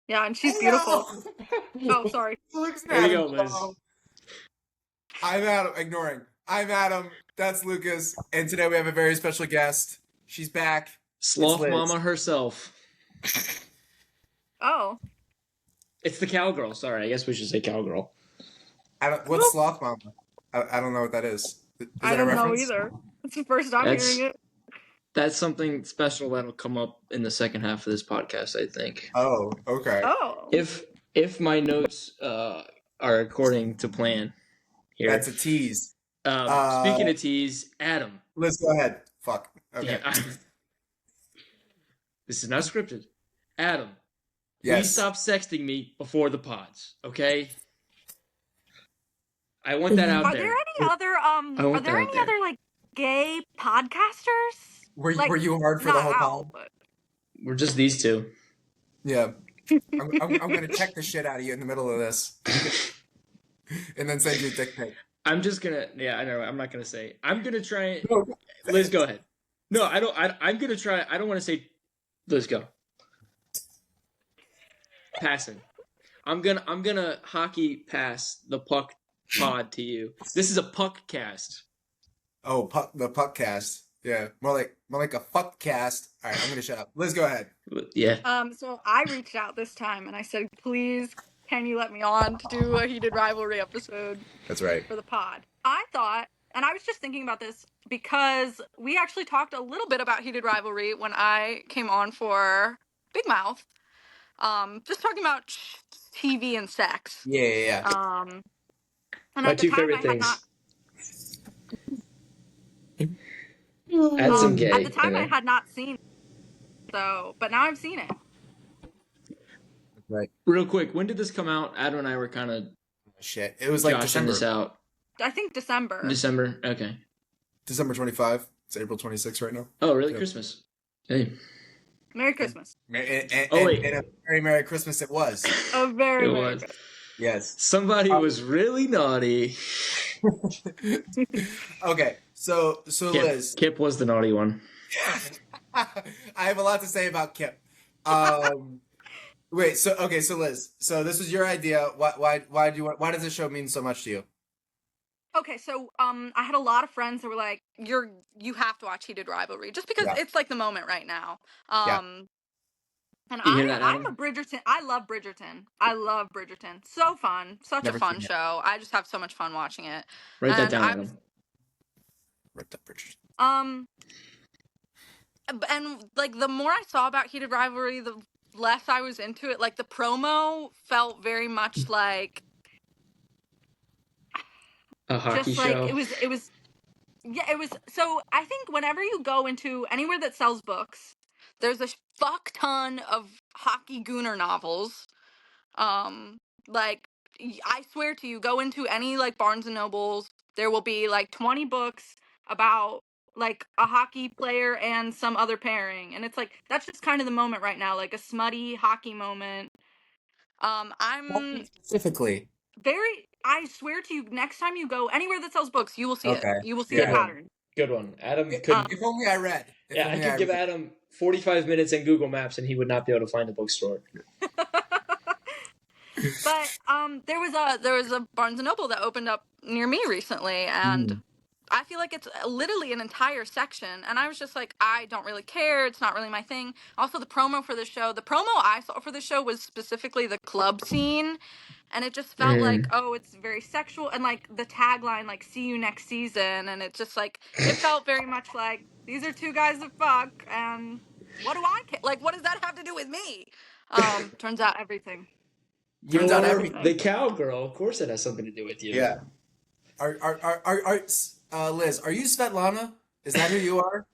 Yeah, and she's beautiful. Oh, sorry. There you go, Liz. I'm Adam. Ignoring. I'm Adam. That's Lucas. And today we have a very special guest. She's back. Sloth Mama herself. Oh. It's the cowgirl. Sorry, I guess we should say cowgirl. What's Sloth Mama? I don't know what that is. I don't know either. It's the first time hearing it. That's something special that'll come up in the second half of this podcast, I think. Oh, okay. Oh. If my notes are according to plan here. That's a tease. Speaking of tease, Adam. Let's go ahead. Fuck. Okay. Yeah, this is not scripted. Adam. Yes. Please stop sexting me before the pods, okay? I want that out there. Are there any other like gay podcasters? Were you hard for the whole pod? But... We're just these two. Yeah. I'm gonna check the shit out of you in the middle of this, and then send you a dick pic. I'm just gonna. Yeah, I know. I'm not gonna say. I'm gonna try. Liz, go ahead. No, I don't. I'm gonna try. I don't want to say. Liz, go. Passing. I'm gonna hockey pass the puck pod to you. This is a puck cast. Oh, the puck cast. Yeah, more like a fuck cast. All right, I'm gonna shut up. Liz, go ahead. Yeah. So I reached out this time and I said, please, can you let me on to do a Heated Rivalry episode? That's right. For the pod. I thought, and I was just thinking about this because we actually talked a little bit about Heated Rivalry when I came on for Big Mouth. Just talking about TV and sex. Yeah. And my two favorite things. Add some gay. At the time, I had not seen it, but now I've seen it. Right. Real quick, when did this come out? Adam and I were kind of shit. It was like December. This out. I think December. December. Okay. December 25. It's April 26 right now. Oh, really? Yep. Christmas. Hey. Merry Christmas. And a very Merry Christmas it was. A very Merry Christmas. Yes. Somebody was really naughty. Okay, so Liz. Kip was the naughty one. I have a lot to say about Kip. Wait, so Liz, so this was your idea. Why does this show mean so much to you? Okay, so I had a lot of friends that were like, you have to watch Heated Rivalry just because it's like the moment right now. And I'm a Bridgerton. I love Bridgerton. So fun. Such a fun show. I just have so much fun watching it. Write that down, Adam. Write that Bridgerton. And like the more I saw about Heated Rivalry, the less I was into it. Like the promo felt very much like a hockey show. It was. So I think whenever you go into anywhere that sells books, there's a fuck ton of hockey gooner novels. Like I swear to you, go into any like Barnes and Nobles, there will be like 20 books about like a hockey player and some other pairing, and it's like that's just kind of the moment right now, like a smutty hockey moment. I'm specifically I swear to you, next time you go anywhere that sells books, you will see it. You will see a pattern. Good one. Adam could... If only I read. I could give Adam 45 minutes in Google Maps and he would not be able to find a bookstore. But there was a Barnes & Noble that opened up near me recently, and I feel like it's literally an entire section, and I was just like, I don't really care. It's not really my thing. Also, the promo I saw for the show was specifically the club scene, and it just felt like, oh, it's very sexual, and like the tagline, like, see you next season, and it just like, it felt very much like, these are two guys that fuck, and what do I care? Like, what does that have to do with me? Turns out everything. You're the cowgirl. Of course it has something to do with you. Yeah. Liz, are you Svetlana? Is that who you are?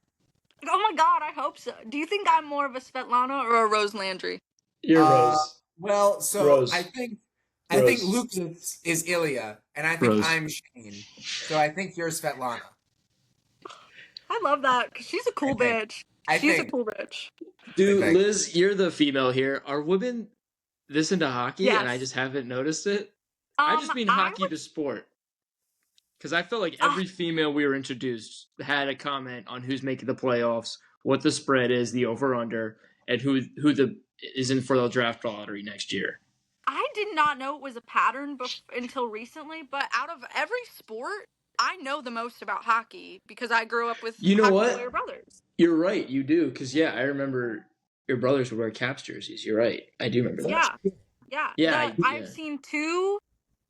Oh my god, I hope so. Do you think I'm more of a Svetlana or a Rose Landry? You're Rose. Well, so Rose. I think Lucas is Ilya, and I think I'm Shane. So I think you're Svetlana. I love that, because she's a cool bitch. She's a cool bitch. Dude, Liz, you're the female here. Are women this into hockey, yes. and I just haven't noticed it? I just mean hockey the sport. Because I felt like every female we were introduced had a comment on who's making the playoffs, what the spread is, the over-under, and who the is in for the draft lottery next year. I did not know it was a pattern until recently, but out of every sport, I know the most about hockey because I grew up with You know hockey what? player brothers. You're right. You do. Because, yeah, I remember your brothers would wear Caps jerseys. You're right. I do remember that. Yeah. Yeah. I've seen 2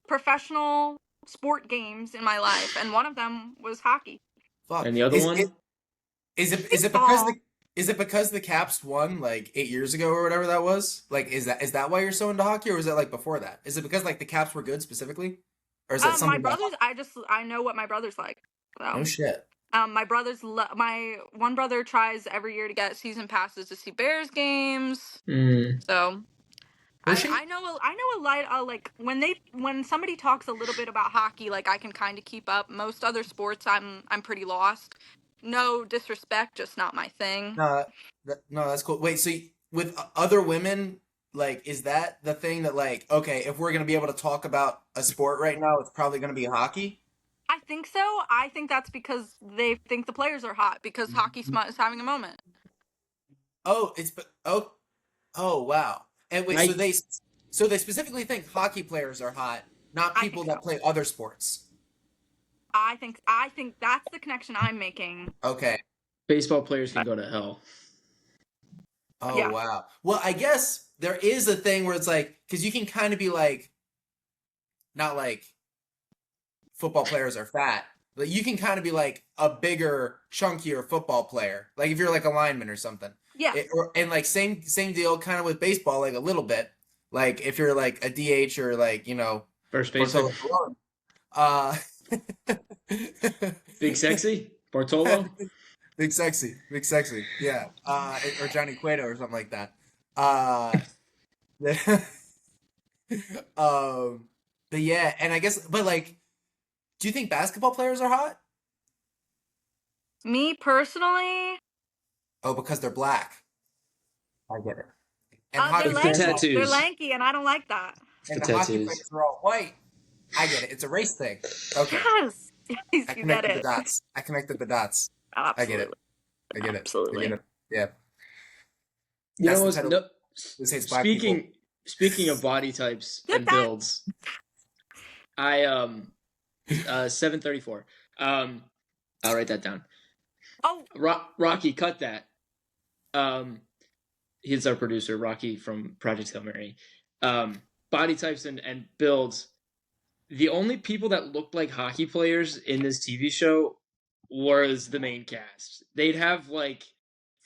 professional sport games in my life, and one of them was hockey. Fuck. And the other one? Is it because the Caps won like 8 years ago or whatever that was? Like, is that why you're so into hockey, or was it like before that? Is it because like the Caps were good specifically, or is that something? My brothers, I know what my brothers like. So. No shit. My brothers, my one brother tries every year to get season passes to see Bears games. So I know a lot. Like when somebody talks a little bit about hockey, like I can kind of keep up. Most other sports, I'm pretty lost. No disrespect, just not my thing. No, that's cool. Wait, so with other women, like, is that the thing that like, okay, if we're gonna be able to talk about a sport right now, it's probably gonna be hockey? I think so. I think that's because they think the players are hot because Hockey Smut is having a moment. Oh, oh wow. And wait, so they specifically think hockey players are hot, not people that play other sports. I think that's the connection I'm making. Okay. Baseball players can go to hell. Oh, yeah. Wow. Well, I guess there is a thing where it's like, because you can kind of be like, not like football players are fat, but you can kind of be like a bigger, chunkier football player. Like if you're like a lineman or something. Yeah. And like same deal kind of with baseball, like a little bit. Like if you're like a DH or like, you know. First baseman. Big sexy? Bartolo? Big sexy. Yeah. Or Johnny Cueto or something like that. But yeah, and I guess, but like, do you think basketball players are hot? Me personally? Oh, because they're black. I get it. And they're lanky. They're lanky, and I don't like that. And the hockey players are all white. I get it. It's a race thing. Okay. Yes. I connected the dots. Absolutely. I get it. Absolutely. I get it. Yeah. You know what's speaking of body types and builds, I 734. I'll write that down. Oh, Rocky, cut that. He's our producer, Rocky from Project Hail Mary. Body types and builds. The only people that looked like hockey players in this TV show was the main cast. They'd have like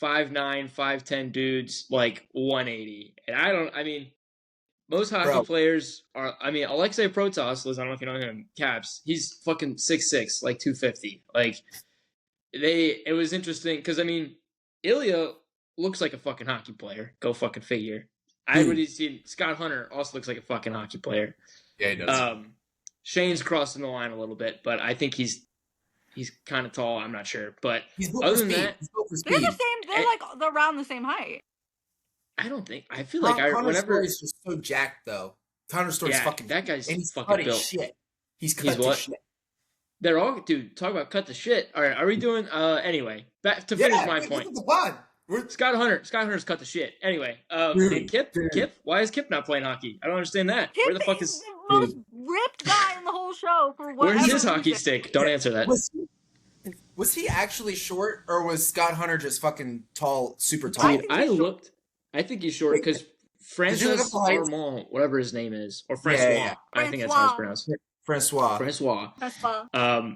5'9", 5'10" dudes, like 180. And most hockey players are, Alexei Protas, Liz, I don't know if you know him, Caps, he's fucking 6'6", like 250. Like, it was interesting, because, Ilya looks like a fucking hockey player. Go fucking figure. I already seen Scott Hunter also looks like a fucking hockey player. Yeah, he does. Shane's crossing the line a little bit, but I think he's kind of tall. I'm not sure, but he's built other for than speed. that, they're the same. They're around the same height. I don't think. I feel like Connor Story's just so jacked though. Connor Story's fucking. That guy's and he's fucking built. Shit. He's cut to shit. They're all, dude. Talk about cut the shit. All right, are we doing? Anyway, back to finish my point. Scott Hunter's cut the shit. Anyway, and Kip, why is Kip not playing hockey? I don't understand that. Kip where the fuck is the most ripped guy in the whole show? Where's his hockey stick? Don't answer that. Was he actually short, or was Scott Hunter just fucking tall, super tall? Dude, I think he's short because Francis Armand, whatever his name is, or Francois. Yeah. I think that's how it's pronounced. Francois.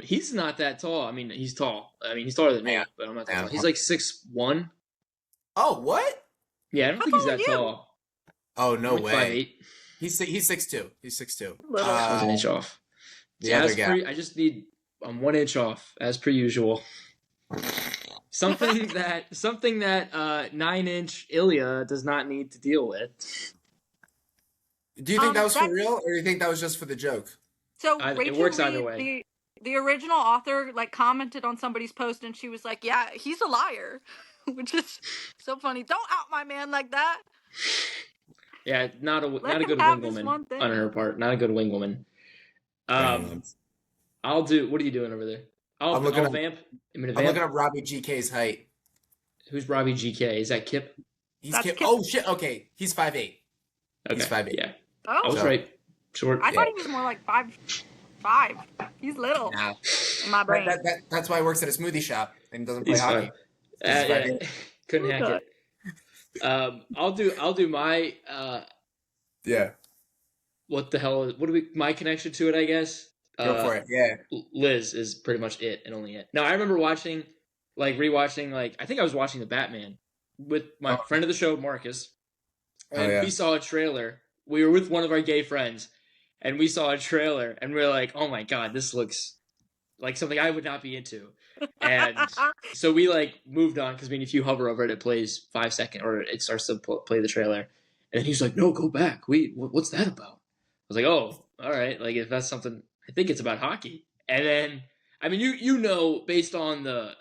He's not that tall. He's tall. He's taller than me, but I'm not that tall. He's like 6'1". Oh, what? Yeah, I don't think he's that tall. Oh, no way. 5'8". He's 6'2". He's 6'2". I was an inch off. I just need 1 inch off, as per usual. Something that 9-inch Ilya does not need to deal with. Do you think that was for real, or do you think that was just for the joke? So it works either way. The original author commented on somebody's post, and she was like, "Yeah, he's a liar," which is so funny. Don't out my man like that. Yeah, not a good wing woman on her part. Not a good wing woman. I'll do. What are you doing over there? I'm looking up Robbie GK's height. Who's Robbie GK? Is that Kip? Oh shit. Okay, he's 5'8". Okay. He's 5'8". Yeah. Oh, I was right. Short. I thought he was more like 5'5". He's little Nah. in my brain. That's why he works at a smoothie shop and doesn't play He's hockey. 'Cause he's Yeah. 5'8". Couldn't hack it. I'll do my Yeah. what the hell? My connection to it? I guess. Go for it. Yeah. Liz is pretty much it and only it. Now I remember rewatching. I think I was watching the Batman with my friend of the show Marcus, and we saw a trailer. We were with one of our gay friends, and we saw a trailer, and we were like, "Oh my god, this looks like something I would not be into." And so we moved on because if you hover over it, it plays 5 seconds or it starts to play the trailer. And then he's like, "No, go back. What's that about?" I was like, "Oh, all right. If that's something, I think it's about hockey." And then, I mean, based on the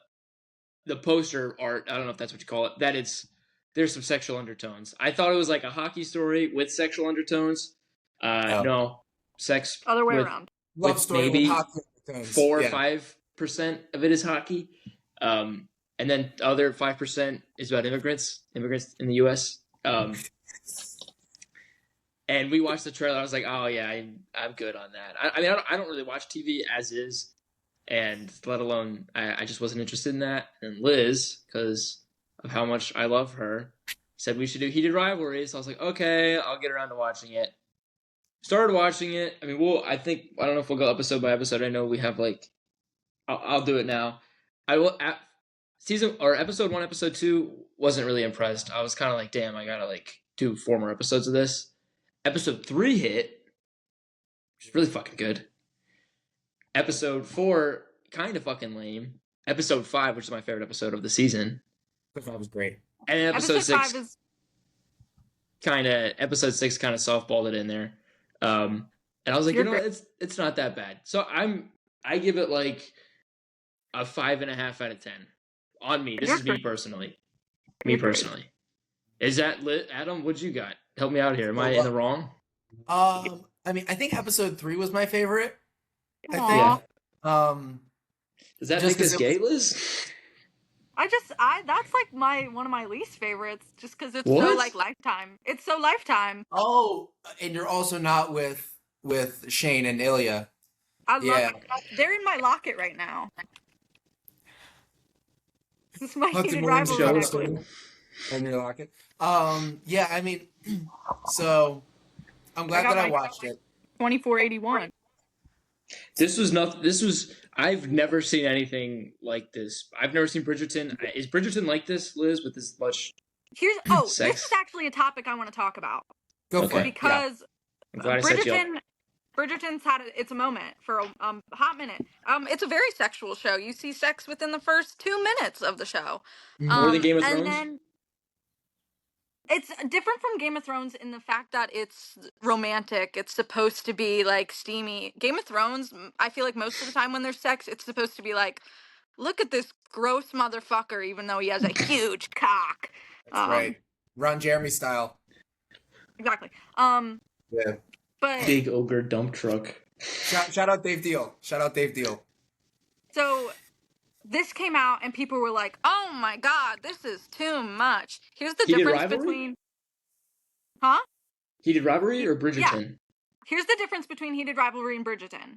poster art, I don't know if that's what you call it, that there's some sexual undertones. I thought it was like a hockey story with sexual undertones. No, sex. Other way around. Love story maybe with hockey undertones. 4 or 5% of it is hockey. And then the other 5% is about immigrants in the U.S. And we watched the trailer. I was like, "Oh yeah, I'm good on that." I mean, I don't really watch TV as is, and let alone I just wasn't interested in that. And Liz, because of how much I love her, said we should do Heated Rivalry. So I was like, "Okay, I'll get around to watching it." Started watching it. I mean, I don't know if we'll go episode by episode. I know we have I'll do it now. I will. Episode 1, episode 2 wasn't really impressed. I was kind of like, damn, I gotta do 4 more episodes of this. Episode 3 hit, which is really fucking good. Episode 4, kind of fucking lame. Episode 5, which is my favorite episode of the season. Episode 5 was great. And then episode 6 5 is episode 6 kind of softballed it in there. And I was like, it's not that bad. So I give it a 5.5 out of 10 on me. This is me personally. Is that lit? Adam, what you got? Help me out here. Am I in the wrong? I mean, I think episode 3 was my favorite. Aww. I think. Does that make us gay, Liz? That's one of my least favorites, just because it's so Lifetime. It's so Lifetime. Oh, and you're also not with Shane and Ilya. I love it. They're in my locket right now. This is my Heated Rivalry. In your locket. Yeah, I mean, so I'm glad that I watched it. 2481. I've never seen anything like this. I've never seen Bridgerton. Is Bridgerton like this, Liz, with this much sex? This is actually a topic I want to talk about. Go for it. Because I'm glad I set you up. Bridgerton's had its a moment for a hot minute. It's a very sexual show. You see sex within the first 2 minutes of the show. More than Game of Thrones? And then it's different from Game of Thrones in the fact that it's romantic. It's supposed to be steamy. Game of Thrones, I feel like most of the time when there's sex, it's supposed to be look at this gross motherfucker, even though he has a huge cock. That's right. Ron Jeremy style. Exactly. Yeah. But big ogre dump truck. Shout out Dave Deal. So this came out and people were like, "Oh my god, this is too much." Here's the difference between Heated Rivalry or Bridgerton? Yeah. Here's the difference between Heated Rivalry and Bridgerton.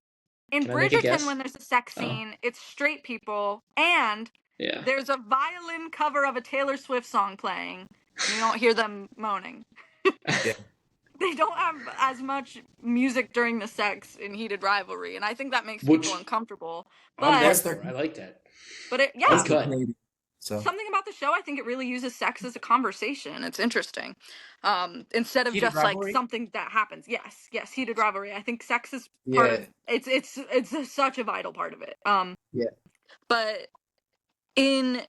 In Bridgerton, when there's a sex scene, it's straight people, and there's a violin cover of a Taylor Swift song playing. You don't hear them moaning. Yeah. They don't have as much music during the sex in Heated Rivalry, and I think that makes people uncomfortable. But I like that. But So something about the show, I think it really uses sex as a conversation. It's interesting, instead of Heated just Rivalry? something that happens. Yes, Heated Rivalry. I think sex is part of it's such a vital part of it. But in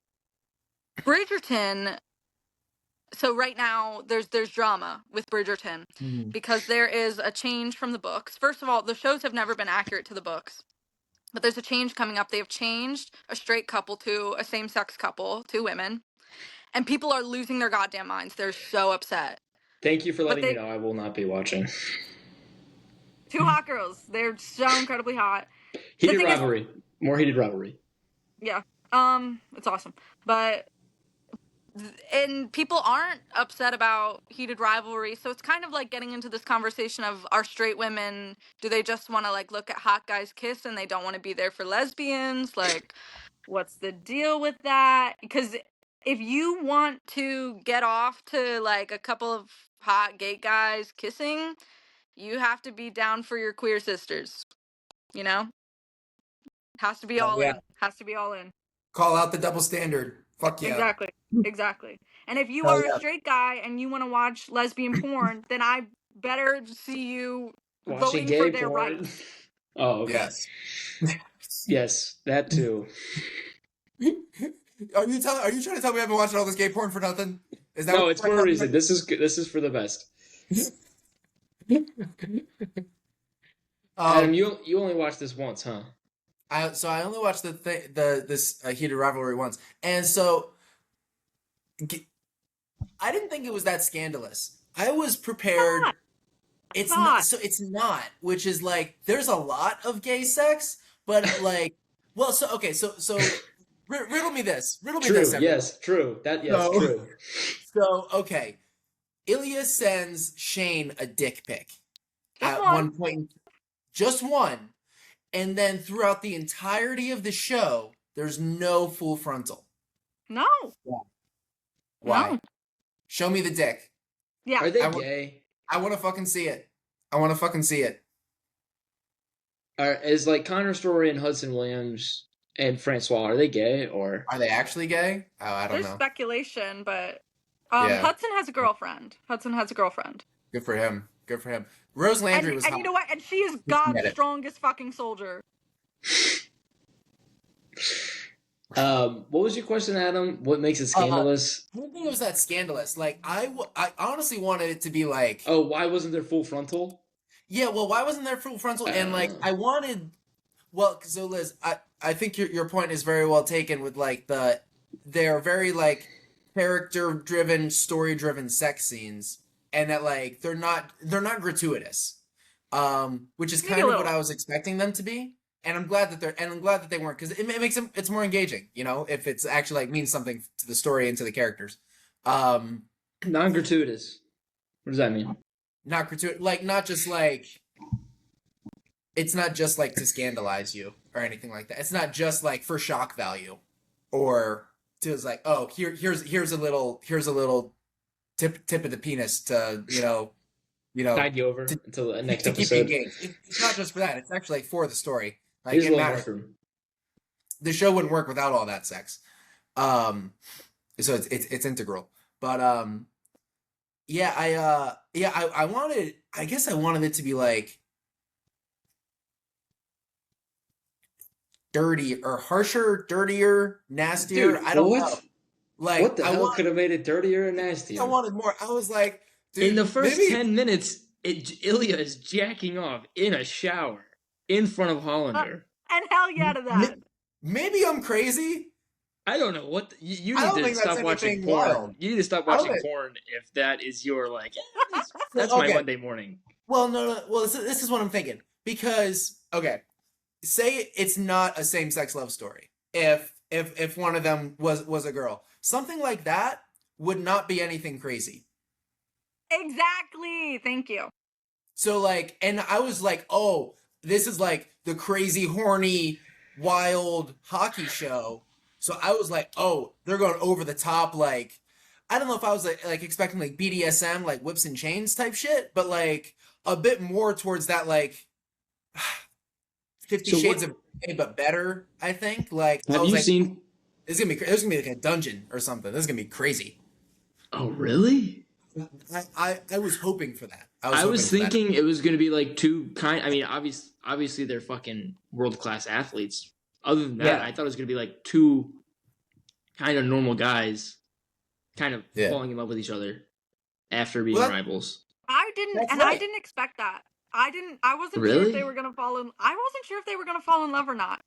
Bridgerton. So right now, there's drama with Bridgerton because there is a change from the books. First of all, the shows have never been accurate to the books, but there's a change coming up. They've changed a straight couple to a same-sex couple, 2 women, and people are losing their goddamn minds. They're so upset. Thank you for letting me know. I will not be watching. 2 hot girls. They're so incredibly hot. Heated Rivalry. More Heated Rivalry. Yeah. It's awesome. But and people aren't upset about heated rivalry, so it's kind of like getting into this conversation of, are straight women, do they just want to like look at hot guys kiss and they don't want to be there for lesbians? Like, what's the deal with that? Because if you want to get off to like a couple of hot gay guys kissing, you have to be down for your queer sisters, you know? Has to be all Yeah. in. Has to be all in. Call out the double standard. Fuck yeah. Exactly. Exactly. And if you Hell are yeah. a straight guy and you want to watch lesbian porn, then I better see you Watching voting gay for their porn. rights. Oh, okay. Yes. Yes, that too. Are you trying to tell me I've been watching all this gay porn for nothing? Is that No, what it's for a reason. This is for the best. Adam, you only watched this once, huh? I only watched this heated rivalry once, and so I didn't think it was that scandalous. I was prepared. It's not. So it's not. Which is like, there's a lot of gay sex, but like, well, so okay, so riddle me this. Riddle me this. True. Yes. True. True. So okay, Ilya sends Shane a dick pic Just at one. one point, just one. And then throughout the entirety of the show, there's no full frontal. No. Why? No. Show me the dick. Yeah. Are they gay? I want to fucking see it. I want to fucking see it. Is like Connor Story and Hudson Williams and Francois, are they gay or Are they actually gay? Oh, I don't There's know. speculation, but Yeah. Hudson has a girlfriend. Good for him. Good for him. Rose Landry was And hot. you know what? And she is God's strongest fucking soldier. what was your question, Adam? What makes it scandalous? I don't think it was that scandalous. Like, I honestly wanted it to be like, Oh, why wasn't there full frontal? yeah, well, why wasn't there full frontal? And like, I wanted, well, so Liz, I think your point is very well taken with like they're very like character driven, story driven sex scenes, and that like they're not gratuitous, which is kind of what I was expecting them to be. And I'm glad that they weren't, because it makes it's more engaging, you know, if it's actually like means something to the story and to the characters. Non-gratuitous. What does that mean? Not gratuitous, like not just like, it's not just like to scandalize you or anything like that. It's not just like for shock value, or to like, oh, here's a little tip of the penis to you know Tide you over until the next to keep episode. you engaged. It's not just for that. It's actually like for the story. Like, Here's it a little matters. mushroom. The show wouldn't work without all that sex. So it's integral. But I wanted, I guess I wanted it to be like dirty or harsher, dirtier, nastier. Dude, I don't know. Like, what the hell could have made it dirtier and nastier? I wanted more. I was like, dude, in the first 10 minutes, Ilya is jacking off in a shower in front of Hollander. And hell yeah to that. Maybe I'm crazy. I don't know what you need to stop watching porn. Wild. You need to stop watching porn if that is your like. That's okay. my Monday morning. Well, no. Well, this is what I'm thinking, because okay, say it's not a same-sex love story. If one of them was a girl, something like that would not be anything crazy. Exactly. Thank you. So like, and I was like, oh, this is like the crazy, horny, wild hockey show. So I was like, oh, they're going over the top. Like, I don't know if I was like expecting like BDSM, like whips and chains type shit, but like a bit more towards that, like 50 Shades of Grey, but better. I think. Like, have you seen? It's gonna be like a dungeon or something. This is gonna be crazy. Oh, really? I was hoping for that. I was thinking it was gonna be like two kind. I mean, obviously they're fucking world-class athletes. Other than that, I thought it was gonna be like two kind of normal guys, kind of falling in love with each other after being rivals. I didn't expect that. I wasn't sure if they were gonna fall in. I wasn't sure if they were gonna fall in love or not.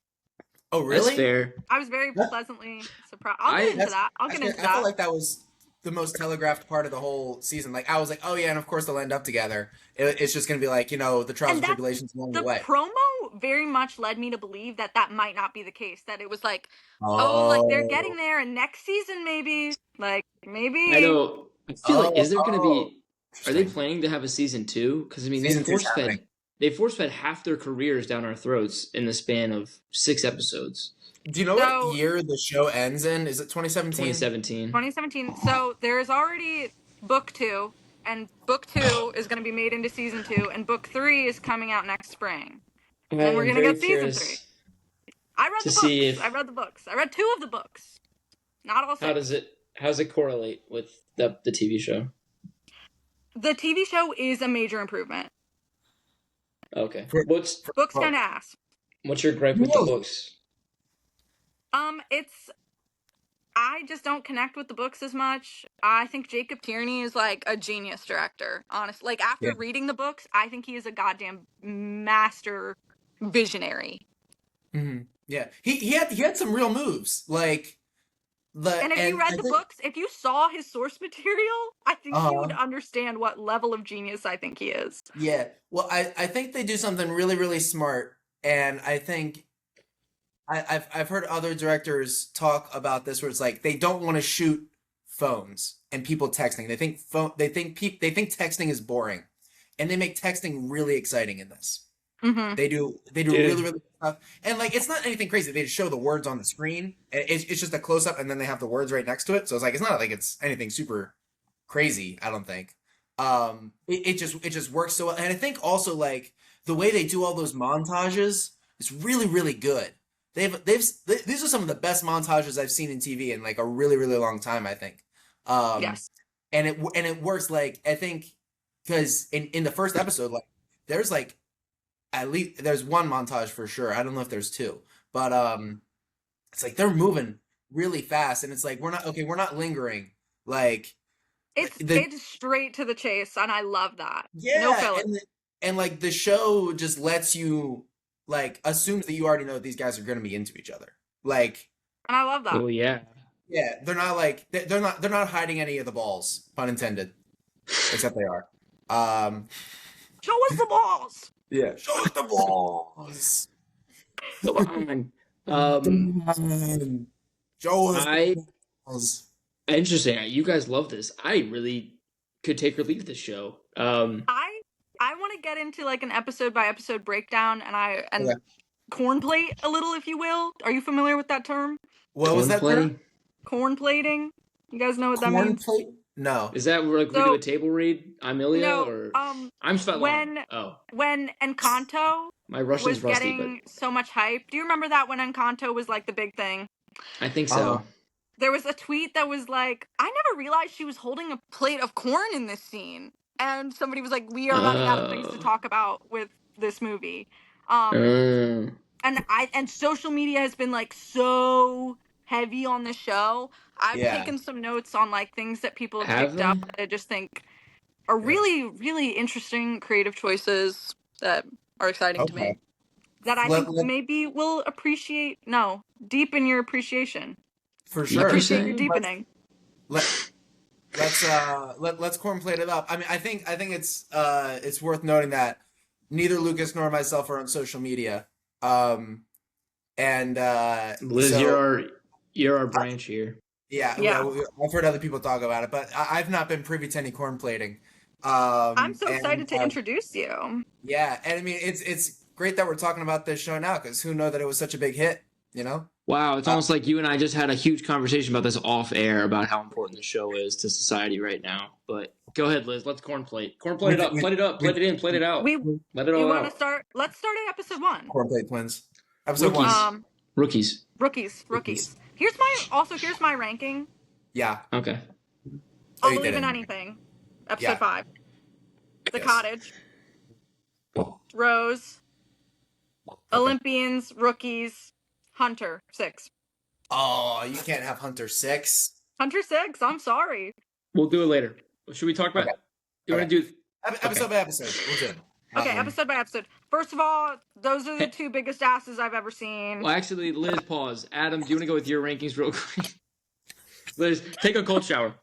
Oh, really? That's fair. I was very pleasantly surprised. I'll get into that. I felt like that was the most telegraphed part of the whole season. Like, I was like, oh yeah, and of course they'll end up together. It's just gonna be like, you know, the trials and tribulations along the way. The promo very much led me to believe that might not be the case. That it was like, oh, like they're getting Oh. there, and next season maybe, like I maybe. know. I feel like is there going to be? Are they Interesting. planning to have a season 2? Because I mean, Season 2's happening. they force fed half their careers down our throats in the span of 6 episodes. Do you know what year the show ends in? Is it 2017? 2017. 2017. So there's already book 2, and book 2 is going to be made into season 2, and book 3 is coming out next spring. And then we're going to get season 3. I read the books. I read the books. I read 2 of the books. Not all 6. How does it correlate with the TV show? The TV show is a major improvement. Okay. Books kind of ass. What's your gripe with the books? I just don't connect with the books as much. I think Jacob Tierney is like a genius director, honestly. Like after reading the books, I think he is a goddamn master visionary. Mm-hmm. Yeah, he had some real moves, like and if you read the books, if you saw his source material, I think you would understand what level of genius I think he is. Yeah, well, I think they do something really, really smart, and I think I've heard other directors talk about this, where it's like they don't want to shoot phones and people texting. They think texting is boring, and they make texting really exciting in this. Mm-hmm. They do really, really tough, and like it's not anything crazy. They just show the words on the screen. It's just a close up, and then they have the words right next to it. So it's like it's not like it's anything super crazy. I don't think. It just works so well, and I think also like the way they do all those montages is really, really good. These are some of the best montages I've seen in TV in like a really, really long time. I think. Yes. And it works like I think because in the first episode like there's like. At least there's one montage for sure. I don't know if there's 2, but it's like they're moving really fast, and it's like we're not lingering. Like it's straight to the chase, and I love that. Yeah, no fillers. And like the show just lets you like assumes that you already know these guys are going to be into each other. Like, and I love that. Oh yeah. Yeah, they're not like they're not hiding any of the balls, pun intended. Except they are. Show us the balls. Yeah, show us the balls. Come on. Show us the balls. Interesting. You guys love this. I really could take or leave this show. I want to get into like an episode by episode breakdown, and corn plate a little, if you will. Are you familiar with that term? What was that term? Corn plating. You guys know what that means? Corn plate? No. Is that where like we do a table read? Or I'm when Encanto was getting so much hype. Do you remember that when Encanto was like the big thing? I think so. There was a tweet that was like, I never realized she was holding a plate of corn in this scene. And somebody was like, we are running out of things to talk about with this movie. And social media has been like so heavy on the show. I've taken some notes on like things that people have picked up that I just think are really, really interesting creative choices that are exciting to me. That I think maybe will deepen your appreciation. For sure. Appreciate your deepening. Let's corn plate it up. I mean, I think it's worth noting that neither Lucas nor myself are on social media. Liz, you're our branch here. Yeah. I've heard other people talk about it, but I've not been privy to any corn plating. I'm so excited to introduce you. Yeah, and I mean it's great that we're talking about this show now because who knew that it was such a big hit, you know? Wow, it's almost like you and I just had a huge conversation about this off air about how important the show is to society right now. But go ahead, Liz. Let's corn plate. Corn plate it up. Plate it up. Plate it in. Plate it out. Let it all out. Let's start at episode 1. Corn plate twins. Episode 1. Rookies. Here's my ranking. Yeah. Okay. I'll believe in anything. Episode 5. The Cottage. Rose. Olympians. Rookies. Hunter. 6. Oh, you can't have Hunter 6. Hunter 6. I'm sorry. We'll do it later. Should we talk about? You want to do episode by episode? We'll do it. Okay, episode by episode. First of all, those are the 2 biggest asses I've ever seen. Well, actually, Liz, pause. Adam, do you want to go with your rankings real quick? Liz, take a cold shower.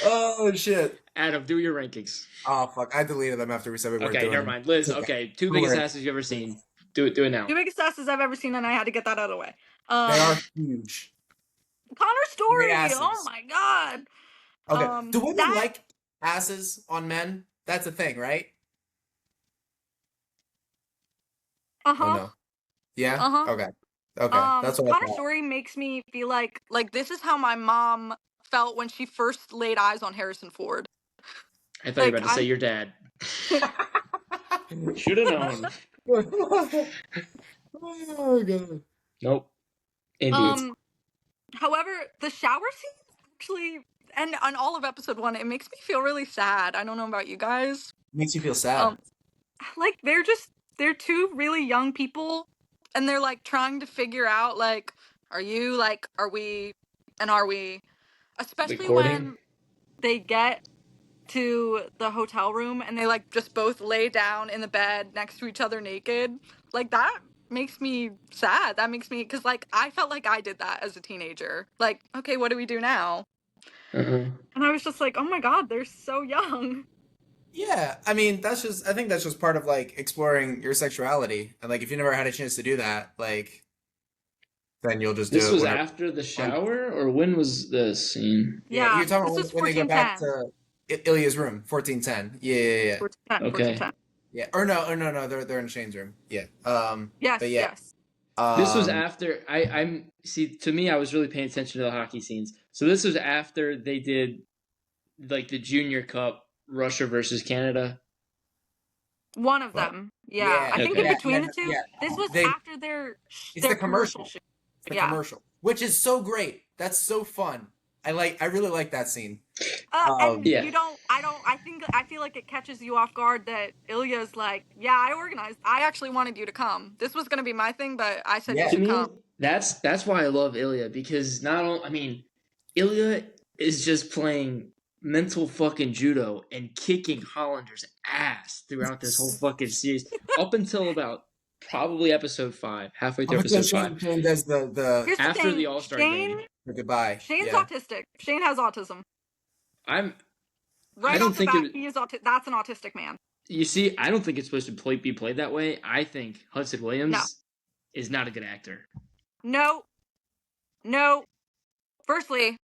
Oh, shit. Adam, do your rankings. Oh, fuck. I deleted them after we said we weren't doing them. Never mind. Liz, okay. 2 biggest asses you've ever seen. Do it now. Two biggest asses I've ever seen, and I had to get that out of the way. They are huge. Connor Big Story. asses. Oh my god. Okay. Do women that- like asses on men? That's a thing, right? Uh-huh. Oh, no. Yeah? Uh-huh. Okay. Okay. That's what I Connor thought. Story makes me feel like this is how my mom felt when she first laid eyes on Harrison Ford. I thought you were about to say your dad. Should have known. Oh, God. Nope. Indeed. However, the shower scene actually, and on all of episode 1, it makes me feel really sad. I don't know about you guys. Makes you feel sad. Like they're two really young people, and they're like trying to figure out like, are we, especially Recording? when they get to the hotel room and they like just both lay down in the bed next to each other naked. Like that makes me sad. That makes me, because like I felt like I did that as a teenager. Like, okay, what do we do now? And I was just like, oh my god, they're so young. Yeah, I mean, I think that's just part of like exploring your sexuality. And like if you never had a chance to do that, like then you'll just do it. This was after the shower, or when was this scene? Yeah, you're talking this about was when they go back 1410. to Ilya's room, 1410. Yeah. 1410, Okay. 1410. Yeah. Or no, they're in Shane's room. Yeah. Yes, but yeah. yes. This was after I'm see, to me, I was really paying attention to the hockey scenes. So this was after they did like the Junior Cup, Russia versus Canada. One of What? them. Yeah. I think Okay. in between the two. Yeah. This was They- after their It's the commercial. shoot. The Yeah. commercial, which is so great. That's so fun. I really like that scene. And Yeah. I feel like it catches you off guard that Ilya's like, yeah, I actually wanted you to come. This was going to be my thing, but I said Yeah. you To should me, come. that's why I love Ilya, because not only, I mean, Ilya is just playing mental fucking judo and kicking Hollander's ass throughout this whole fucking series up until about probably episode 5, halfway through episode 5. Shane does the Here's After the thing, the All-Star game. goodbye. Shane's Yeah. autistic. Shane has autism. I Right don't off the think bat, it- he is that's an autistic man. You see, I don't think it's supposed to be played that way. I think Hudson Williams is not a good actor. No. Firstly,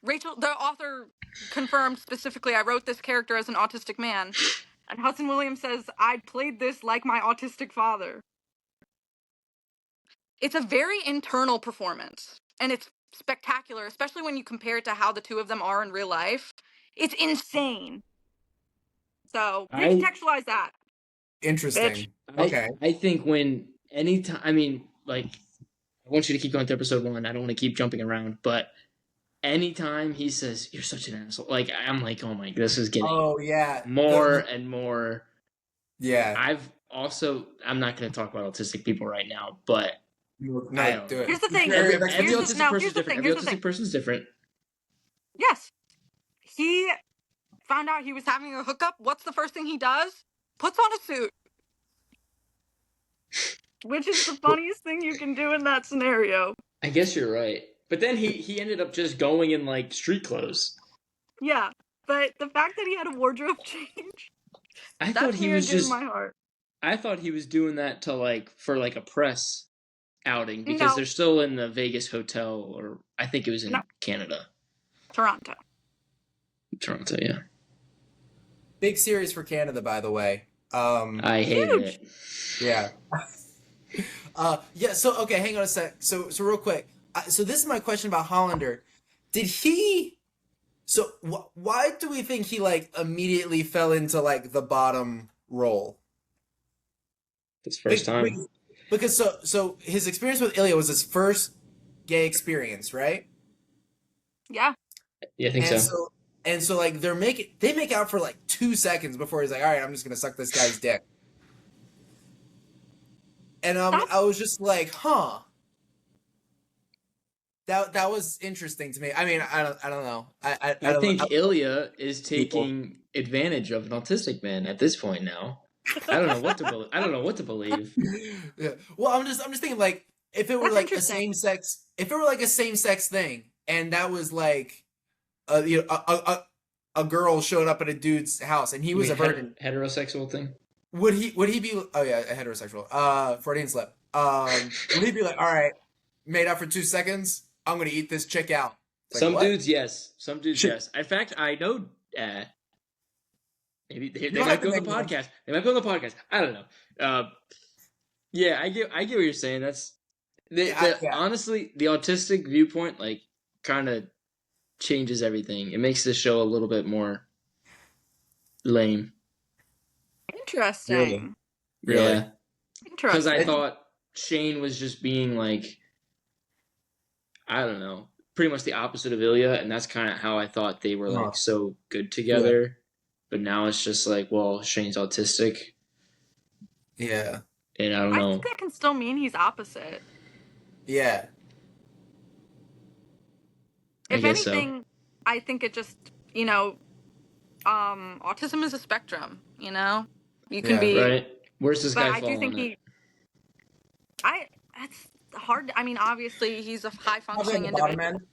Rachel, the author, confirmed specifically, I wrote this character as an autistic man. And Hudson Williams says, I played this like my autistic father. It's a very internal performance. And it's spectacular, especially when you compare it to how the two of them are in real life. It's insane. So, recontextualize that. Interesting. Okay. I think anytime, I mean, like, I want you to keep going to episode 1. I don't want to keep jumping around, but anytime he says, you're such an asshole, like, I'm like, oh my, this is getting more and more. Yeah. I'm not going to talk about autistic people right now, but No, do it. Here's the thing. every Here's autistic person is the different. thing. Every autistic person is different. Yes. He found out he was having a hookup. What's the first thing he does? Puts on a suit. Which is the funniest thing you can do in that scenario. I guess you're right. But then he ended up just going in, like, street clothes. Yeah. But the fact that he had a wardrobe change, I thought he was just. my heart. I thought he was doing that for a press outing, because they're still in the Vegas hotel, or I think it was in Canada. Toronto, yeah. Big series for Canada, by the way. I hated it. Yeah. So okay, hang on a sec. So real quick. So this is my question about Hollander. Did he? So why do we think he like immediately fell into like the bottom role? His first time. Because so his experience with Ilya was his first gay experience, right? Yeah. Yeah, I think so. And so like they make out for like 2 seconds before he's like, all right, I'm just gonna suck this guy's dick. And I was just like, huh. That was interesting to me. I mean, I don't know. I think Ilya is taking advantage of an autistic man at this point now. I don't know what to believe. Yeah. Well, I'm just thinking like if it were like a same sex thing, and that was like a girl showed up at a dude's house and he was a virgin. Heterosexual thing. would he be? Oh yeah, a heterosexual. Freudian slip. Would he be like, all right, made out for 2 seconds? I'm gonna eat this chick out. It's like Some what? dudes, yes. Some dudes, yes. In fact, I know. Maybe You they don't have might to be on the name them. podcast. They might be on the podcast. I don't know. Yeah, I get what you're saying. That's Yeah, honestly the autistic viewpoint like kind of changes everything. It makes the show a little bit more lame. really, Interesting. really. Yeah, because I Interesting. thought Shane was just being like I don't know, pretty much the opposite of Ilya, and that's kind of how I thought they were Huh. like so good Yeah, together. But now it's just like, well, Shane's autistic, yeah, and I don't I think know. that can still mean he's opposite. yeah. I If guess so. anything, I think it just, autism is a spectrum, You can Yeah. be, Right? Where's this but guy I do fall think on it? that's hard. I mean, obviously he's a high Probably on functioning the bottom individual. end.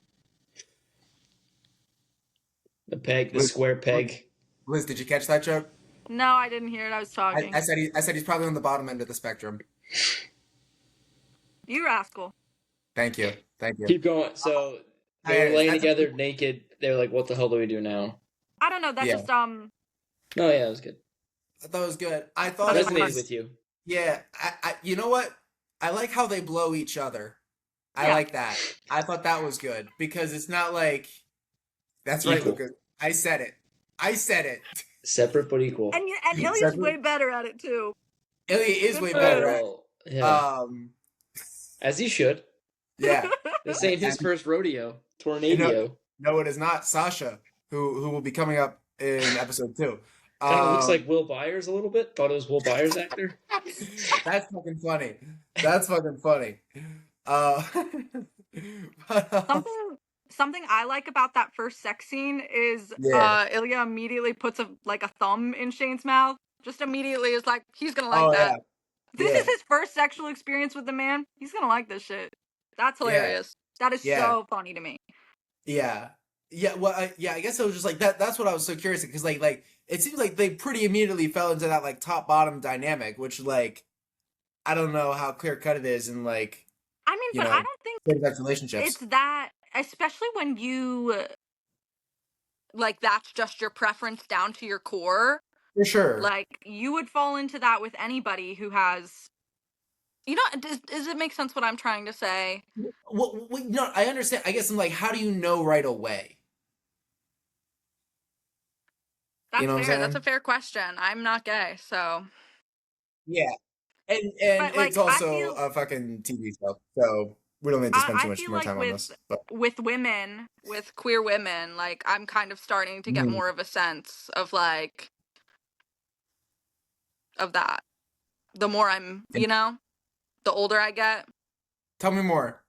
The Liz, square peg. Liz, did you catch that joke? No, I didn't hear it. I was talking. I said he's probably on the bottom end of the spectrum. You rascal. Thank you. Thank you. Keep going. So they were laying That's together naked. They were like, "What the hell do we do now?" I don't know. That yeah. just, No, yeah, it was good. I thought it was good. I thought it Resonated was with you. yeah. You know what? I like how they blow each other. I Yeah. like that. I thought that was good because it's not like that's right, Equal. Lucas. I said it. I said it. Separate but equal. and Ilya's way better at it too. Ilya is Good way for better him. at Well, yeah. it. As he should. Yeah. This ain't his first rodeo. No, Tornado. no, it is not Sasha, who will be coming up in episode 2. Kind of looks like Will Byers a little bit. Thought it was Will Byers actor. That's fucking funny. That's fucking funny. Something I like about that first sex scene is Yeah. Ilya immediately puts a thumb in Shane's mouth. Just immediately is like, he's gonna like Oh that. yeah. This Yeah. is his first sexual experience with the man. He's gonna like this shit. That's hilarious. That is Yeah. so funny to me. Yeah. Yeah, well, I guess it was just like that. That's what I was so curious because, like, it seems like they pretty immediately fell into that like top bottom dynamic, which like I don't know how clear cut it is in like I mean, but I don't think same-sex relationships. it's that, especially when you like that's just your preference down to your core. For sure. Like you would fall into that with anybody who has. Does it make sense what I'm trying to say? Well, no, I understand. I guess I'm like, how do you know right away? That's You know what I'm fair. That's a saying? fair question. I'm not gay, so. Yeah, and But, like, it's also I feel- a fucking TV show, so we don't need to spend too I much feel more like time on this. But with women, with queer women, like I'm kind of starting to get more of a sense of like of that. The more I'm, the older I get. tell me more.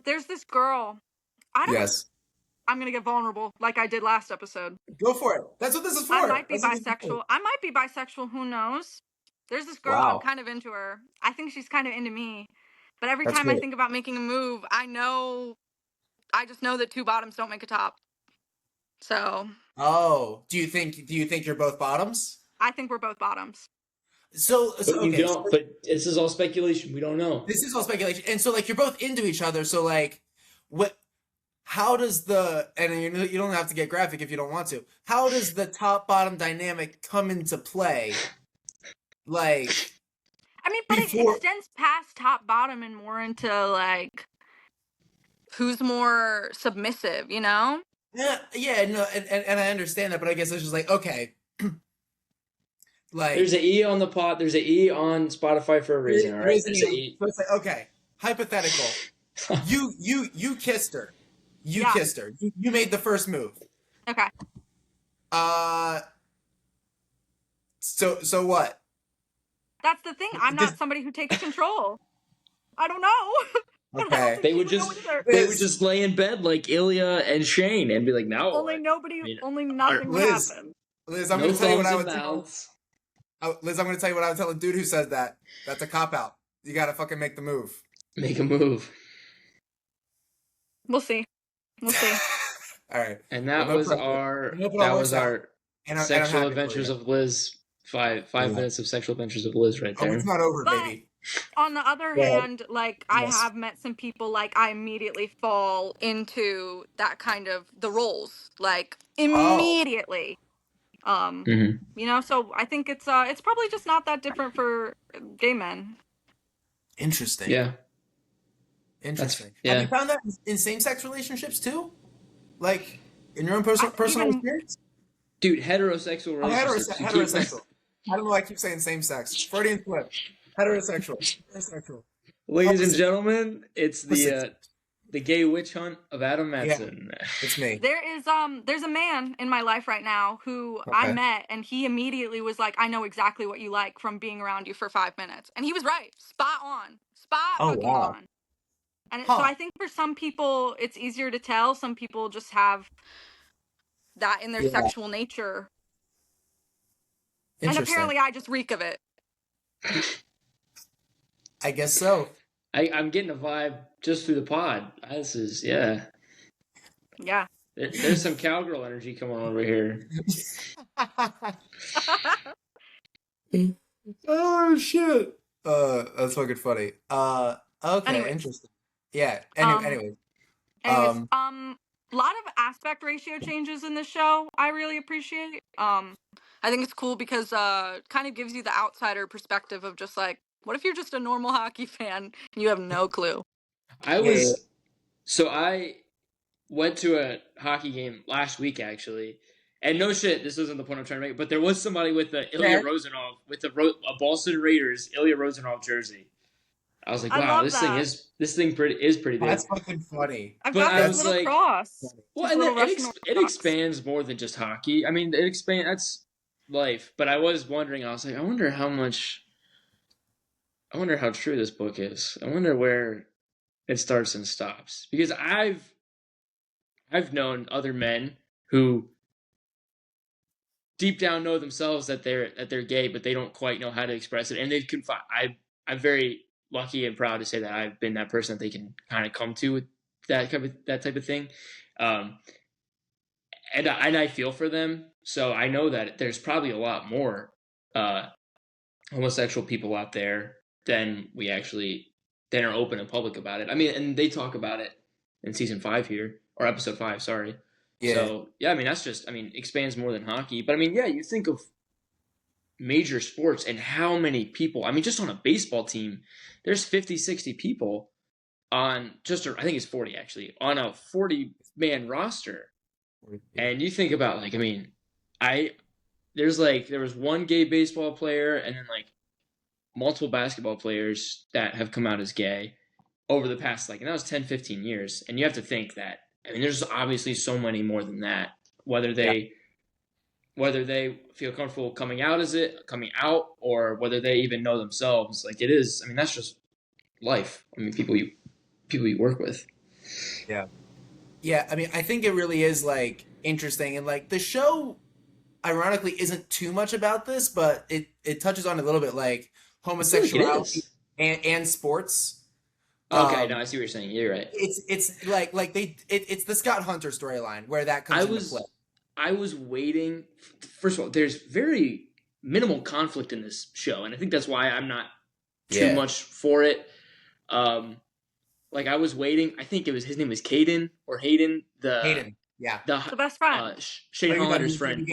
There's this girl. Yes, I'm gonna get vulnerable, like I did last episode. go for it. That's what this is for. I might be That's what this is for. bisexual. I might be bisexual. Who knows? There's this girl. Wow. I'm kind of into her. I think she's kind of into me. But every That's time I great. think about making a move, I just know that two bottoms don't make a top. So. Oh, do you think you're both bottoms? I think we're both bottoms. So But okay. you don't. But this is all speculation. We don't know. This is all speculation, and so like you're both into each other. So like, what? How does and you don't have to get graphic if you don't want to. How does the top bottom dynamic come into play? Like, I mean, but it before- extends past top bottom and more into like who's more submissive, yeah, no, and I understand that, but I guess it's just like okay, like There's an E on the pot. There's an E on Spotify for a reason. All right. There's an E. So it's like okay, hypothetical. You kissed her. You Yeah. kissed her. You made the first move. Okay. So what? That's the thing. I'm not somebody who takes control. I don't know. Okay. They would just lay in bed like Ilya and Shane and be like, "Now Only what?" nobody. Only nothing would Liz. happen. Liz, I'm No going to tell you what thumbs I and would tell. mouths. Liz, I'm going to tell you what I would tell a dude who says that. That's a cop out. You got to fucking make the move. Make a move. We'll see. We'll see. All right. And that Well, no was pressure. our I hope it all works out. our And I'm sexual happy for adventures you. of Liz Five minutes of sexual adventures of Liz right Oh, there. it's not over, But baby. on the other Well, hand, like I yes. have met some people like I immediately fall into that kind of the roles, like Oh, immediately. Mm-hmm. You know, so I think it's probably just not that different for gay men. interesting. Yeah, Interesting. Have you yeah. found that in same-sex relationships too? Like in your own personal Even experience? Dude, heterosexual Oh, relationships. You keep. heterosexual. I don't know why I keep saying same-sex. Freudian slip. Heterosexual. Heterosexual. Ladies and Opposite. gentlemen, it's Opposite. the gay witch hunt of Adam Yeah, Matson. it's me. there's a man in my life right now who I Okay. met, and he immediately was like, I know exactly what you like from being around you for 5 minutes. And he was right. Spot on. Spot Oh fucking wow. on. So Huh. I think for some people it's easier to tell. Some people just have that in their Yeah. sexual nature. And Interesting. apparently I just reek of it. I guess so. I'm getting a vibe just through the pod. This is Yeah. There's some cowgirl energy coming on over here. Oh shit. That's fucking funny. Okay, Anyways. interesting. Yeah. Um Anyways. anyways, a lot of aspect ratio changes in this show I really appreciate. I think it's cool because kind of gives you the outsider perspective of just like, what if you're just a normal hockey fan and you have no clue? Yeah. I went to a hockey game last week actually. And no shit, this isn't the point I'm trying to make, but there was somebody with the Ilya Yeah. Rozanov, with a Boston Raiders Ilya Rozanov jersey. I was like, I wow, love that. this thing is pretty big. That's fucking funny. I've But got I this was little like, cross. well, This and little Russian it cross. expands more than just hockey. I mean, that's life. But I was wondering, I was like, I wonder how true this book is. I wonder where it starts and stops. Because I've known other men who deep down know themselves that they're gay, but they don't quite know how to express it, and they can. I'm very lucky and proud to say that I've been that person that they can kind of come to with that type of thing, um, and I feel for them. So I know that there's probably a lot more uh, homosexual people out there than we actually than are open and public about it. I mean, and they talk about it in season 5 here, or episode 5, sorry. Yeah. So yeah, I mean that's just expands more than hockey. But I mean, yeah, you think of major sports and how many people. I mean, just on a baseball team, there's 50, 60 people on I think it's 40 actually on a 40-man roster. And you think about like, I mean, there was one gay baseball player and then like multiple basketball players that have come out as gay over the past and that was 10, 15 years. And you have to think that, I mean, there's obviously so many more than that, whether they feel comfortable coming out, or whether they even know themselves. Like it is, I mean, that's just life. I mean, people you work with. Yeah. Yeah, I mean, I think it really is like interesting, and like the show ironically isn't too much about this, but it touches on a little bit like I feel like it homosexuality is. and sports. Okay, no, I see what you're saying. You're right. It's like it's the Scott Hunter storyline where that comes into play. I was waiting. First of all, there's very minimal conflict in this show, and I think that's why I'm not too much for it. Like I was waiting. I think his name was Caden or Hayden. Hayden, yeah, the best friend, Shane Hollander's friend.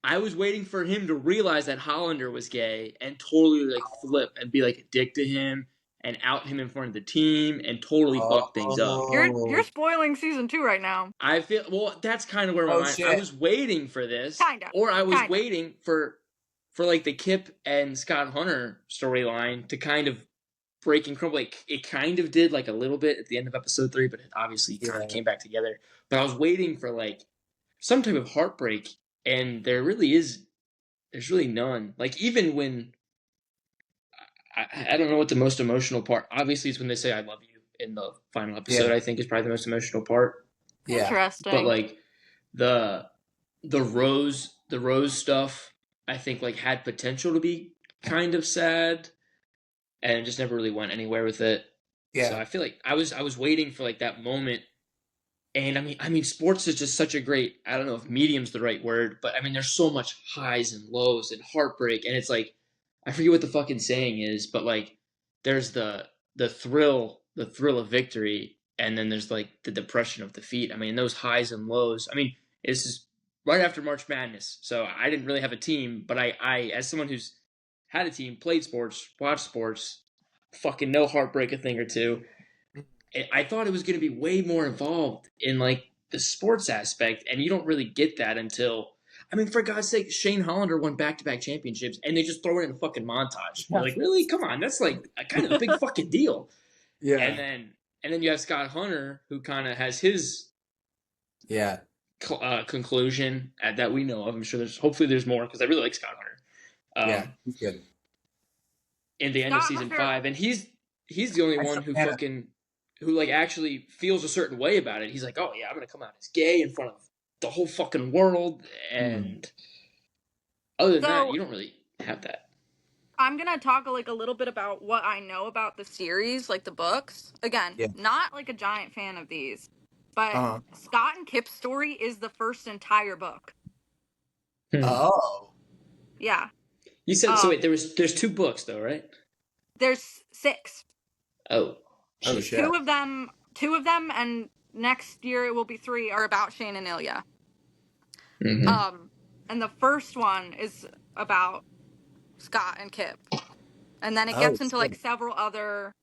I was waiting for him to realize that Hollander was gay and totally like flip and be like a dick to him and out him in front of the team and totally fuck things up. You're spoiling season 2 right now. I feel that's kind of where my mind. Shit. I was waiting for this, Kinda. or I was waiting for like the Kip and Scott Hunter storyline to kind of break and crumble. Like it kind of did like a little bit at the end of episode 3, but it obviously kind of came back together. But I was waiting for like some type of heartbreak, and there's really none. Like even when I don't know what the most emotional part. Obviously, it's when they say "I love you" in the final episode. I think is probably the most emotional part. Yeah. Interesting. But like the Rose stuff, I think like had potential to be kind of sad, and just never really went anywhere with it. Yeah. So I feel like I was waiting for like that moment And I mean, sports is just such a great. I don't know if medium's the right word, but I mean, there's so much highs and lows and heartbreak, and it's like, I forget what the fucking saying is, but like, there's the thrill of victory, and then there's like the depression of defeat. I mean, those highs and lows. I mean, this is right after March Madness, so I didn't really have a team, but I as someone who's had a team, played sports, watched sports, fucking know heartbreak a thing or two. I thought it was going to be way more involved in like the sports aspect, and you don't really get that until. I mean, for God's sake, Shane Hollander won back-to-back championships, and they just throw it in a fucking montage. You're like, really? Come on, that's like a kind of a big fucking deal. Yeah. And then you have Scott Hunter, who kind of has his conclusion that we know of. I'm sure hopefully there's more because I really like Scott Hunter. Yeah, he's good. In the end of season 5, and he's the only one who like actually feels a certain way about it. He's like, oh yeah, I'm gonna come out as gay in front of the whole fucking world, and other than that, you don't really have that. I'm gonna talk like a little bit about what I know about the series, like the books. Again, not like a giant fan of these, but Scott and Kip's story is the first entire book. Oh, yeah. You said so. Wait, there's 2 books though, right? There's 6. Oh shit. 2 of them, and next year it will be 3 are about Shane and Ilya. Mm-hmm. And the first one is about Scott and Kip, and then it gets into like several other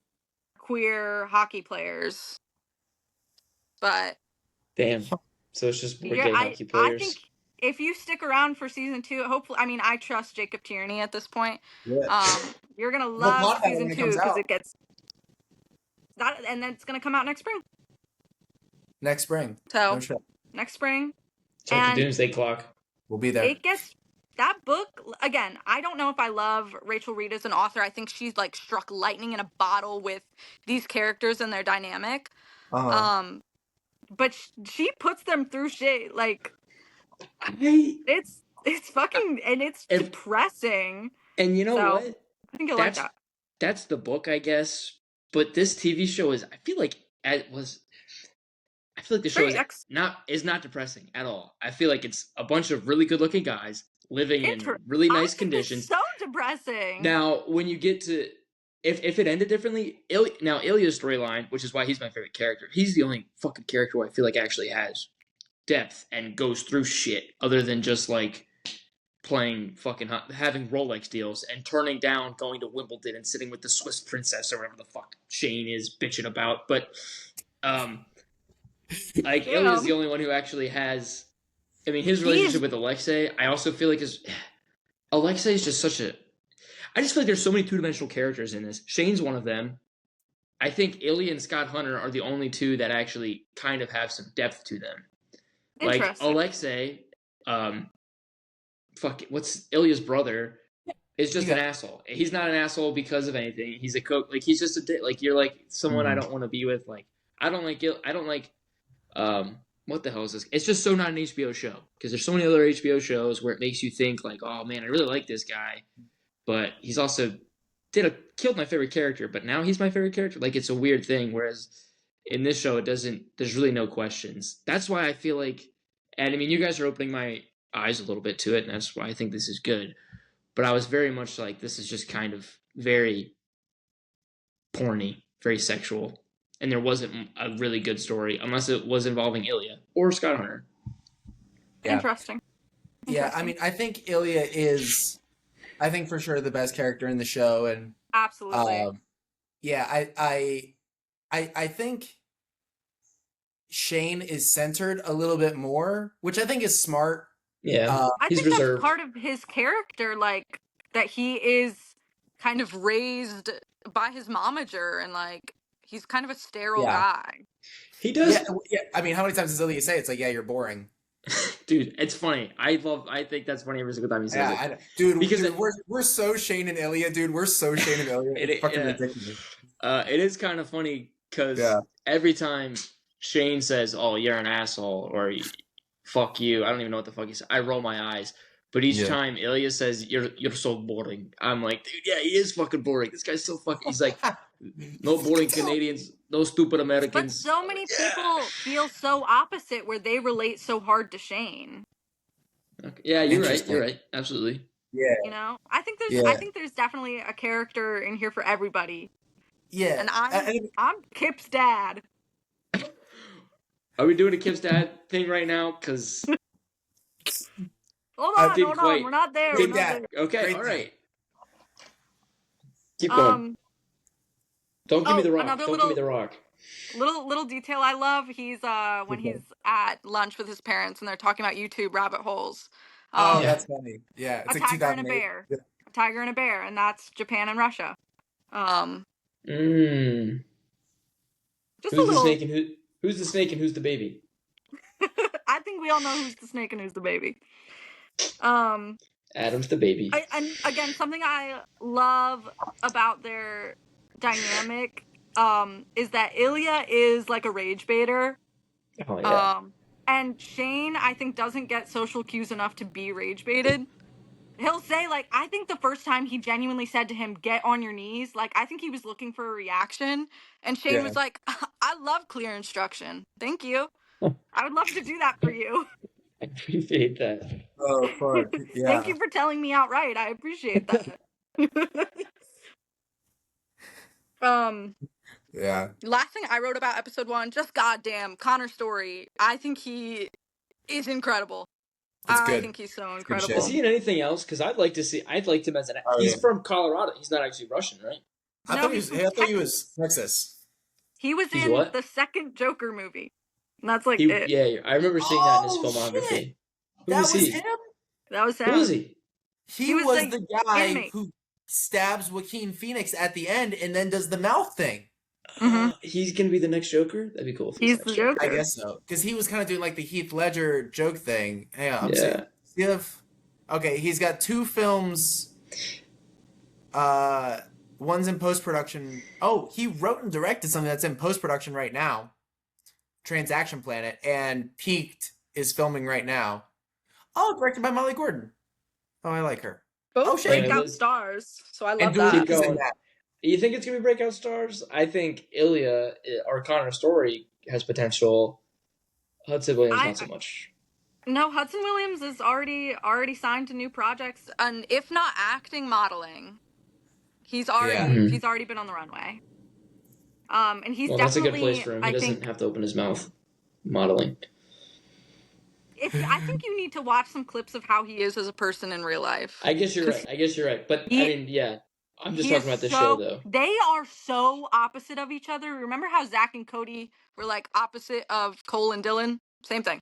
queer hockey players. But damn, so it's just more gay hockey players. I think if you stick around for season 2, hopefully, I mean, I trust Jacob Tierney at this point. Yeah. You're gonna love season 2 because it gets that, and then it's gonna come out next spring. Next spring. So next spring. Check the doomsday clock. We'll be there. It gets that book again. I don't know if I love Rachel Reed as an author. I think she's like struck lightning in a bottle with these characters and their dynamic. But she puts them through shit. Like, it's fucking and it's depressing. And you know what? I think you'll like that. That's the book, I guess. But this TV show is. I feel like the show is not depressing at all. I feel like it's a bunch of really good-looking guys living in really nice conditions. It's so depressing. Now, when you get to if it ended differently, Ilya's storyline, which is why he's my favorite character, he's the only fucking character who I feel like actually has depth and goes through shit other than just like playing fucking having Rolex deals and turning down going to Wimbledon and sitting with the Swiss princess or whatever the fuck Shane is bitching about. But like Ilya's the only one who actually has. I mean, his relationship with Alexei, I also feel like Alexei is just such a. I just feel like there's so many 2-dimensional characters in this. Shane's one of them. I think Ilya and Scott Hunter are the only 2 that actually kind of have some depth to them. Like Alexei, what's Ilya's brother? Is just an asshole. He's not an asshole because of anything. He's a coke. Like he's just a like you're like someone I don't want to be with. Like I don't like what the hell is this? It's just so not an HBO show because there's so many other HBO shows where it makes you think like, oh man, I really like this guy, but he's also killed my favorite character. But now he's my favorite character. Like it's a weird thing. Whereas in this show, it doesn't. There's really no questions. That's why I feel like, and I mean, you guys are opening my eyes a little bit to it, and that's why I think this is good. But I was very much like, this is just kind of very porny, very sexual. And there wasn't a really good story unless it was involving Ilya or Scott Hunter. Yeah. Interesting. Yeah, I mean, I think Ilya is, I think for sure the best character in the show, and absolutely. Yeah, I think Shane is centered a little bit more, which I think is smart. Yeah, I think that's part of his character, like that he is kind of raised by his momager, and like he's kind of a sterile guy. He does. Yeah, I mean, how many times does Ilya say it's like, yeah, you're boring? Dude, it's funny. I think that's funny every single time he says it. Dude, because we're so Shane and Ilya, dude. We're so Shane and Ilya. It's fucking ridiculous. It is kind of funny because every time Shane says, "Oh, you're an asshole," or "Fuck you," I don't even know what the fuck he said. I roll my eyes. But each time Ilya says, "You're so boring," I'm like, dude, yeah, he is fucking boring. This guy's so fucking. He's like, No boring Canadians. No stupid But Americans. so many people feel so opposite where they relate so hard to Shane. Okay. Yeah, you're right. Interesting. You're right. Absolutely. Yeah. You know, I think Yeah. there's definitely a character in here for everybody. Yeah. And I'm Kip's dad. Are we doing a Kip's dad thing right now? Because Hold I on, didn't quite. we're not there. Great We're not dad. there. Okay, Great all dad. right. Keep going. Don't give me the rock. Another Don't give me the rock. little detail I love. He's when he's at lunch with his parents and they're talking about YouTube rabbit holes. Oh, Yeah. that's funny. Yeah, it's A like tiger and a 2008. bear. A tiger and a bear, and that's Japan and Russia. Just Who's a the little. snake and who's the snake and who's the baby? I think we all know who's the snake and who's the baby. Adam's the baby. And again, something I love about their dynamic is that Ilya is like a rage baiter. Oh yeah. And Shane, I think, doesn't get social cues enough to be rage baited. He'll say, like, I think the first time he genuinely said to him, "Get on your knees," like, I think he was looking for a reaction. And Shane was like, I love clear instruction. Thank you. I would love to do that for you. I appreciate that. Oh, fuck. Yeah. Thank you for telling me outright. I appreciate that. Yeah. Last thing I wrote about episode 1, just goddamn Connor's story. I think he is incredible. It's I good. think he's so good incredible. shit. Is he in anything else? Because I'd like him as an. Oh, he's yeah. from Colorado. He's not actually Russian, right? I No, thought he's he was Texas. He was He's in what? the second Joker movie. And that's like He, it. yeah, I remember seeing that in his Oh, filmography. shit. Who That was he? him? That was him. Who was he? He was was the the guy inmate. who stabs Joaquin Phoenix at the end and then does the mouth thing. He's gonna be the next Joker. That'd be cool. If He's next the Joker. I guess so. Because he was kind of doing like the Heath Ledger joke thing. Hang on. Yeah. Okay, he's got 2 films. One's in post-production. Oh, he wrote and directed something that's in post-production right now. Transaction Planet. And Peaked is filming right now. Oh, directed by Molly Gordon. Oh, I like her. Both shit. breakout stars. So I love And that. Keep Duluth is in going. that. You think it's gonna be breakout stars? I think Ilya or Connor's story has potential. Hudson Williams not so much. No, Hudson Williams is already signed to new projects, and if not acting, modeling. He's already been on the runway. And he's That's a definitely. good place for him. He doesn't have to open his mouth. Modeling. I think you need to watch some clips of how he is as a person in real life. I guess you're right. But I mean, yeah. I'm just talking about this show, though. They are so opposite of each other. Remember how Zach and Cody were like opposite of Cole and Dylan? Same thing.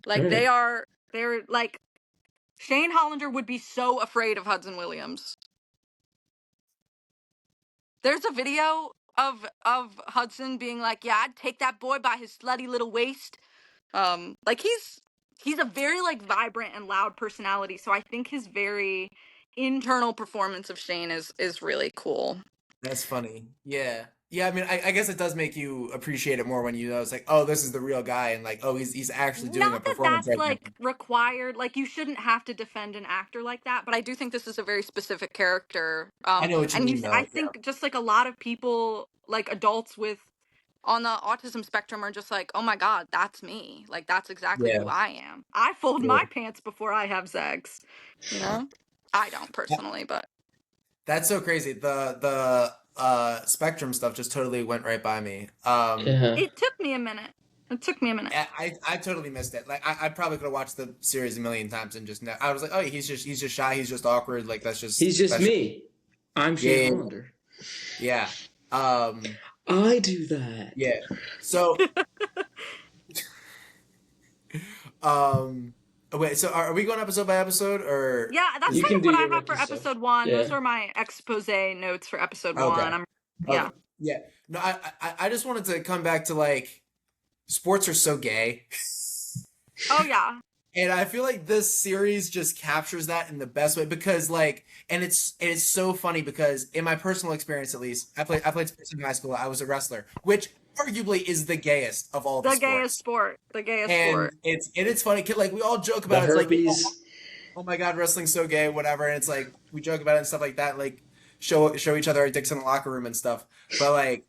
Like they're like Shane Hollander would be so afraid of Hudson Williams. There's a video of Hudson being like, "Yeah, I'd take that boy by his slutty little waist." Like he's a very like vibrant and loud personality, so I think his very internal performance of Shane is really cool. That's funny. Yeah. I mean, I guess it does make you appreciate it more when you know it's like, oh, this is the real guy, and like, oh, he's actually doing a performance. Not that that's like required. Like you shouldn't have to defend an actor like that. But I do think this is a very specific character. I know what you mean. I think just like a lot of people, like adults on the autism spectrum, are just like, oh my god, that's me. Like that's exactly who I am. I fold my pants before I have sex. You know, I don't personally, but that's so crazy. The spectrum stuff just totally went right by me. It took me a minute. I totally missed it. Like I probably could have watched the series a million times and just I was like, oh, he's just shy. He's just awkward. Like he's just me. I'm Shane Hollander. Yeah. I do that. Yeah. So. Wait, so are we going episode by episode, or? Yeah, that's kind of what I have for episode 1. Yeah. Those are my expose notes for episode 1. Yeah. No, I just wanted to come back to like, sports are so gay. Oh yeah. And I feel like this series just captures that in the best way because like, and it's so funny because in my personal experience, at least, I played sports in high school. I was a wrestler, which arguably is the gayest of all the sports. The gayest sport. It's funny, like we all joke about the it. It's like, oh my god, wrestling's so gay, whatever. And it's like we joke about it and stuff like that. Like show each other our dicks in the locker room and stuff. But like,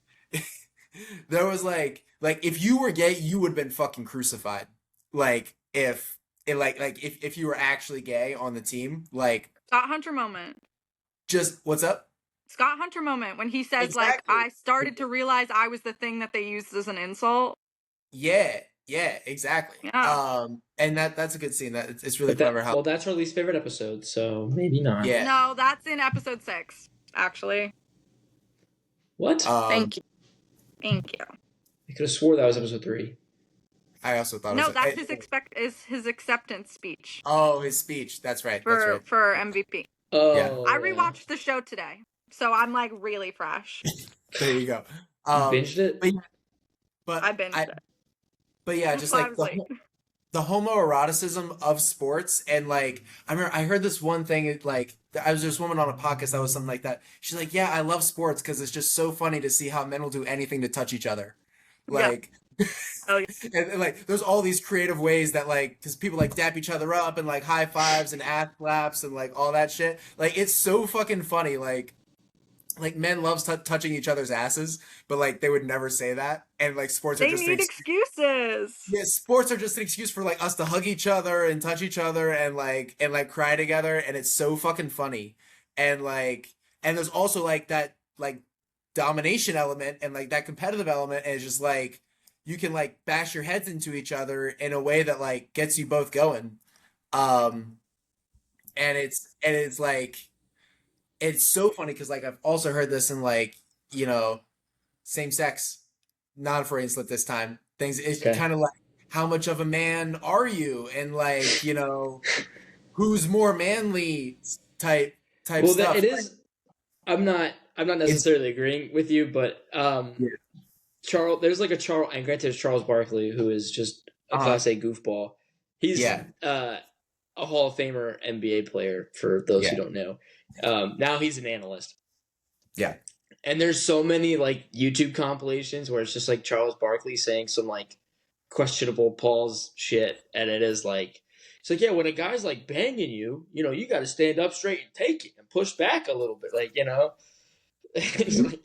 there was like if you were gay, you would have been fucking crucified. Like if you were actually gay on the team, like Scott Hunter moment. just what's up? Scott Hunter moment when he says like Exactly. I started to realize I was the thing that they used as an insult. Yeah, exactly. Yeah. And that's a good scene. That it's really clever how. Well, that's our least favorite episode, so maybe not. Yeah. No, that's in episode 6, actually. What? Thank you. Thank you. I could have swore that was episode 3. I also thought. No, it was, that's his acceptance speech. Oh, his speech. That's right. For MVP. Oh, Yeah. I rewatched the show today, so I'm like really fresh. There you go. You binged it? But I binged it. But yeah, just like the homoeroticism of sports, and like I remember I heard this one thing, like I was this woman on a podcast that was something like that. She's like, yeah, I love sports because it's just so funny to see how men will do anything to touch each other. Like, oh, yeah. and like there's all these creative ways that like because people like dap each other up and like high fives and ass slaps and like all that shit. Like it's so fucking funny. Like men loves touching each other's asses, but like they would never say that. And like sports are just need excuses. Yeah, sports are just an excuse for like us to hug each other and touch each other and like cry together, and it's so fucking funny. And like and there's also like that like domination element and like that competitive element, and it's just like you can like bash your heads into each other in a way that like gets you both going. And it's like it's so funny because like I've also heard this in like, you know, same sex, not a freudian slip this time. Things it's kind of like how much of a man are you, and like, you know, who's more manly type well, stuff. Well, it is. I'm not necessarily agreeing with you, but Charles, there's like a Charles, and granted, it's Charles Barkley, who is just a Class A goofball. He's a Hall of Famer NBA player, for those who don't know. Now he's an analyst. Yeah. And there's so many like YouTube compilations where it's just like Charles Barkley saying some like questionable Paul's shit, and it is like it's like, yeah, when a guy's like banging you, you know, you got to stand up straight and take it and push back a little bit, like, you know. It's like,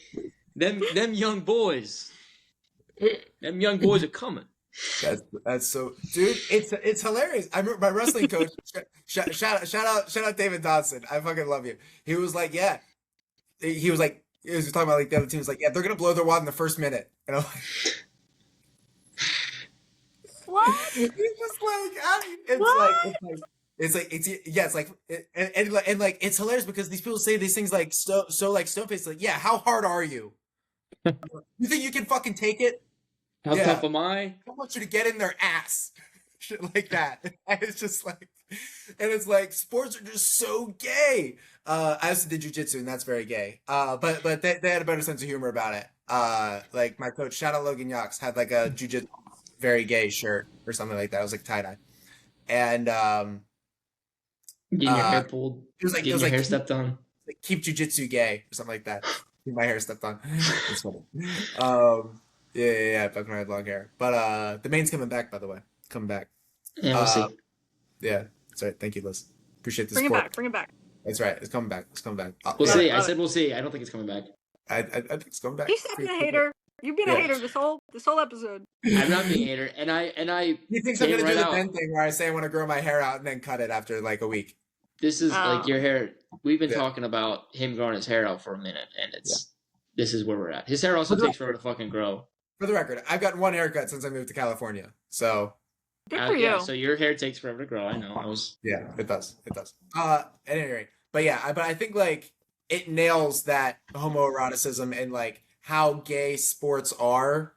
them young boys are coming. That's so, dude. It's hilarious. I remember my wrestling coach. Shout out David Dodson. I fucking love you. He was like, yeah. He was talking about like the other team was like, yeah, they're gonna blow their wad in the first minute. And I'm like, what? It's just like it's like and like it's hilarious because these people say these things like so like stone faced, like, yeah, how hard are you? You think you can fucking take it? How tough am I? I want you to get in their ass. Shit like that. And it's just like, and it's like, sports are just so gay. I also did jujitsu, and that's very gay. But they had a better sense of humor about it. Like my coach, shout out Logan Yox, had like a jujitsu very gay shirt or something like that. It was like tie-dye. And getting your hair pulled. It was your hair stepped on. Like, keep jujitsu gay or something like that. Keep my hair stepped on. It's funny. Yeah, fucking had long hair. But the main's coming back, by the way. Coming back. Yeah, we'll see. Yeah, that's right. Thank you, Liz. Appreciate the support. Bring it back. That's right. It's coming back. We'll see. I said we'll see. I don't think it's coming back. I think it's coming back. He's being a hater. You've been a hater this whole episode. I'm not being a hater, and I. He thinks I'm gonna do the Ben thing where I say I want to grow my hair out and then cut it after like a week. This is like your hair. We've been talking about him growing his hair out for a minute, and this is where we're at. His hair also takes forever to fucking grow. For the record, I've gotten one haircut since I moved to California, so. Good for you. Yeah, so your hair takes forever to grow. I know. Yeah, it does. At any rate, but I think like it nails that homoeroticism and like how gay sports are,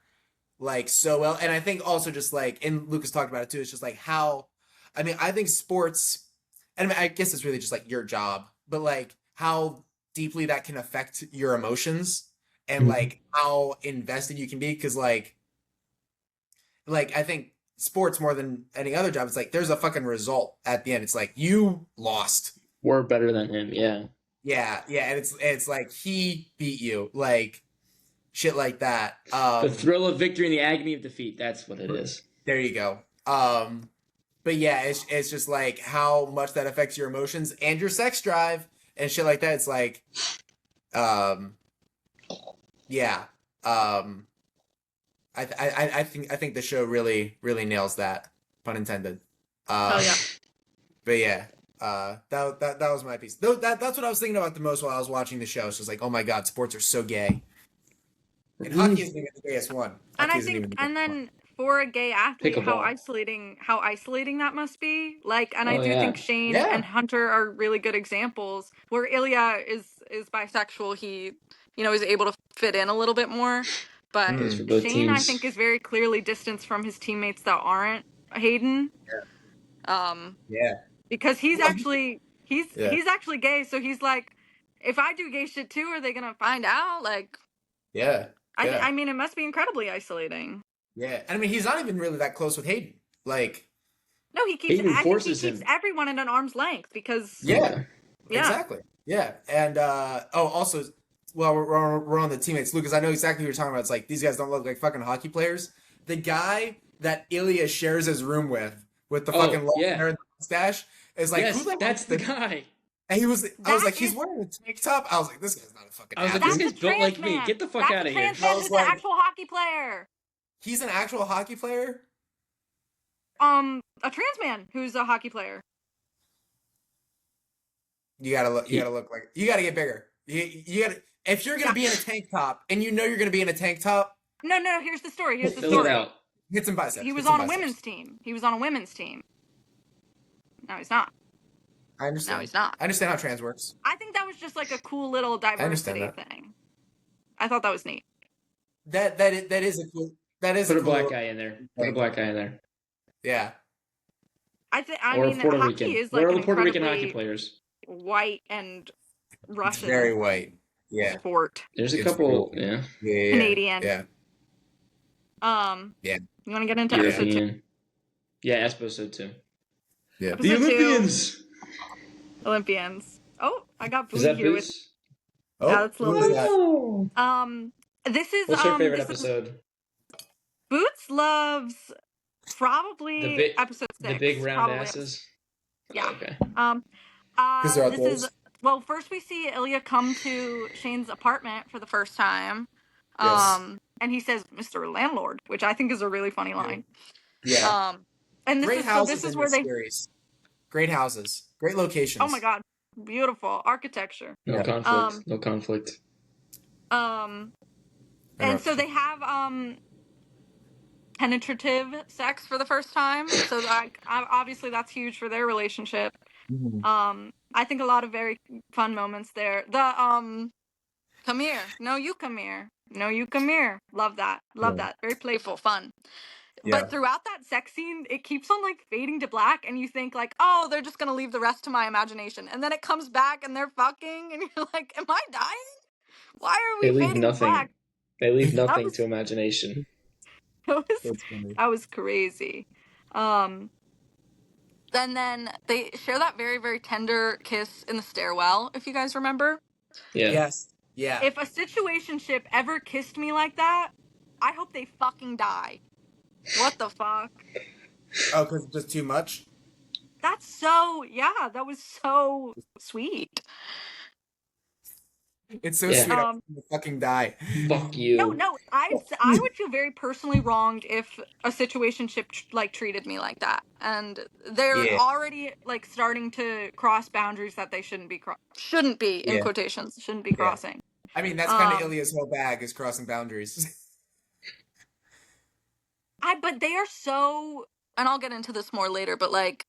like so well. And I think also just like, and Lucas talked about it too. It's just like how, I mean, I think sports, and I guess it's really just like your job, but like how deeply that can affect your emotions and like how invested you can be, because like I think sports more than any other job, it's like there's a fucking result at the end. It's like you lost. We're better than him, yeah. Yeah, and it's like he beat you, like shit like that. The thrill of victory and the agony of defeat, that's what it is. There you go. But yeah, it's just like how much that affects your emotions and your sex drive and shit like that. It's like Um, yeah. I think the show really nails that, pun intended. Hell yeah. But yeah, that was my piece. That's what I was thinking about the most while I was watching the show. It's just like, oh my god, sports are so gay, and hockey isn't even the gayest one. And Hockey I isn't think, even the and gayest one. then for a gay athlete, how Pickleball. isolating that must be. Like, and I Oh do yeah. think Shane Yeah. and Hunter are really good examples. Where Ilya is bisexual, he is able to fit in a little bit more. But Plays for both Shane, I teams. think, is very clearly distanced from his teammates that aren't Hayden. Yeah. Because he's Well, actually yeah. gay, so he's like, if I do gay shit too, are they gonna find out? Like, Yeah. Yeah. I mean, it must be incredibly isolating. Yeah. And I mean, he's not even really that close with Hayden. Like, No, Hayden I think he forces keeps him. everyone at an arm's length because yeah, yeah. exactly. Yeah. And also, well, we're on the teammates, Lucas. I know exactly what you're talking about. It's like these guys don't look like fucking hockey players. The guy that Ilya shares his room with the fucking long hair and the mustache is like, yes, who the hell that's is the this? guy. And I was That like, he's is- wearing a tank top. I was like, this guy's not a fucking I was like, athlete. this That's guy's a built trans like me. man. Get the fuck That's out a of here. trans man I was who's like- an actual hockey player. He's an actual hockey player? A trans man who's a hockey player. You gotta look like, you gotta get bigger. You gotta, if you're gonna be in a tank top and you know you're gonna be in a tank top, No, here's the story. Here's the Fill it story. out. get some biceps. He was get some on a biceps. women's team. He was on a women's team. No, he's not. I understand. No, he's not. I understand how trans works. I think that was just like a cool little diversity that. thing. I thought that was neat. That is a cool. That is Put a a cool black guy in there. Put a black guy in there. Yeah. I Or mean, Puerto hockey Rican. is Where like are an the Puerto Rican hockey incredibly players? white and It's Russian very white. Yeah. sport. There's a It's couple. real- Yeah. Yeah. Canadian. Yeah. Yeah. You want to get into Yeah. episode 2? European. Yeah, episode 2. Yeah. Episode The 2, Olympians. Olympians. Oh, I got Is Booty that here with. Boots? Oh, Yeah, that's a who little is that? Oh. This is What's her favorite this is- episode? Boots loves probably The big episode 6. The big round probably asses. Yeah. Oh, okay. Because they're This outdoors. is well. First, we see Ilya come to Shane's apartment for the first time. Yes. And he says, "Mr. Landlord," which I think is a really funny line. Yeah. And this Great is houses this is in where this they. series. Great houses. Great locations. Oh my god, beautiful architecture. No Yeah. conflict. No conflict. And so they have penetrative sex for the first time. So obviously that's huge for their relationship. Mhm. I think a lot of very fun moments there. The come here. No, you come here. No, you come here. Love that. Love that. Very playful, fun. Yeah. But throughout that sex scene, it keeps on like fading to black, and you think like, oh, they're just gonna leave the rest to my imagination, and then it comes back and they're fucking, and you're like, am I dying? Why are we They leave fading to nothing. black? They leave nothing was- to imagination. That was crazy. Then they share that very, very tender kiss in the stairwell, if you guys remember. Yeah. Yes. Yeah. If a situationship ever kissed me like that, I hope they fucking die. What the fuck? Oh, because it's just too much? That was so sweet. It's so Yeah. sweet. I'm gonna fucking die. Fuck you. No, I would feel very personally wronged if a situationship treated me like that, and they're Yeah. already like starting to cross boundaries that they shouldn't be in Yeah. quotations shouldn't be crossing. I mean, that's kind of Ilya's whole bag is crossing boundaries. But they are so, and I'll get into this more later, but like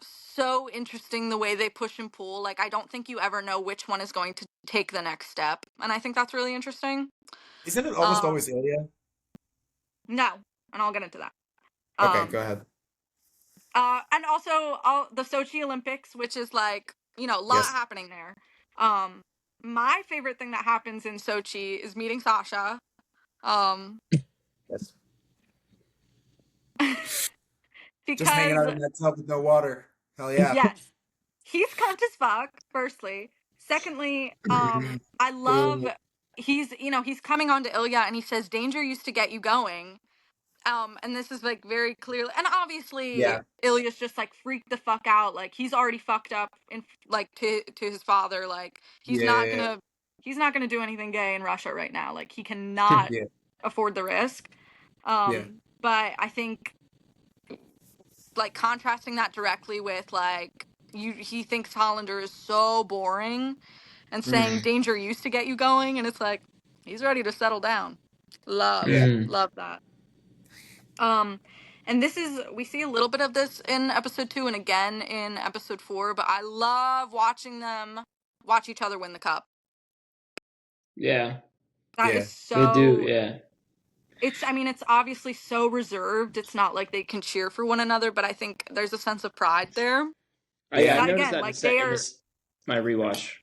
so interesting the way they push and pull. Like I don't think you ever know which one is going to take the next step, and I think that's really interesting. Isn't it almost always Ilya? No, and I'll get into that. Okay, go ahead. And also the Sochi Olympics, which is like, a lot happening there. My favorite thing that happens in Sochi is meeting Sasha. Yes. Because Just hanging out in that tub with no water. Hell yeah. yes, he's cunt as fuck. Firstly, secondly, I love he's coming on to Ilya and he says danger used to get you going. And this is like very clearly, and obviously Ilya's just like freaked the fuck out. Like he's already fucked up in like to his father. Like he's not gonna he's not going to do anything gay in Russia right now. Like, he cannot Yeah. afford the risk. Yeah. But I think, like, contrasting that directly with, like, he thinks Hollander is so boring, and saying danger used to get you going, and it's like, he's ready to settle down. Love Yeah. love that. And we see a little bit of this in episode 2 and again in episode 4, but I love watching them watch each other win the cup. Yeah. That Yeah. is They do, so, yeah. it's obviously so reserved. It's not like they can cheer for one another, but I think there's a sense of pride there. I That noticed again, that like, in this my rewatch.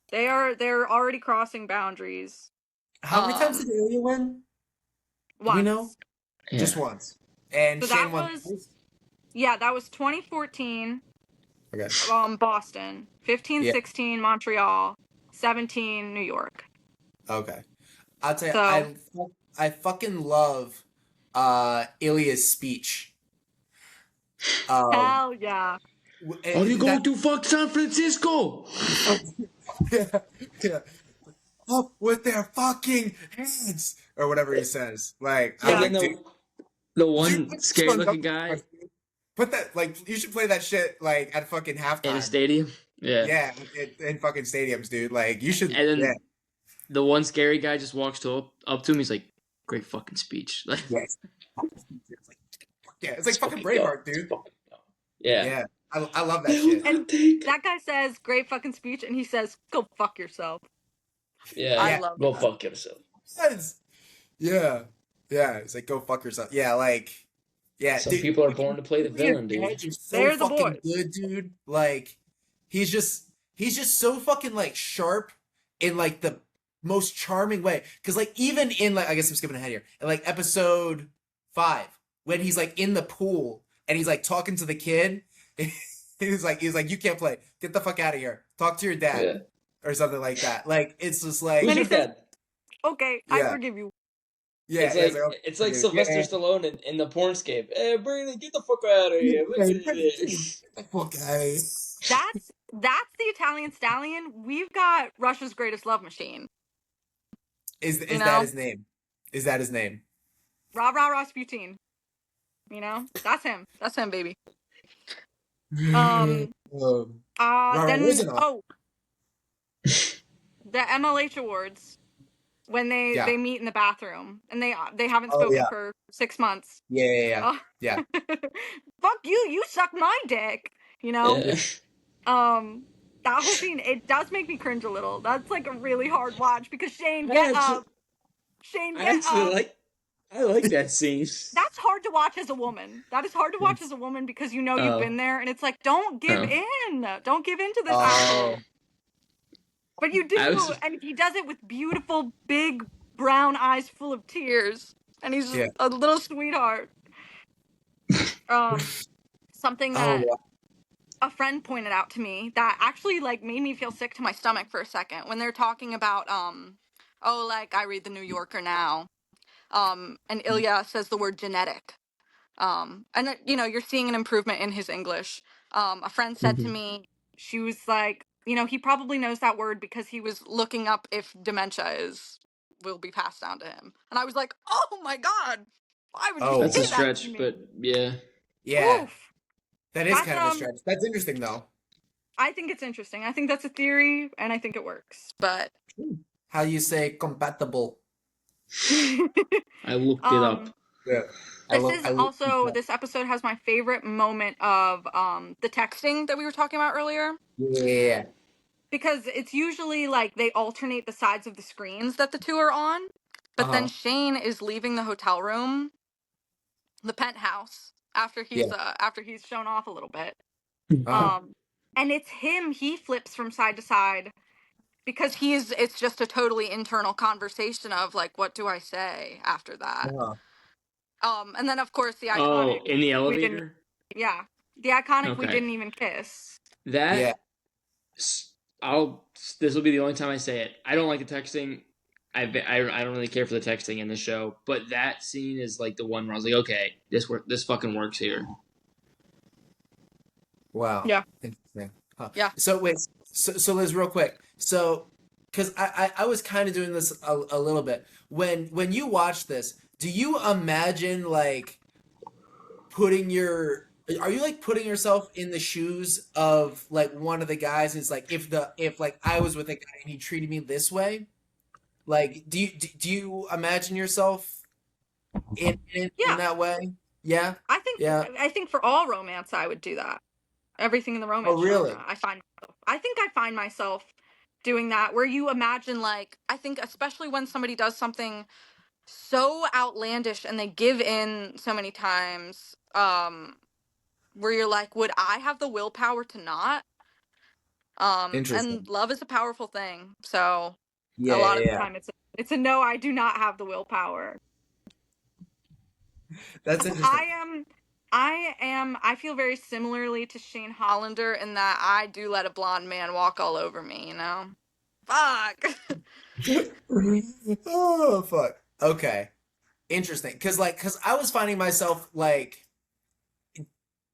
they're already crossing boundaries. How many times did Ilya win? Do we know? Once. Yeah. Just once. And So Shane that won. was, yeah, that was 2014, Okay. Boston, 15, Yeah. 16, Montreal, 17, New York. Okay. I'll tell you, So, I fucking love Ilya's speech. hell yeah. Are you going to fuck San Francisco? Yeah, yeah. Up with their fucking hands, or whatever he says. Like, Yeah. I'm And like, then dude, the one scary looking guy put that, like, you should play that shit, like, at fucking halftime. in a stadium. Yeah. Yeah, in fucking stadiums, dude. Like, you should. And then Yeah. the one scary guy just walks up to him. He's like, "Great fucking speech." Like, Yes. It's like fucking Braveheart, dude. Yeah. Yeah. I love that shit. And that guy says, great fucking speech, and he says, go fuck yourself. Yeah. I love Go that. fuck yourself. Yeah. Yeah. It's like, go fuck yourself. Yeah, like, yeah. Some dude, people are born to play the villain, dude. Edge is so They're the fucking boys. good, dude. Like, he's just so fucking, like, sharp in, like, the most charming way. Because, like, even in, like, I guess I'm skipping ahead here. In, like, episode 5, when he's, like, in the pool and he's, like, talking to the kid. He's like, you can't play. Get the fuck out of here. Talk to your dad. Yeah. Or something like that. Like, it's just like, Who's And your he says, dad? okay, I Yeah. forgive you. yeah, It's like okay, it's like dude. Sylvester Yeah. Stallone in the Pornscape. Hey, Brandon, get the fuck out of here. Get the fuck out of here. That's the Italian stallion. We've got Russia's greatest love machine. Is You know? that his name? Is that his name? Rah rah Rasputin. You know? That's him. That's him, baby. Robert Then Wizenoff. the MLH Awards, when they meet in the bathroom and they haven't spoken for 6 months. Yeah. Fuck you! You suck my dick. You know. Yeah. That whole scene, it does make me cringe a little. That's like a really hard watch because Shane, get up. Shane, get up. I like that scene. That's hard to watch as a woman. That is hard to watch as a woman because you know you've been there, and it's like, don't give in. Don't give in to this asshole. But you do, and he does it with beautiful, big, brown eyes full of tears, and he's just a little sweetheart. Something that a friend pointed out to me that actually, like, made me feel sick to my stomach for a second when they're talking about, like, I read the New Yorker now. And Ilya says the word genetic. And, you know, you're seeing an improvement in his English. A friend said to me, she was like, you know, he probably knows that word because he was looking up if dementia will be passed down to him. And I was like, oh my God, why would you That's say a stretch, that to me? but yeah. Yeah. Oof. That is kind of a stretch. That's interesting, though. I think it's interesting. I think that's a theory, and I think it works. But how you say compatible? I looked it up. Yeah. This episode has my favorite moment of the texting that we were talking about earlier. Yeah. Because it's usually like they alternate the sides of the screens that the two are on. But then Shane is leaving the hotel room, the penthouse, after he's shown off a little bit. And it's him, he flips from side to side because it's just a totally internal conversation of like, what do I say after that? And then of course the iconic in the elevator? The iconic we didn't even kiss. That this will be the only time I say it. I don't like the texting. I don't really care for the texting in the show, but that scene is like the one where I was like, okay, this fucking works here. Wow. Yeah. Interesting. Huh. Yeah. So wait, so Liz, real quick. So, because I was kind of doing this a little bit. When you watch this, do you imagine like putting your are you like putting yourself in the shoes of like one of the guys? It's like if like I was with a guy and he treated me this way, like do you imagine yourself in Yeah, that way? Yeah, yeah. I think for all romance, I would do that. Everything in the Oh, romance really? genre, I think I find myself doing that, where you imagine, like, I think especially when somebody does something so outlandish and they give in so many times, where you're like, would I have the willpower to not? And Interesting. love is a powerful thing, so a Yeah, lot yeah, of the yeah. time it's a no, I do not have the willpower. That's Because interesting. I feel very similarly to Shane Hollander in that I do let a blonde man walk all over me, you know? Fuck. Oh, fuck. Okay. Interesting. Cause I was finding myself like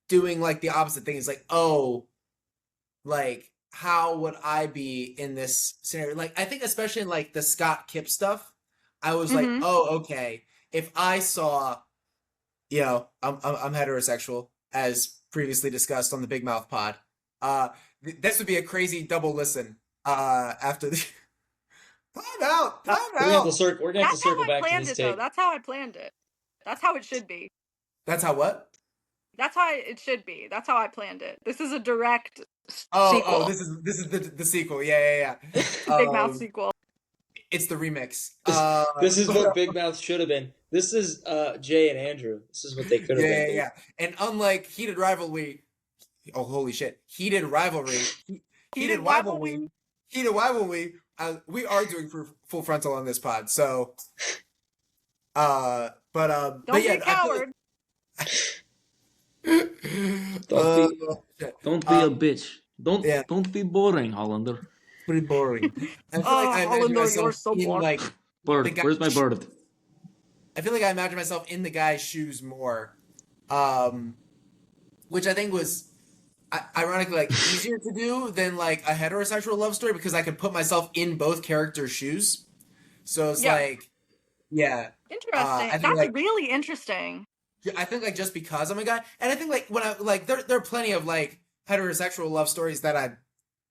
doing like the opposite thing. It's like, oh, like how would I be in this scenario? Like I think especially in like the Scott Kipp stuff, I was like, Mm-hmm. oh, okay. If I saw, I'm heterosexual, as previously discussed on the Big Mouth Pod. This would be a crazy double listen. After the time out, time We're gonna have to out. circle. We're gonna have to That's how circle I back to planned this it, though. take. That's how I planned it. That's how it should be. That's how what? That's how it should be. That's how I planned it. This is a direct Oh, sequel. this is the sequel. Yeah, yeah, yeah. Big Mouth sequel. It's the remix. This is what But Big Mouth should have been. This is Jay and Andrew. This is what they could have yeah, been, yeah, dude. yeah. And unlike Heated Rivalry, oh holy shit, Heated Rivalry, Heated Rivalry, Heated Rivalry. We are doing full frontal on this pod, so but Don't be yeah, a I feel coward. like Don't be a bitch. yeah, Don't be boring, Hollander. pretty boring. I feel like I imagine Hollander, you're myself so in boring. like the Bird, guy. where's my bird? I feel like I imagine myself in the guy's shoes more, which I think was ironically like easier to do than like a heterosexual love story because I could put myself in both characters' shoes. So it's Yeah. like, yeah, Interesting. I think That's like really interesting. I think like just because I'm a guy, and I think like when I like there are plenty of like heterosexual love stories that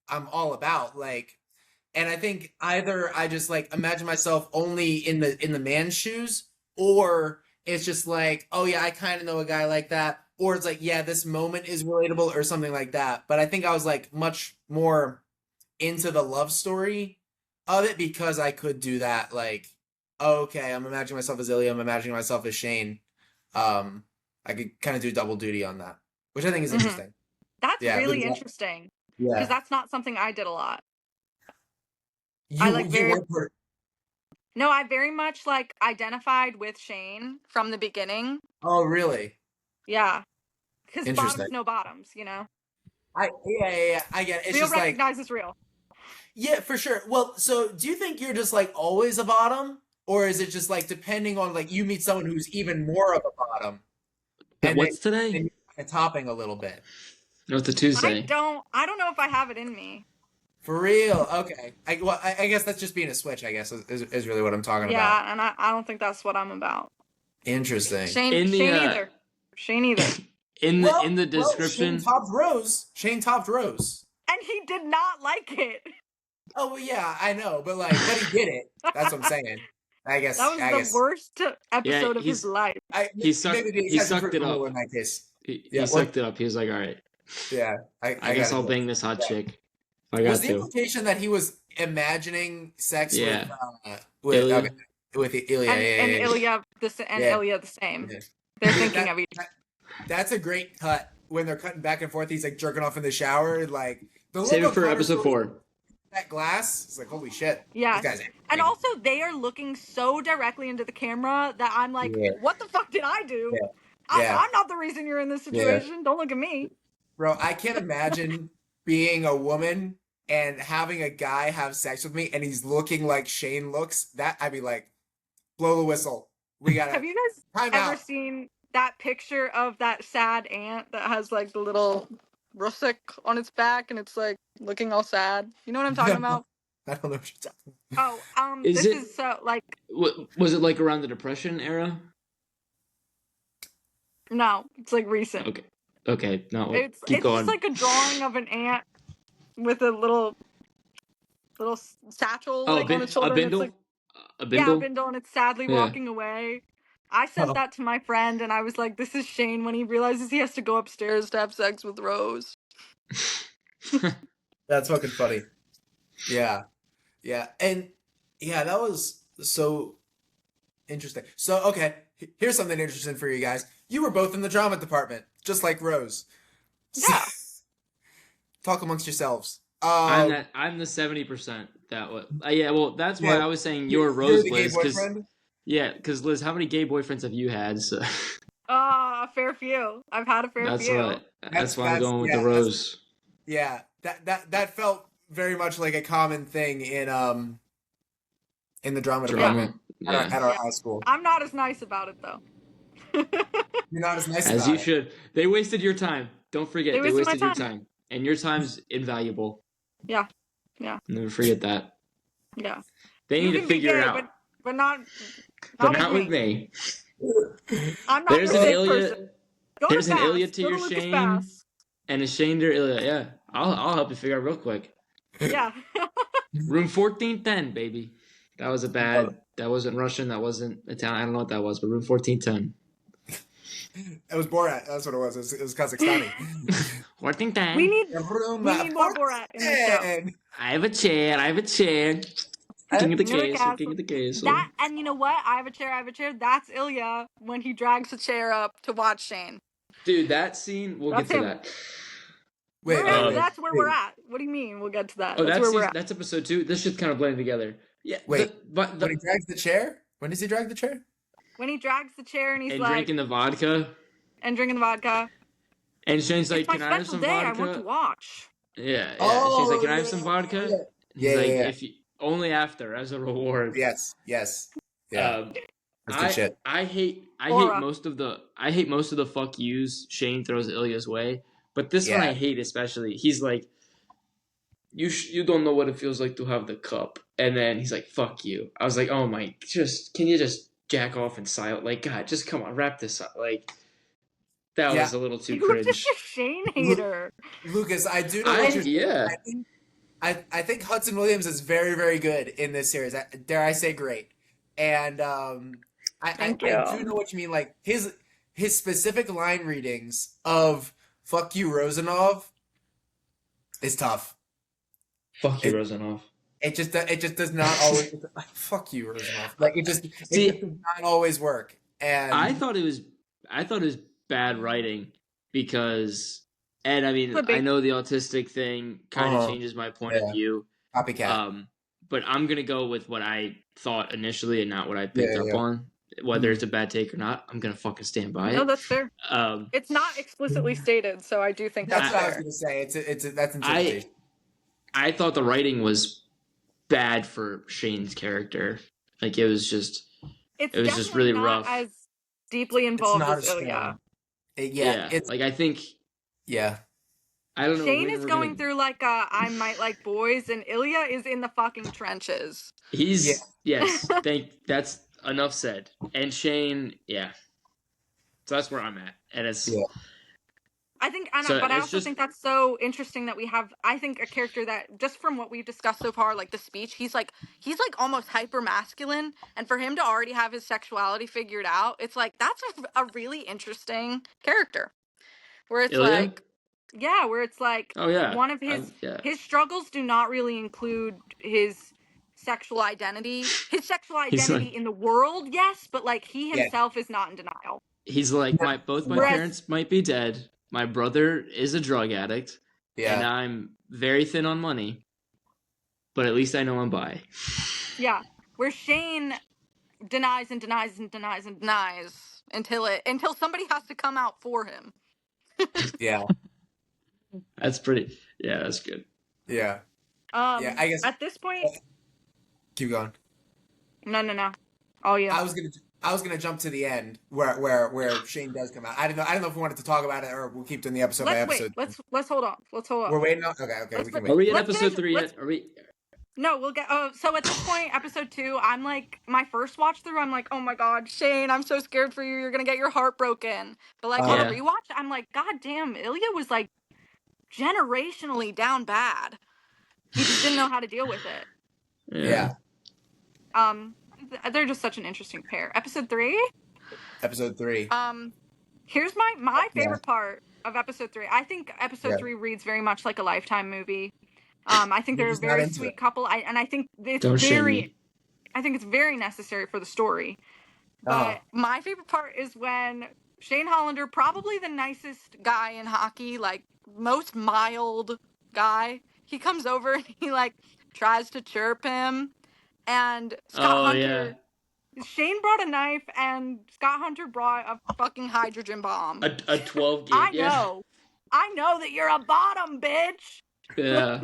I'm all about like. And I think either I just like imagine myself only in the man's shoes, or it's just like, oh yeah, I kind of know a guy like that, or it's like, yeah, this moment is relatable or something like that. But I think I was like much more into the love story of it because I could do that. Like, oh, okay, I'm imagining myself as Ilya, I'm imagining myself as Shane. Um, I could kind of do double duty on that, which I think is interesting. That's Yeah, really because interesting. yeah, Because that's not something I did a lot. I you like you very weren't. No, I very much like identified with Shane from the beginning. Oh, really? Yeah. Because Interesting. bottoms, no bottoms, you know? Yeah. I get it. It's Real just like, recognizes real. yeah, for sure. Well, so do you think you're just like always a bottom, or is it just like depending on like you meet someone who's even more of a bottom, and What's today? you're kind of topping a little bit? What's the Tuesday? I don't know if I have it in me. For real? Okay. I guess that's just being a switch. I guess is really what I'm talking about. Yeah, and I don't think that's what I'm about. Interesting. Shane In the, Shane either. Shane either. in the Shane description, topped Rose. Shane topped Rose. And he did not like it. Oh well, yeah, I know, but he did it. That's what I'm saying. I guess. That was the worst episode of his life. he sucked it up. In that case. He sucked it up. He was like, all right, Yeah, I guess I'll bang this hot chick. I Was got the to. implication that he was imagining sex Yeah. with Ilya. okay, with Ilya? And Yeah. Ilya Yeah. Ilya the same. Yeah. They're thinking of each other. That's a great cut when they're cutting back and forth. He's like jerking off in the shower, like the Save look it for of episode 4. That glass, it's like holy shit. Yeah. This guy's And angry. also they are looking so directly into the camera that I'm like, Yeah. what the fuck did I do? Yeah. Yeah. I'm not the reason you're in this situation. Don't look at me. Bro, I can't imagine being a woman and having a guy have sex with me and he's looking like Shane looks. That I'd be like, blow the whistle. We gotta Have you guys time ever out. seen that picture of that sad ant that has like the little russet on its back and it's like looking all sad? You know what I'm talking about? I don't know what you're talking Oh, Is this it? is so like Was it like around the Depression era? no, it's like recent. Okay. Okay. No, keep It's just going. like a drawing of an ant with a little satchel Oh, like on its a shoulder, and it's like bindle. A yeah, a bindle. bindle, and it's sadly Yeah. walking away. I sent about. that to my friend, and I was like, "This is Shane when he realizes he has to go upstairs to have sex with Rose." That's fucking funny. Yeah. Yeah. And yeah, that was so interesting. So, okay, here's something interesting for you guys. You were both in the drama department, just like Rose. Yeah, Talk amongst yourselves. I'm the 70% that was. Yeah. Well, that's why Yeah, I was saying you're, you're you're Rose, the gay Liz. boyfriend. Because Liz, how many gay boyfriends have you had? So a fair few. I've had a fair that's few. what. That's why I'm going with the Yeah, Rose. that felt very much like a common thing in the drama department Drama. Yeah. at our Yeah. high school. I'm not as nice about it though. You're not as nice As about you it. should. They wasted your time. Don't forget, They they wasted my wasted your time. time, and your time's invaluable. Yeah, yeah, Never forget that. yeah. They You need to can be figure it gay, out, but not but not not with with me. me. I'm not There's your an sick Ilya. person. Go There's to an Bass. Ilya to Go your to Lucas Shane, Bass. and a Shane to Ilya. Yeah, I'll help you figure out real quick. Yeah. Room 1410, baby. That was a bad. That wasn't Russian. That wasn't Italian. I don't know what that was, but room 1410. It was Borat. That's what it was. It was Kazakhstani. 1410. we need Room more Borat in this show. 14. I have a chair. I have a chair. King of the You're a castle. castle. King of the castle. That, and you know what? I have a chair. That's Ilya when he drags the chair up to watch Shane. Dude, that scene. We'll That's get to him. that. Wait, That's where we're at. What do you mean? We'll get to that. Oh, That's where we're at. that's episode 2. This shit's kind of blending together. Yeah. Wait, but when he drags the chair? When does he drag the chair? When he drags the chair and he's and like drinking the vodka. and drinking the vodka. And Shane's like, It's my "Can I have special some day. vodka?" I want to watch. Yeah. Oh, She's like, "Can I have yeah, some vodka?" yeah. And he's Yeah, like, yeah. "If you only after as a reward." Yes. Yeah. That's good shit. I hate Aura. most of the fuck yous Shane throws Ilya's way, but this one Yeah. I hate especially. He's like, you don't know what it feels like to have the cup, and then he's like, "Fuck you." I was like, "Oh my, can you just jack off and silent? Like, God, just come on, wrap this up." Like, that Yeah. was a little too You're just cringe. a Shane hater. Lucas, I do know what you're saying. Yeah. I think Hudson Williams is very, very good in this series. Dare I say great. And I Thank you. do know what you mean. Like his specific line readings of "fuck you, Rosanov" is tough. Fuck you, Rosanov. It just does not always. Fuck you, Rosanov. Like it just does not always work. And I thought it was bad writing because, and I mean, I know the autistic thing kind of changes my point of view. Copycat. But I'm gonna go with what I thought initially and not what I picked up on. Whether it's a bad take or not, I'm gonna fucking stand by it. No, that's fair. It's not explicitly stated, so I do think that's what I was fair. gonna say. That's interpretation. I thought the writing was bad for Shane's character. Like it was just really not rough. As deeply involved as Ilya. It's like I think. Yeah. I don't know. Shane is going through like a I might like boys, and Ilya is in the fucking trenches. He's yes. That's enough said. And Shane, yeah. So that's where I'm at, and it's. Yeah. I think, but I also think that's so interesting that we have. I think a character that just from what we've discussed so far, like the speech, he's like almost hyper masculine, and for him to already have his sexuality figured out, it's like that's a really interesting character. Where it's Ilya? like. Yeah, where it's like one of his struggles do not really include his sexual identity. His sexual identity in the world, yes, but like he himself is not in denial. He's like both my parents might be dead. My brother is a drug addict. Yeah. And I'm very thin on money. But at least I know I'm bi. Yeah. Where Shane denies and denies and denies and denies until somebody has to come out for him. Yeah. That's pretty. Yeah, that's good. Yeah. Yeah, I guess at this point. Keep going. No. Oh yeah. I was gonna jump to the end where Shane does come out. I don't know if we wanted to talk about it or we'll keep doing the episode by episode. Let's hold on. We're waiting on. Okay. We can wait. Are we in episode 3 yet? Are we? No, we'll get. Oh, so at this point, episode 2, I'm like, my first watch through, I'm like, oh my god, Shane, I'm so scared for you. You're gonna get your heart broken. But like on a Yeah. rewatch, I'm like, god damn, Ilya was like generationally down bad. He just didn't know how to deal with it. Yeah. They're just such an interesting pair. Episode 3. Episode 3. Here's my Yeah. favorite part of episode 3. I think episode Yeah. 3 reads very much like a Lifetime movie. I think You're they're a just not very into sweet it. couple. I think it's Don't shame very. me. I think it's very necessary for the story. But my favorite part is when Shane Hollander, probably the nicest guy in hockey, like most mild guy, he comes over and he like tries to chirp him. And Scott Oh Hunter, yeah. Shane brought a knife and Scott Hunter brought a fucking hydrogen bomb. A 12 gauge. I Yeah. know that you're a bottom, bitch. Yeah.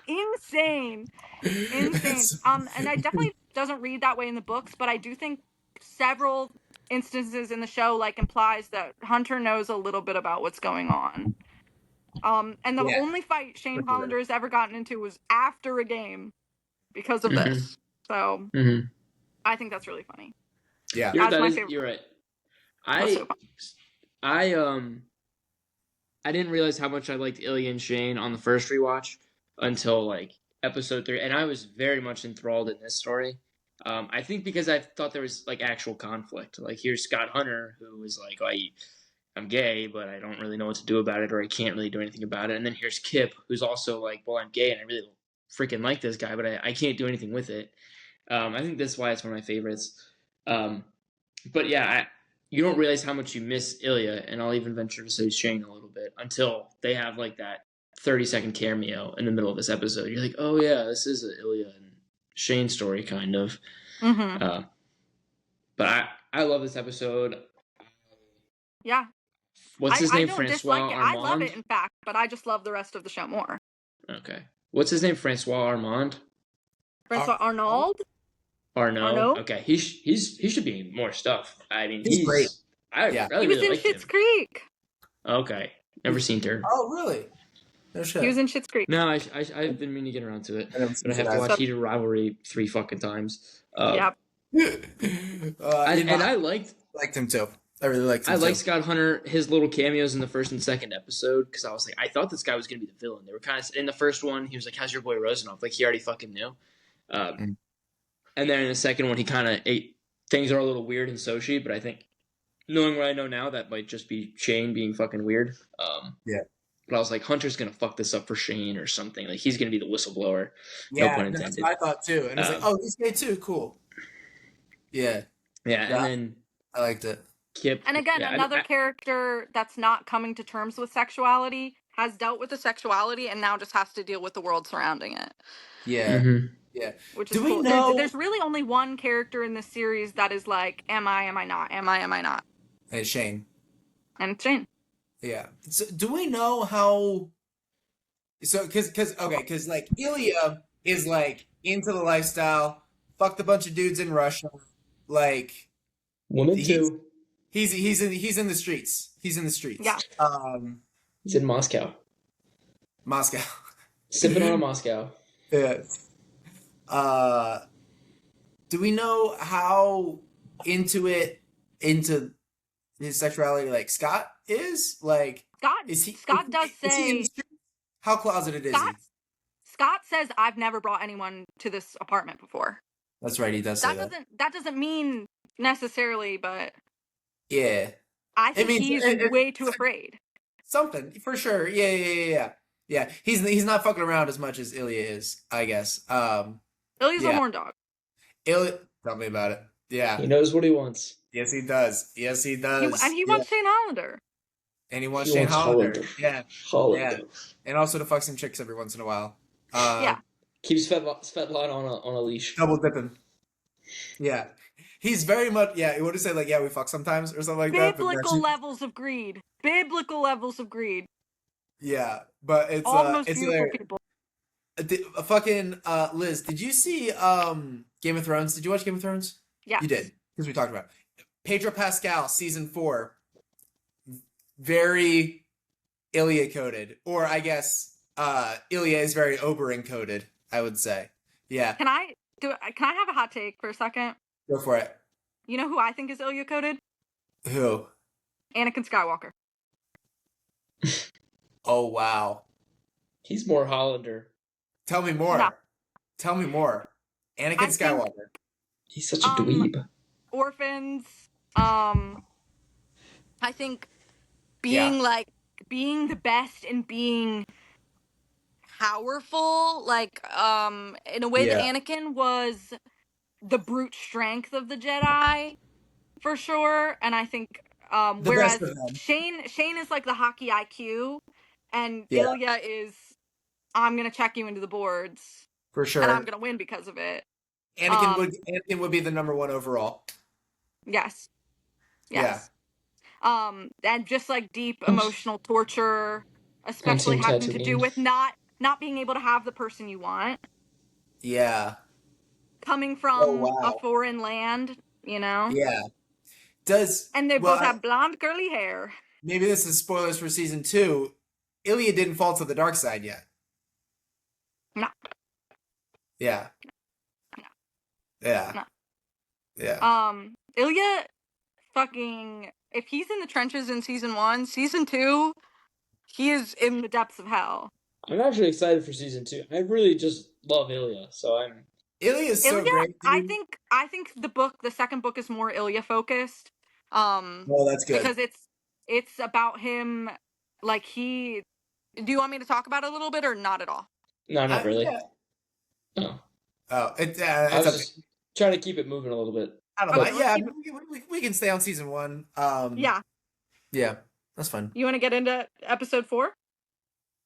Insane. And I definitely doesn't read that way in the books, but I do think several instances in the show like implies that Hunter knows a little bit about what's going on. And the only fight Shane Hollander has ever gotten into was after a game because of this. So I think that's really funny. Yeah. That's my favorite. You're right. So I didn't realize how much I liked Ilya and Shane on the first rewatch until like episode 3, and I was very much enthralled in this story. I think because I thought there was like actual conflict. Like here's Scott Hunter, who was like, I'm gay, but I don't really know what to do about it, or I can't really do anything about it. And then here's Kip, who's also like, well, I'm gay and I really freaking like this guy, but I can't do anything with it. I think that's why it's one of my favorites. But yeah, you don't realize how much you miss Ilya, and I'll even venture to say Shane a little bit, until they have like that 30-second cameo in the middle of this episode. You're like, oh yeah, this is an Ilya and Shane story, kind of. But I love this episode. Yeah. What's his name? I don't Francois dislike it. Armand? I love it, in fact, but I just love the rest of the show more. Okay. What's his name? Francois Armand? Francois Arnold? Arnaud? Okay. He should be in more stuff. I mean, he's great. He was in Schitt's Creek. Okay. Never seen her. Oh, really? No shit. He was in Schitt's Creek. No, I've been meaning to get around to it. But I have to that. watch Heated Rivalry 3 fucking times. Yep. I liked him too. I really liked him I too. liked Scott Hunter, his little cameos in the first and second episode, because I was like, I thought this guy was going to be the villain. They were kind of, in the first one, he was like, how's your boy Rosanov? Like, he already fucking knew. And then in the second one, he kind of, things are a little weird in Sochi, but I think, knowing what I know now, that might just be Shane being fucking weird. Yeah. But I was like, Hunter's going to fuck this up for Shane or something. Like, he's going to be the whistleblower. Yeah, no pun intended. That's what I thought too. And I was like, oh, he's gay too. Cool. Yeah. Yeah, and then I liked it. Kip. And again, another character that's not coming to terms with sexuality, has dealt with the sexuality, and now just has to deal with the world surrounding it. Yeah. Yeah. Which is cool. There's really only one character in this series that is like, am I not? Am I not? And it's Shane. And it's Shane. Yeah. So, do we know how... So, because like, Ilya is like, into the lifestyle, fucked a bunch of dudes in Russia, like... Women too. He's in the streets. He's in the streets. Yeah. He's in Moscow. Sipping on a Moscow. Yeah. Do we know how into his sexuality like Scott is? Like Scott does say how closeted is he? Scott says, I've never brought anyone to this apartment before. That's right, he does say that. That doesn't mean necessarily, but yeah. I think he's way too afraid. Something, for sure. Yeah. Yeah, he's not fucking around as much as Ilya is, I guess. Ilya's a horn dog. Ilya, tell me about it. Yeah. He knows what he wants. Yes, he does. And he wants Shane Hollander. And he wants Shane Hollander. Yeah. Hollander. Yeah. And also to fuck some chicks every once in a while. Yeah. Keeps Svetlana on a leash. Double dipping. Yeah. He's very much, yeah, he would have said, like, yeah, we fuck sometimes or something like that. Biblical levels of greed. Biblical levels of greed. Yeah, but it's almost it's beautiful people. Fucking Liz, did you see Game of Thrones? Did you watch Game of Thrones? Yeah. You did, because we talked about it. Pedro Pascal, season 4. Very Ilya coded. Or I guess Ilya is very Oberyn coded, I would say. Yeah, Can I Can I have a hot take for a second? go for it. You know who I think is Ilya coded? Who? Anakin Skywalker. Oh wow. He's more Hollander. Tell me No, more. Tell me more. Anakin I think Skywalker. He's such a dweeb. orphans. I think Yeah. being the best and being powerful, in a way that Yeah. Anakin was the brute strength of the Jedi for sure. And I think The best whereas of them. Shane is like the hockey IQ, and Yeah, Ilya is I'm gonna check you into the boards for and I'm sure. gonna win because of it. Anakin Um, would be the number one overall. yes, Yeah. yes. And just like deep emotional torture, On especially Team having to do Tatooine. with not being able to have the person you want, Yeah. coming Oh from a wow. foreign land, Yeah. and they both Well, have blonde curly hair. maybe this is spoilers for season 2. Ilya didn't fall to the dark side yet. No, Yeah. no, Yeah. no. Yeah. Ilya fucking, if he's in the trenches in season 1, season 2, he is in the depths of hell. I'm actually excited for season 2. I really just love Ilya, so I'm. Ilya is so Ilya, great, dude. I think the second book is more Ilya focused. Oh, that's good. Because it's about him, like he. Do you want me to talk about it a little bit or not at all? No, not really. Yeah. No. Oh, I it's was up just trying to keep it moving a little bit. I don't know. Okay, Yeah, we can stay on season 1. Yeah. Yeah, that's fun. You want to get into episode 4?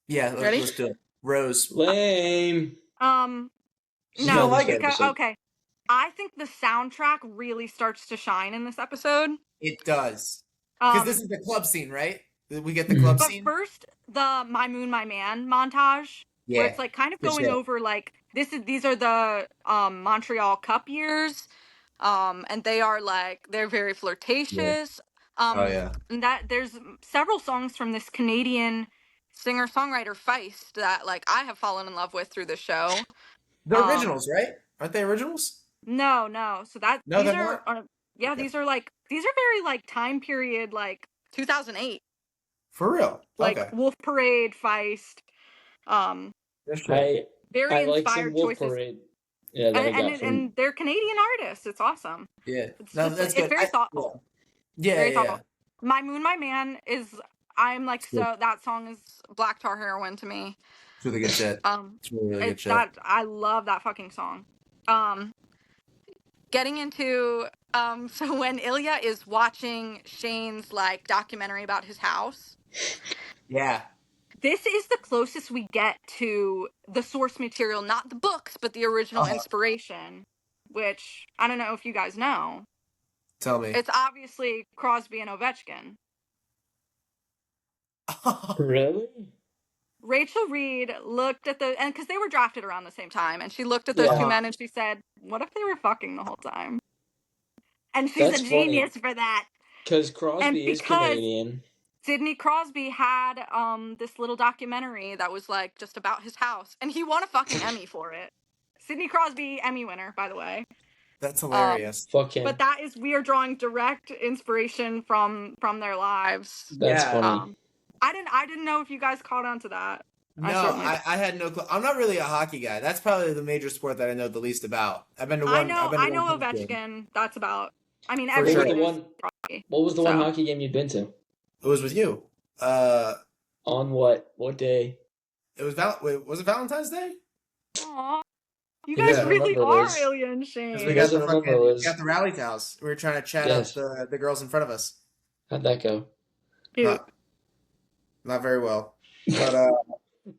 Yeah, Ready? let's do it. Rose. Lame. You No, don't like this it? episode. okay. I think the soundtrack really starts to shine in this episode. It does. Because this is the club scene, right? We get the club But scene. first, the My Moon, My Man montage, where it's like kind of good going shit. over like these are the Montreal Cup years, and they are like they're very flirtatious. Oh yeah. And that there's several songs from this Canadian singer songwriter Feist that like I have fallen in love with through the show. The originals, right? Aren't they originals? No. So that No, these they're are not. yeah, Okay. these are very like time period like 2008. For real. Like Okay. Wolf Parade, Feist, That's true. very I like some inspired Wolf choices, Parade. Yeah, that I got from. and they're Canadian artists. It's awesome. Yeah. It's No, just that's it's good. very thoughtful. Yeah, Very yeah. thoughtful. My Moon, My Man is I'm like Good. so that song is Black Tar Heroin to me. It's really good shit. It's really good It's shit. that I love that fucking song. Getting into so when Ilya is watching Shane's like documentary about his house. Yeah. This is the closest we get to the source material, not the books, but the original inspiration, which I don't know if you guys know. Tell me. It's obviously Crosby and Ovechkin. Really? Rachel Reed looked at and because they were drafted around the same time, and she looked at those two men and she said, "What if they were fucking the whole time?" And she's That's a genius for that. Because Crosby is Canadian. Sidney Crosby had this little documentary that was like just about his house, and he won a fucking Emmy for it. Sidney Crosby, Emmy winner, by the way. That's hilarious. Fuck him. But we are drawing direct inspiration from their lives. That's funny. I didn't know if you guys caught on to that. No, I had no clue. I'm not really a hockey guy. That's probably the major sport that I know the least about. I've been to one. I know Ovechkin. That's about. I mean, What everybody was knows Crosby. What was the one hockey game you'd been to? It was with you. On what? What day? It was was it Valentine's Day? Aww. You guys really are Alien Shane. We got the rally towels. We were trying to chat up the girls in front of us. How'd that go? Not very well. But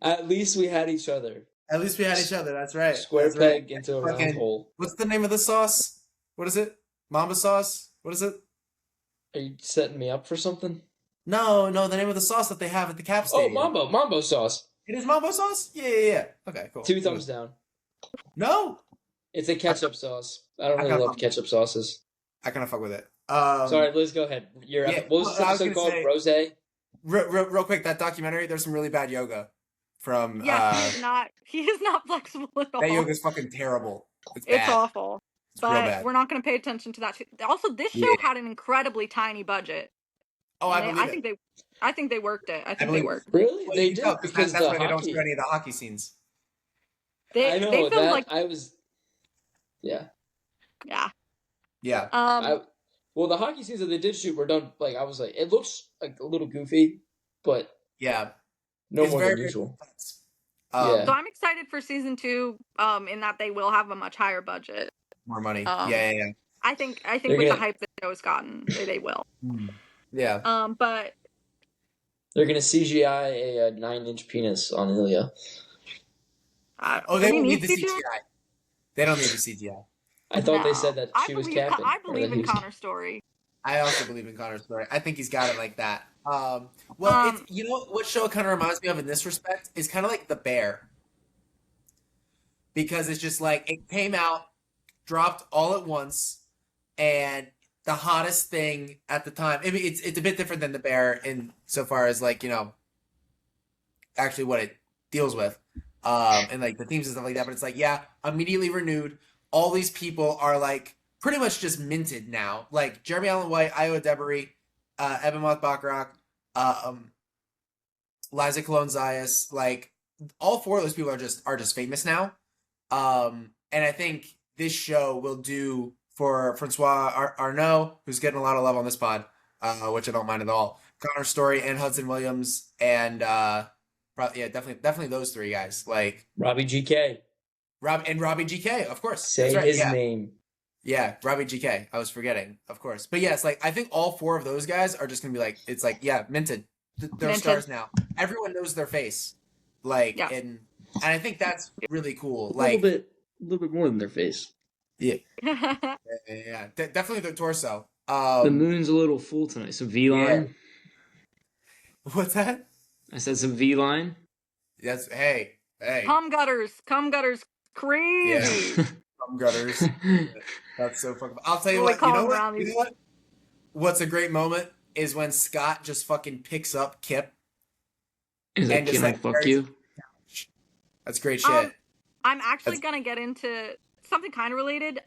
at least we had each other. At least we had each other. That's right. Square peg into a round hole. What's the name of the sauce? What is it? Mamba sauce? What is it? Are you setting me up for something? No. The name of the sauce that they have at the Cap Stadium. Oh, Mambo sauce. It is Mambo sauce? Yeah. Okay, cool. 2 thumbs down. No. It's a ketchup sauce. I don't really love ketchup sauces. I kind of fuck with it. Sorry, Liz, go ahead. What was this episode called? Rosé? Real quick, that documentary, there's some really bad yoga. from Yes, he is not flexible at all. that yoga's fucking terrible. It's It's bad. awful. It's real But bad. we're not going to pay attention to that. Also, this show Yeah. had an incredibly tiny budget. Oh, I believe it. I think they worked it. I think they believe it. worked. Really? Well, They you can tell did because that's the why they don't hockey. show any of the hockey scenes. I know They filmed that like I was. Yeah. Yeah. Well, the hockey scenes that they did shoot were done. Like I was like, it looks like a little goofy, but Yeah. no It's more very, than usual. Yeah. So I'm excited for season 2. In that they will have a much higher budget. More money. Yeah. I think with the hype the show has gotten, they will. Yeah. But they're gonna CGI a 9-inch penis on Ilya. They don't need the CGI. They don't need the CGI. I thought they said that she was captain. I believe in Connor's story. I also believe in Connor's story. I think he's got it like that. It's, you know what show kind of reminds me of in this respect is kind of like The Bear, because it's just like it came out, dropped all at once, and the hottest thing at the time. I mean, it's a bit different than The Bear in so far as like, you know, actually what it deals with, and like the themes and stuff like that. But it's like, yeah, immediately renewed. All these people are like pretty much just minted now. Like Jeremy Allen White, Io Debris, Evan Moth Bacharach, Liza Colon Zayas, like all 4 of those people are just famous now. And I think this show will do for Francois Arnaud, who's getting a lot of love on this pod, which I don't mind at all. Connor Story and Hudson Williams, and definitely those 3 guys. Like Robbie GK. Robbie GK, of course. Say his name. Yeah, Robbie GK. I was forgetting, of course. But yes, like I think all 4 of those guys are just gonna be like, it's like, yeah, minted. They're stars now. Everyone knows their face. Like, and I think that's really cool. Like a little bit more than their face. Yeah. Yeah. Definitely their torso. The moon's a little full tonight. Some V-line. Yeah. What's that? I said some V-line. Yes. Hey. Cum gutters, crazy. Yeah. Cum gutters. That's so fucking. I'll tell you what. You know what? What's a great moment is when Scott just fucking picks up Kip. Is that Kip like fuck you? That's great shit. I'm actually gonna get into something kind of related.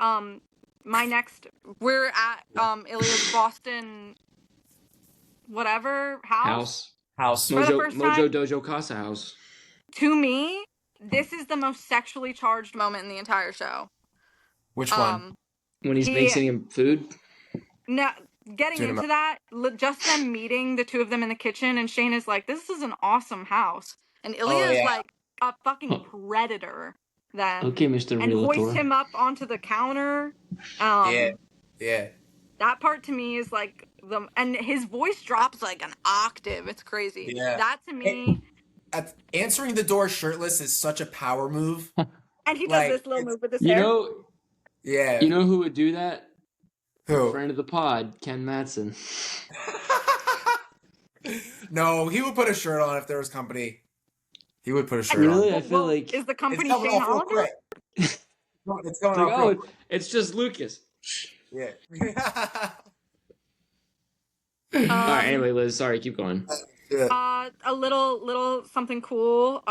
We're at Ilya's Boston whatever house. Mojo Dojo Casa house. To me, this is the most sexually charged moment in the entire show. Which one? When he's mixing him food? No, getting into that, just them meeting the 2 of them in the kitchen, and Shane is like, this is an awesome house. And Ilya is like a fucking predator then. Okay, Mr. And Realtor. hoist him up onto the counter. Yeah. That part to me is like and his voice drops like an octave. It's crazy. Yeah. That to me. Answering the door shirtless is such a power move. And he does this little move with his hair. You know who would do that? Who? A friend of the pod, Ken Matson. No, he would put a shirt on if there was company. He would put a shirt on. Really? I feel like... Is the company Shane Hollander? It's going off. It's just Lucas. Yeah. All right, anyway, Liz, sorry, keep going. A little something cool.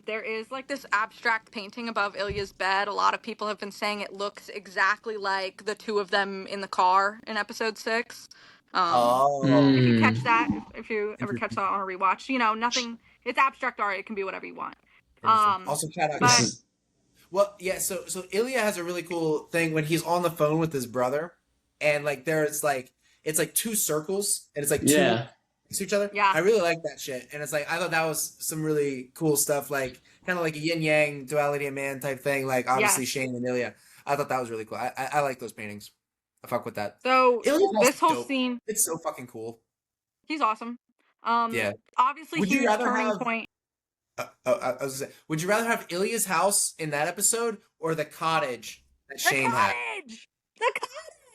There is like this abstract painting above Ilya's bed. A lot of people have been saying it looks exactly like the 2 of them in the car in episode 6. If you catch that, if you ever catch that on a rewatch, you know, nothing. It's abstract art. It can be whatever you want. Also, shout out. Well, yeah. So Ilya has a really cool thing when he's on the phone with his brother, and like there's like it's like 2 circles, and it's like 2 next to each other. Yeah. I really like that shit, and it's like I thought that was some really cool stuff, like kind of like a yin yang duality of man type thing. Like obviously Shane and Ilya. I thought that was really cool. I like those paintings. I fuck with that. So this whole scene, it's so fucking cool. He's awesome. Obviously, Would huge you rather turning point. I was gonna say, would you rather have Ilya's house in that episode or the cottage that Shane had? The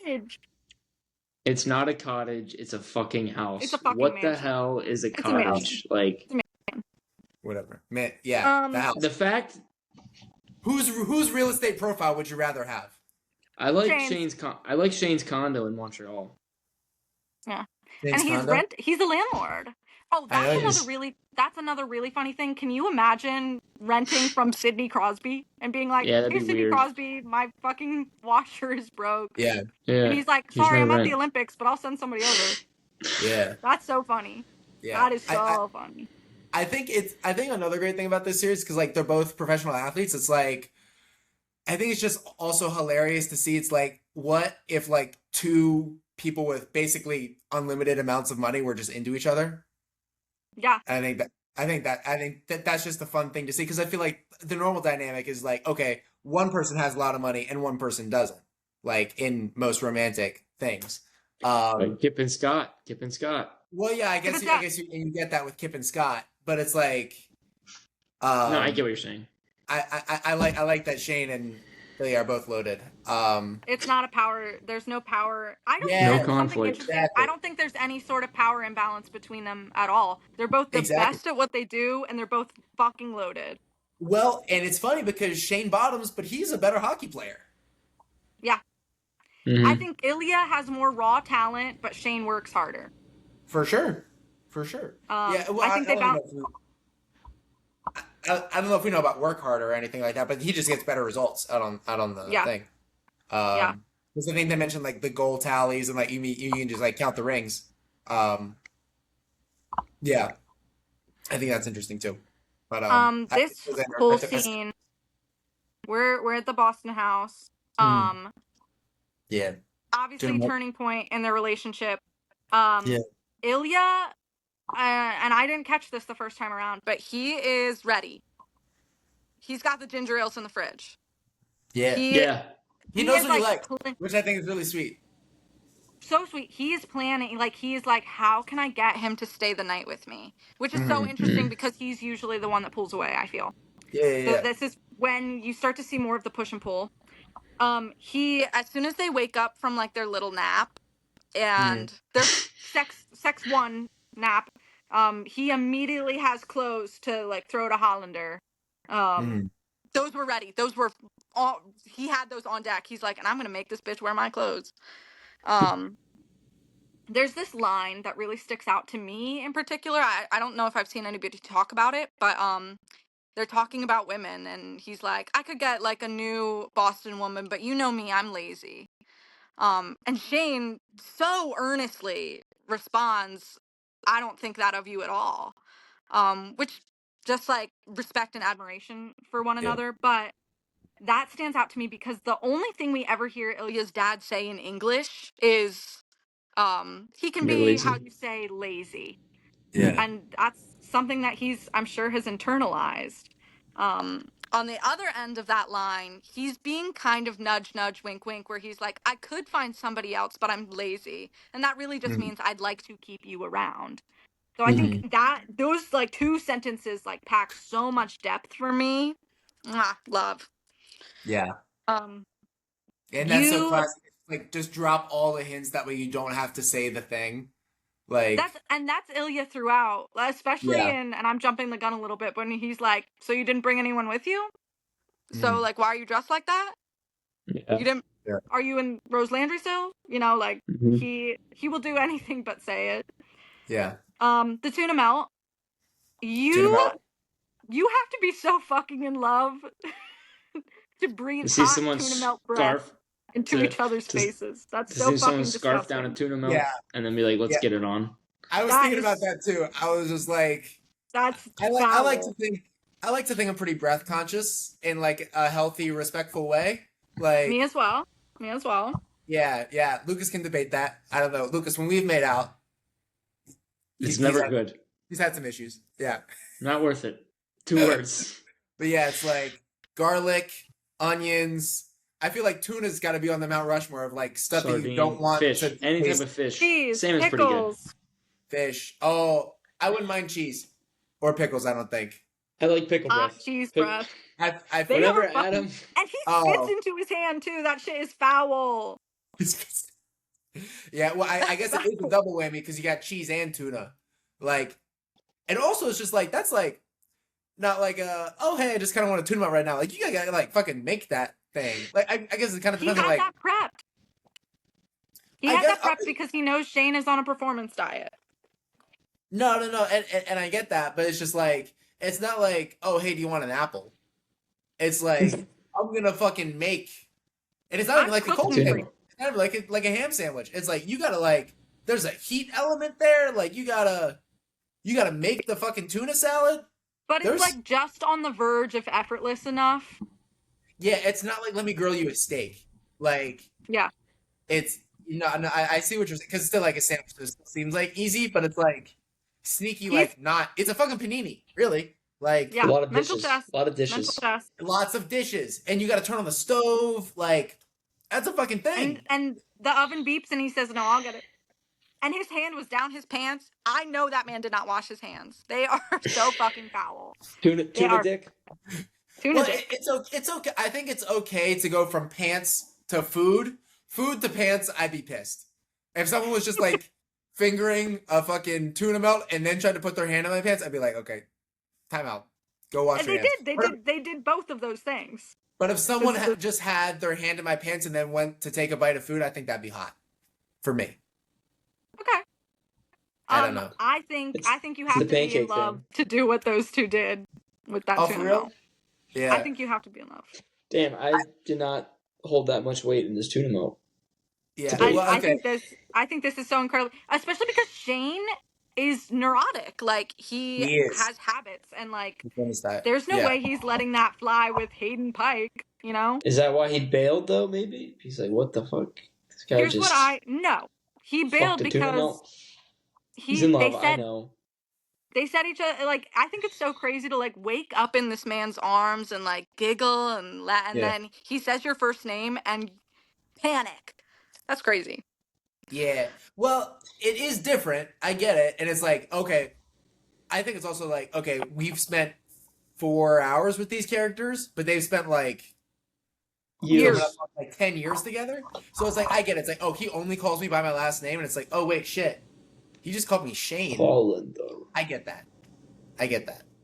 cottage. It's not a cottage. It's a fucking house. It's a fucking what mansion. The hell is a cottage? Like, whatever. Man, yeah. The house. The fact. Whose real estate profile would you rather have? I like Shane's condo in Montreal. Yeah, Shane's and condo? he's a landlord. Oh, I know that's another really funny thing. Can you imagine renting from Sidney Crosby and being like, Yeah, that'd "Hey, be Sidney weird. Crosby, my fucking washer is broke." Yeah, And Yeah. he's like, Here's "Sorry, my I'm at the rent. Olympics, but I'll send somebody over." yeah, That's so funny. yeah. That is so funny. I think another great thing about this series because like they're both professional athletes. It's like I think it's just also hilarious to see. It's like what if like two people with basically unlimited amounts of money were just into each other. Yeah. And I think that that's just a fun thing to see because I feel like the normal dynamic is like okay, one person has a lot of money and one person doesn't. Like in most romantic things. Like Kip and Scott. Well, yeah, Give us I that. guess you get that with Kip and Scott, but it's like, No, I get um, what you're saying. I like that Shane and Billy are both loaded. It's not a power. There's no power. I don't. No Yeah, This is something conflict. interesting. I exactly, don't think there's any sort of power imbalance between them at all. They're both the exactly. best at what they do, and they're both fucking loaded. Well, and it's funny because Shane bottoms, but he's a better hockey player Yeah. I Mm-hmm. think Ilya has more raw talent, but Shane works harder. for sure, for sure. Yeah, well, I think I they don't even bounce. know if I don't know if we know about work harder or anything like that, but he just gets better results out on the Yeah. thing. Yeah. Because I think they mentioned like the goal tallies and like you can just like count the rings. Um, yeah, I think that's interesting too. But This was whole scene, we're at the Boston house. yeah, Obviously turning point in their relationship. yeah, Ilya, and I didn't catch this the first time around, but he is ready. He's got the ginger ales in the fridge. yeah. He Yeah. He he knows is what you like like, which I think is really sweet. so sweet. He is planning, like he is like, how can I get him to stay the night with me? Which is so Hmm. interesting because he's usually the one that pulls away, I feel. Yeah, yeah, So yeah. this is when you start to see more of the push and pull. He, as soon as they wake up from like their little nap Mhm. and their sex one nap, he immediately has clothes to like throw to Hollander. Um, Mhm. those were ready. Those were all, he had those on deck. He's like, and I'm gonna make this bitch wear my clothes. Um, there's this line that really sticks out to me in particular. I don't know if I've seen anybody talk about it, but they're talking about women and he's like, I could get like a new Boston woman, but you know me, I'm lazy. And Shane so earnestly responds, I don't think that of you at all. Which just like respect and admiration for one Yeah. another, but that stands out to me because the only thing we ever hear Ilya's dad say in English is he can You're be, how lazy. you say, lazy. Yeah. And that's something that he's, I'm sure, has internalized. On the other end of that line, he's being kind of nudge nudge wink wink where he's like, I could find somebody else, but I'm lazy, and that really just Mhm. means I'd like to keep you around. So I think Mhm. that those like two sentences like pack so much depth for me. Love. Yeah. um And that's so you classic. Like just drop all the hints that way you don't have to say the thing. Like that's Ilya throughout, especially yeah. in, and I'm jumping the gun a little bit, when he's like, so you didn't bring anyone with you? So Mhm. like, why are you dressed like that? Yeah. You didn't, Yeah. are you in Rose Landry still? You know, like Mm-hmm. he will do anything but say it. Yeah. The tuna melt. Tune him You out. you have to be so fucking in love to To breathe see hot someone tuna melt breath scarf into to each other's to faces. That's to so see someone fucking scarf down a disgusting. tuna Yeah. melt and then be like, let's Yeah. get it on. I was That thinking about is that too. I was just like that's I like to foul. think I'm pretty breath conscious in like a healthy, respectful way. Like Me as well. Me as well. yeah, yeah. Lucas can debate that. I don't know. Lucas, when we've made out, It's he's never had good. he's had some issues. Yeah. Not worth it. 2 words. But yeah, it's like garlic, onions. I feel like tuna's got to be on the Mount Rushmore of like stuff that you don't Sardine, want fish, to any type taste. of fish. Cheese, Salmon's pretty good. pickles. Fish. Oh, I wouldn't mind cheese or pickles. I don't think. I like pickle Hot breath. cheese Pick- breath. I They forget. are Whenever fucking, Adam, and he spits Oh, into his hand too. That shit is foul. yeah. Well, I That's guess it is a foul. double whammy because you got cheese and tuna. Like, and also it's just like that's like not like oh hey I just kind of want to tuna out right now. Like you gotta like fucking make that thing. Like I guess it kind of He depends on had like that prepped. He I had guess that prepped because he knows Shane is on a performance diet. No, no, no, and I get that, but it's just like it's not like, oh, hey, do you want an apple? It's like I'm gonna fucking make, and it's not even I'm like a cold cooking Tuna for sandwich. you. melt. It's not even like a ham sandwich. It's like you gotta like, there's a heat element there. Like you gotta make the fucking tuna salad. But it's There's like just on the verge of effortless enough. Yeah, it's not like let me grill you a steak. Like Yeah. it's no, I see what you're saying because it's still like a sandwich. It seems like easy, but it's like sneaky, He's like not. It's a fucking panini, really. Like A yeah. lot of Mental dishes. chess. A lot of Mental dishes. chess. lots of dishes, and you got to turn on the stove. Like that's a fucking thing. And the oven beeps and he says, "No, I'll get it." And his hand was down his pants. I know that man did not wash his hands. They are so fucking foul. Tuna They tuna are dick. tuna Well, dick. it's okay. I think it's okay to go from pants to food. Food to pants, I'd be pissed. If someone was just like fingering a fucking tuna melt and then tried to put their hand in my pants, I'd be like, okay, time out. Go wash And your they hands. did. They did both of those things. But if someone The- just had their hand in my pants and then went to take a bite of food, I think that'd be hot for me. Okay. I don't know. I think you It's have the to be in pancake love thing. to do what those two did with that Oh, tuna for real? melt. Yeah. I think you have to be in love. Damn, I did not hold that much weight in this tuna melt. Yeah. Debate. Well, okay. I think this is so incredible, especially because Shane is neurotic. Like he He is. has habits, and like That. there's no Yeah. way he's letting that fly with Hayden Pike. You know. Is that why he bailed though? Maybe he's like, what the fuck? This guy Here's what just no. He fucked bailed a tuna because melt. He's in they love. I said know. they said each other like I think it's so crazy to like wake up in this man's arms and like giggle and and Yeah. then he says your first name and panic. That's crazy. Yeah. Well, it is different. I get it. And it's like, okay, I think it's also like, okay, we've spent 4 hours with these characters, but they've spent like Years. coming up on, like 10 years together. So it's like, I get it. It's like, oh, he only calls me by my last name. And it's like, oh, wait, shit. He just called me Shane. Holland though. I get that.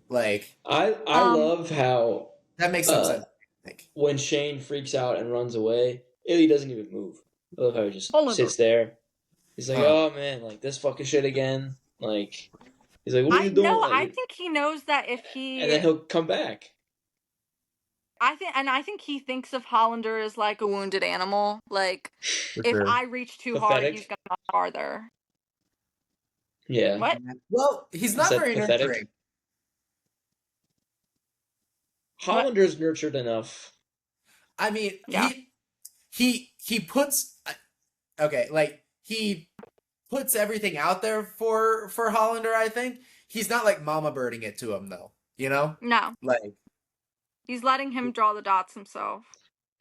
Like, I love how that makes some sense, I think. when Shane freaks out and runs away, Illy doesn't even move. I love how he just Holland. sits there. He's like, Huh. oh man, like this fucking shit again. Like he's like, what are I you doing? no, Like, I think he knows that if and then he he'll come back. I think he thinks of Hollander as like a wounded animal. Like if sure. I reach too hard, Pathetic. he's gonna go farther. Yeah. What? Well, he's not that very pathetic? nurturing. Hollander's nurtured enough. I mean, Yeah. he puts okay, like he puts everything out there for Hollander. I think he's not like mama birding it to him though. You know, No. like He's letting him draw the dots himself.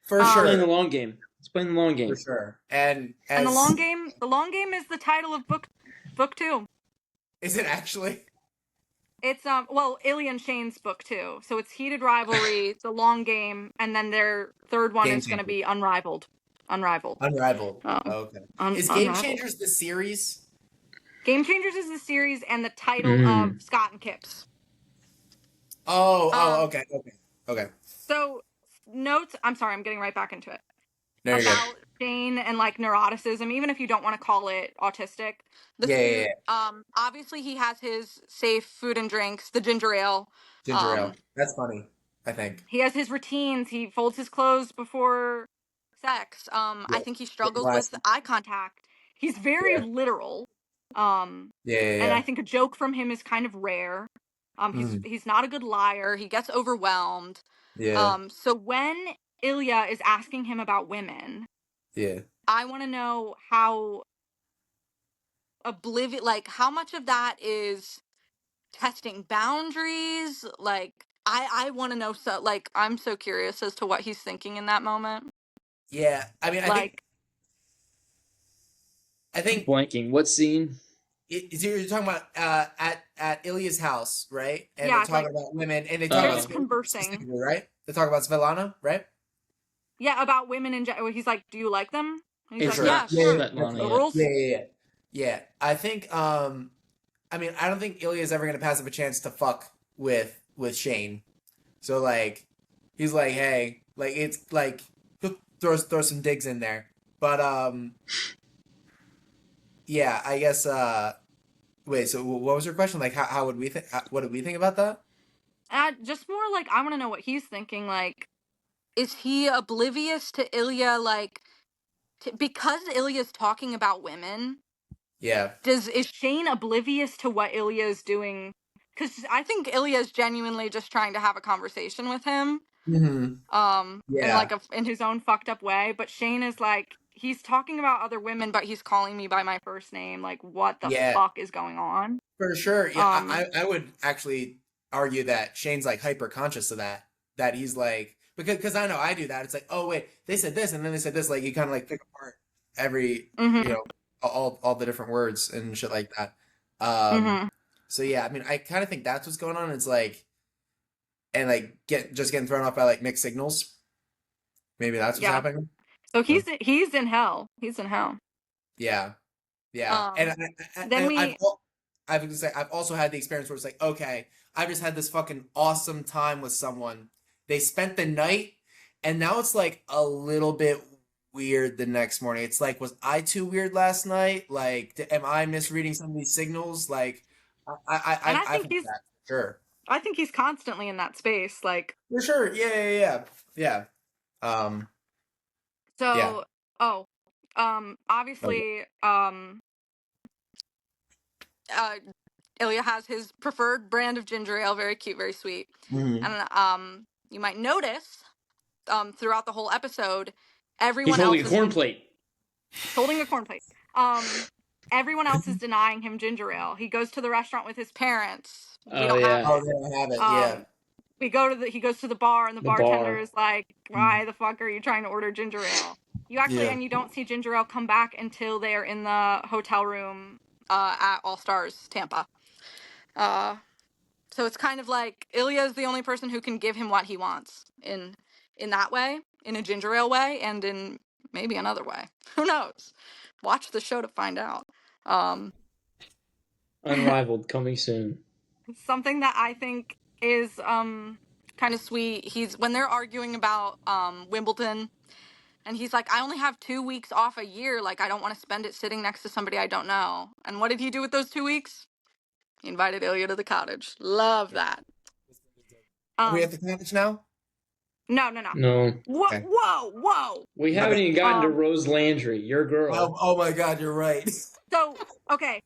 for Um, Playing the sure, long game. It's playing the long game. for sure. And as, And the long game is the title of book 2. is it actually? It's well, Illy and Shane's book 2. So it's Heated Rivalry, the long game, and then their third one Game is going to Changer. be Unrivaled. Unrivaled. Oh. Okay. Is Game Unrivaled. Changers the series? Game Changers is the series and the title Mm. of Scott and Kip's. Okay. So notes. I'm sorry, I'm getting right back into it. There you go. About Shane and like neuroticism, even if you don't want to call it autistic. The Yeah. food, obviously he has his safe food and drinks, the ginger ale. Ginger ale. That's funny. I think. He has his routines. He folds his clothes before sex. I think he struggles with classy. eye contact. He's very Yeah. literal. Yeah. And I think a joke from him is kind of rare. He's not a good liar. He gets overwhelmed. Yeah. So when Ilya is asking him about women, Yeah. I want to know how like how much of that is testing boundaries. Like I want to know. So like I'm so curious as to what he's thinking in that moment. Yeah. I mean, Like I think Blanking. What scene? you're talking about at Ilya's house, right? And Yeah, they're it's talking like- about women, and they they're talk about just conversing. specifically, right? They talk about Svetlana, right? yeah, about women in general. He's like, "Do you like them?" And he's For like, sure. "Yeah, Yeah, sure." Svetlana, The yeah. rules. Yeah. I think I mean, I don't think Ilya's ever gonna pass up a chance to fuck with Shane. So like he's like, hey, like it's like he'll throw some digs in there. But yeah, I guess Wait, so what was your question? Like, how would we think? What did we think about that? Just more like I want to know what he's thinking. Like, is he oblivious to Ilya? Like, because Ilya's talking about women, Yeah. is Shane oblivious to what Ilya is doing? Because I think Ilya is genuinely just trying to have a conversation with him, in Yeah. like in his own fucked up way. But Shane is like, he's talking about other women, but he's calling me by my first name. Like, what the Yeah. fuck is going on? For sure. Yeah. Um, I would actually argue that Shane's like hyper conscious of that. That he's like because I know I do that. It's like, oh wait, they said this and then they said this. Like you kind of like pick apart every mhm, all the different words and shit like that. Um. mhm, So yeah, I mean, I kind of think that's what's going on. It's like and like getting thrown off by like mixed signals. Maybe that's what's yeah. happening. So So, he's in hell. He's in hell. yeah. Yeah, and Um, then we I've to say I've also had the experience where it's like, okay, I just had this fucking awesome time with someone. They spent the night, and now it's like a little bit weird the next morning. It's like, was I too weird last night? Like, am I misreading some of these signals? Like, and I've had that for I think he's constantly in that space. Like, sure, for sure. Yeah. Um, yeah. so, oh, Okay. obviously, uh, Ilya has his preferred brand of ginger ale, very cute, very sweet. Mhm. And you might notice throughout the whole episode, He's everyone holding else a is corn plate. holding a corn plate. Everyone else is denying him ginger ale. He goes to the restaurant with his parents. We Oh don't have yeah, Oh, it. they don't have it. Yeah. We go to he goes to the bar, and the the bartender bar. is like, why the fuck are you trying to order ginger ale? Yeah. And you don't see ginger ale come back until they are in the hotel room at All Stars Tampa. So it's kind of like Ilya is the only person who can give him what he wants in that way, in a ginger ale way, and in maybe another way. Who knows? Watch the show to find out. Um, Unrivaled coming soon. Something that I think is kind of sweet. He's when they're arguing about Wimbledon, and he's like, I only have 2 weeks off a year. Like, I don't want to spend it sitting next to somebody I don't know. And what did he do with those 2 weeks? He invited Ilya to the cottage. Love that. Are we at Um, the cottage now? no. No, Whoa, Okay. whoa. we My haven't bad. even gotten to Rose Landry, your girl. Oh my God, you're right. So, okay,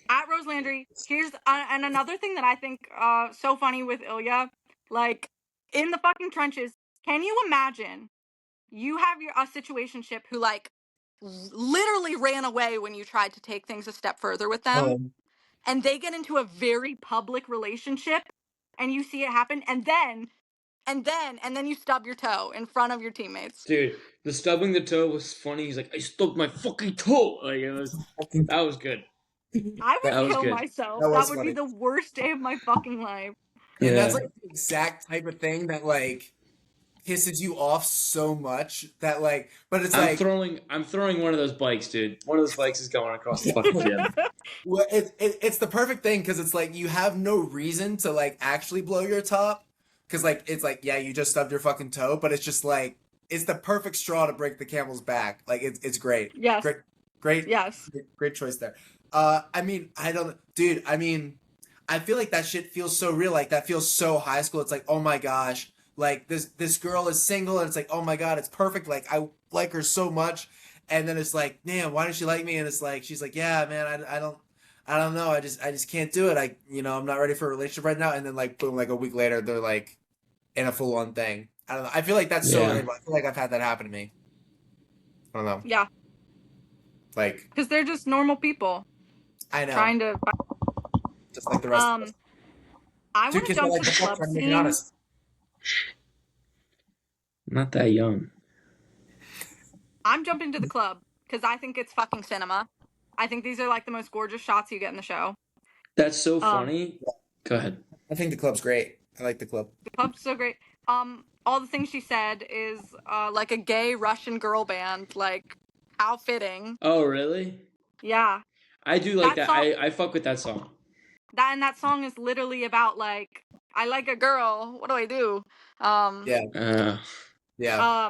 at Rose Landry, here's and another thing that I think so funny with Ilya, like in the fucking trenches. Can you imagine you have a situationship who like literally ran away when you tried to take things a step further with them, and they get into a very public relationship, and you see it happen, and then you stub your toe in front of your teammates. Dude, the stubbing the toe was funny. He's like, I stubbed my fucking toe. Like that was good. I That would was kill good. myself. That That was would be funny. the worst day of my fucking life. And that's Yeah. like the exact type of thing that like pisses you off so much that like, but it's like, I'm throwing one of those bikes, dude. One of those bikes is going across the fucking gym. well, it's the perfect thing because it's like you have no reason to like actually blow your top because like it's like yeah, you just stubbed your fucking toe, but it's just like it's the perfect straw to break the camel's back. Like it's great, Yes. great, Yes. great choice there. I mean, I don't, dude. I mean, I feel like that shit feels so real. Like that feels so high school. It's like, oh my gosh, like this girl is single, and it's like, oh my god, it's perfect. Like I like her so much, and then it's like, damn, why does she like me? And it's like, she's like, yeah, man, I don't know. I just can't do it. I'm not ready for a relationship right now. And then like, boom, like a week later, they're like in a full on thing. I don't know. I feel like that's so Yeah. relatable. I feel like I've had that happen to me. I don't know. Yeah. Like Because they're just normal people I know, trying to. just like the rest of us. I Two want to kids are jump like to the before, club trying to make it scene. honest. Not that young. I'm jumping to the club because I think it's fucking cinema. I think these are like the most gorgeous shots you get in the show. That's so Um, funny. Go ahead. I think the club's great. I like the club. The club's so great. All the things she said is like a gay Russian girl band. Like, how fitting. Oh, really? Yeah. I do like that. That song, I fuck with that song. that song is literally about like, I like a girl. What do I do? Yeah.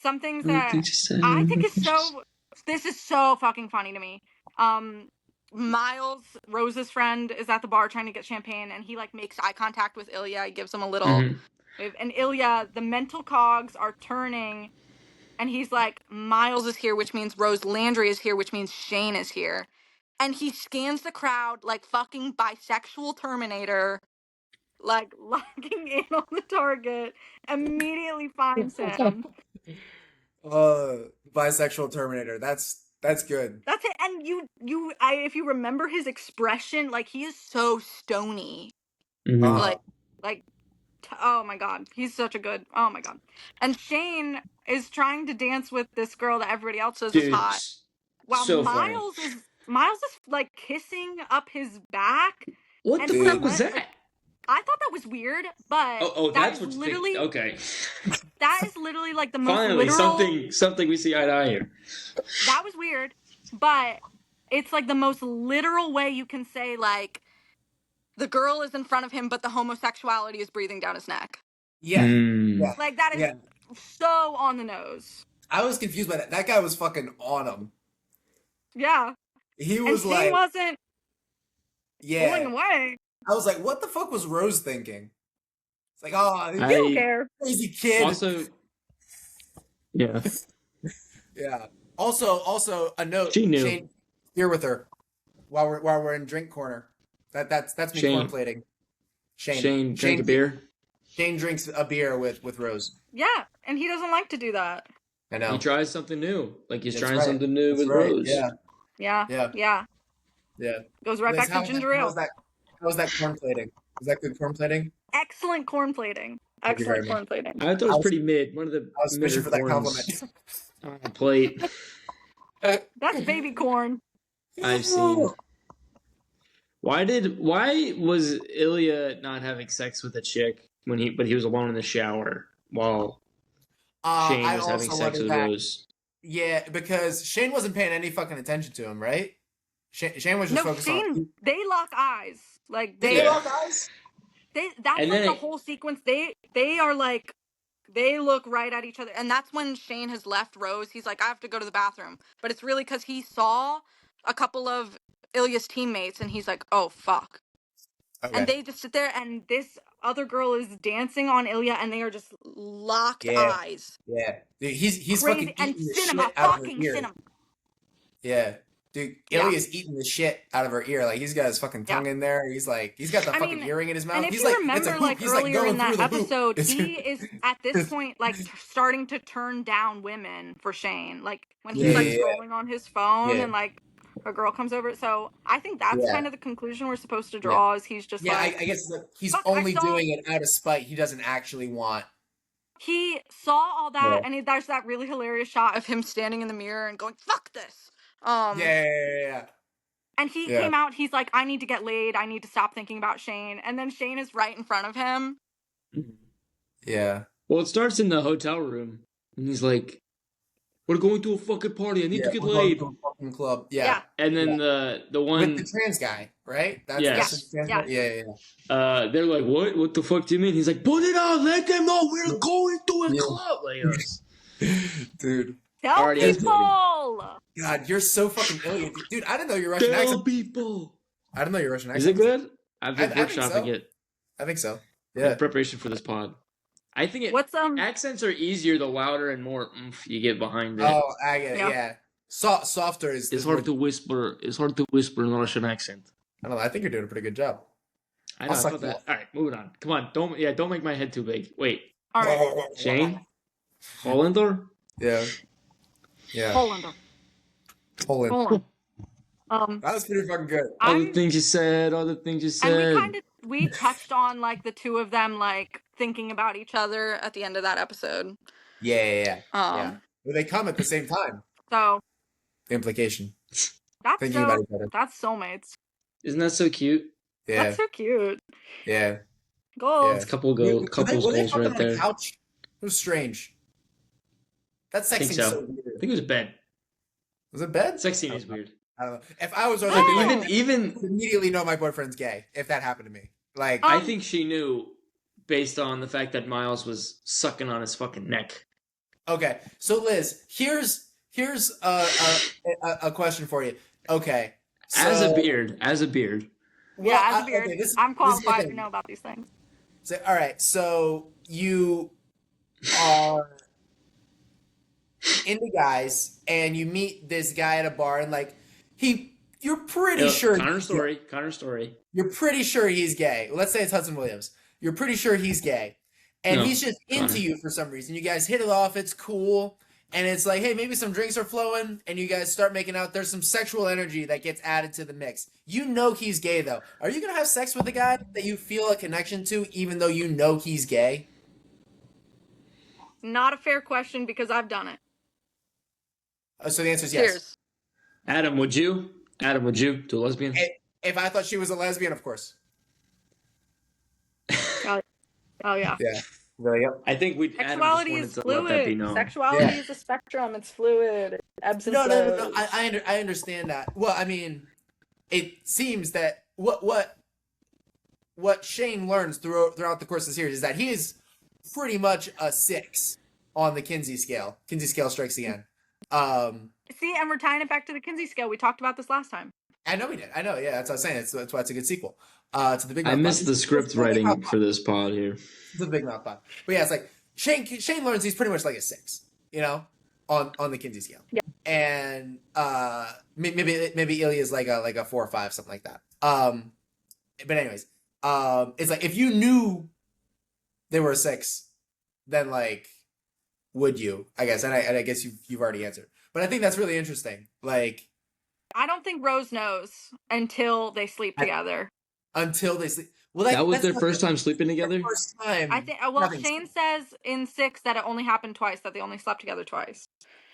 Some things I that think she said- I think is so. This is so fucking funny to me. Miles, Rose's friend, is at the bar trying to get champagne, and he like makes eye contact with Ilya. He gives him a little wave, and Ilya, the mental cogs are turning, and he's like, Miles is here, which means Rose Landry is here, which means Shane is here, and he scans the crowd like fucking bisexual Terminator, like locking in on the target, immediately finds him. Bisexual Terminator. That's good. That's it. And if you remember his expression, like he is so stony. Like, oh my god, he's such a good. Oh my god. And Shane is trying to dance with this girl that everybody else says is hot, while so Miles is like kissing up his back. What the fuck was that? Like, I thought that was weird, but that's what's literally okay. That is literally like the most finally literal... something we see eye to eye here. That was weird, but it's like the most literal way you can say like the girl is in front of him, but the homosexuality is breathing down his neck. Yeah, yeah. Like that is so on the nose. I was confused by that. That guy was fucking on him. Yeah, he was and Shane wasn't pulling away. I was like, what the fuck was Rose thinking? It's like, oh, you don't care. Crazy kid. Also, yeah. Yeah. Also, a note. She knew. Shane, here with her while we're in drink corner. That's me cornplating. Shane drank a beer. Shane drinks a beer with Rose. Yeah, and he doesn't like to do that. I know. He tries something new. Like he's trying something new with Rose. Yeah. Goes right back to ginger ale. How was that corn plating? Was that good corn plating? Excellent corn plating. Excellent corn plating. I thought it was pretty mid. One of the I was fishing for that compliment. On the plate. That's baby corn. I've seen. Why was Ilya not having sex with a chick but he was alone in the shower while Shane was having sex with Rose? Yeah, because Shane wasn't paying any fucking attention to him, right? Shane was just focused on... They lock eyes. Like they lock eyes? That's like the whole sequence. They are like, they look right at each other. And that's when Shane has left Rose. He's like, I have to go to the bathroom. But it's really because he saw a couple of Ilya's teammates and he's like, oh, fuck. Okay. And they just sit there and this other girl is dancing on Ilya and they are just locked eyes. Yeah. Dude, he's fucking eating the shit out of her ear. Yeah. Dude, Ilya's eating the shit out of her ear. Like, he's got his fucking tongue in there. He's got the fucking earring in his mouth. And if he's you remember, like, earlier in that episode, he is, at this point, like, starting to turn down women for Shane. Like, when he's, scrolling on his phone and, like, a girl comes over. So, I think that's kind of the conclusion we're supposed to draw, is he's just I guess he's only doing it out of spite. He doesn't actually want... He saw all that, and there's that really hilarious shot of him standing in the mirror and going, fuck this! Yeah. And he came out, he's like, I need to get laid, I need to stop thinking about Shane. And then Shane is right in front of him. Yeah. Well, it starts in the hotel room. And he's like, we're going to a fucking party, I need to get laid. Going to a fucking club. Yeah. And then the one... With the trans guy, right? Yes. Yeah. They're like, what? What the fuck do you mean? He's like, put it on, let them know we're going to a club. Like us. Dude. Tell people! God, you're so fucking ill. Dude, I didn't know your Russian accent. Tell people! I didn't know your Russian accent. Is it good? I've been workshopping it. I think so. Yeah. In preparation for this pod. I think accents are easier the louder and more oomph you get behind it. Oh, I get it, yeah. Softer is... It's hard to whisper. It's hard to whisper in a Russian accent. I don't know. I think you're doing a pretty good job. I know. All right, moving on. Come on. Don't make my head too big. Wait. All right. Shane? Hollander? Yeah. Hollander. That was pretty fucking good. All the things you said. And we touched on, like, the two of them, like, thinking about each other at the end of that episode. Yeah. Well, they come at the same time. So. The implication. That's thinking about each other. That's soulmates. Isn't that so cute? Yeah. That's so cute. Yeah. Goals. It's couples goals right there. Couch? It was strange. That sex scene is so weird. I think it was bed. Was it bed? Sex scene is weird. I don't know. If I was even immediately know my boyfriend's gay if that happened to me. Like I think she knew based on the fact that Miles was sucking on his fucking neck. Okay, so Liz, here's a question for you. Okay, As a So, beard. As a beard. well, Yeah, as a beard, okay, this I'm is the qualified to thing. know about these things. So, all right, so you are into guys, and you meet this guy at a bar, and like you're pretty sure Connor he's gay. story. Connor story. You're pretty sure he's gay. Let's say it's Hudson Williams. You're pretty sure he's gay, and No, he's just Connor. into you for some reason. You guys hit it off. It's cool. And it's like, hey, maybe some drinks are flowing, and you guys start making out. There's some sexual energy that gets added to the mix. You know he's gay, though. Are you going to have sex with a guy that you feel a connection to, even though you know he's gay? Not a fair question because I've done it. So the answer is yes. Cheers. Adam, would you? Adam, would you to a lesbian? If I thought she was a lesbian, of course. Oh yeah. Yeah. Really? Yep. I think we. Sexuality is fluid. Sexuality is a spectrum. It's fluid. It ebbs and No. flows. I understand that. Well, I mean, it seems that what Shane learns throughout the course of the series is that he is pretty much a 6 on the Kinsey scale. Kinsey scale strikes again. See, and we're tying it back to the Kinsey scale. We talked about this last time. I know we did. I know. Yeah, that's what I was saying. That's why it's a good sequel. To the Big Mouth I missed Pod. the script writing for this pod here. The Big Mouth Pod. But yeah, it's like Shane learns he's pretty much like a 6, on the Kinsey scale. Yeah. And maybe Ilya's like a 4 or 5, something like that. But anyways, it's like if you knew they were a 6, then like would you? I guess, and I guess you've already answered. But I think that's really interesting. Like, I don't think Rose knows until they sleep together. Until they sleep. Well, that was their first time sleeping together. First time. I think. Well, Shane says in 6 that it only happened twice. That they only slept together twice.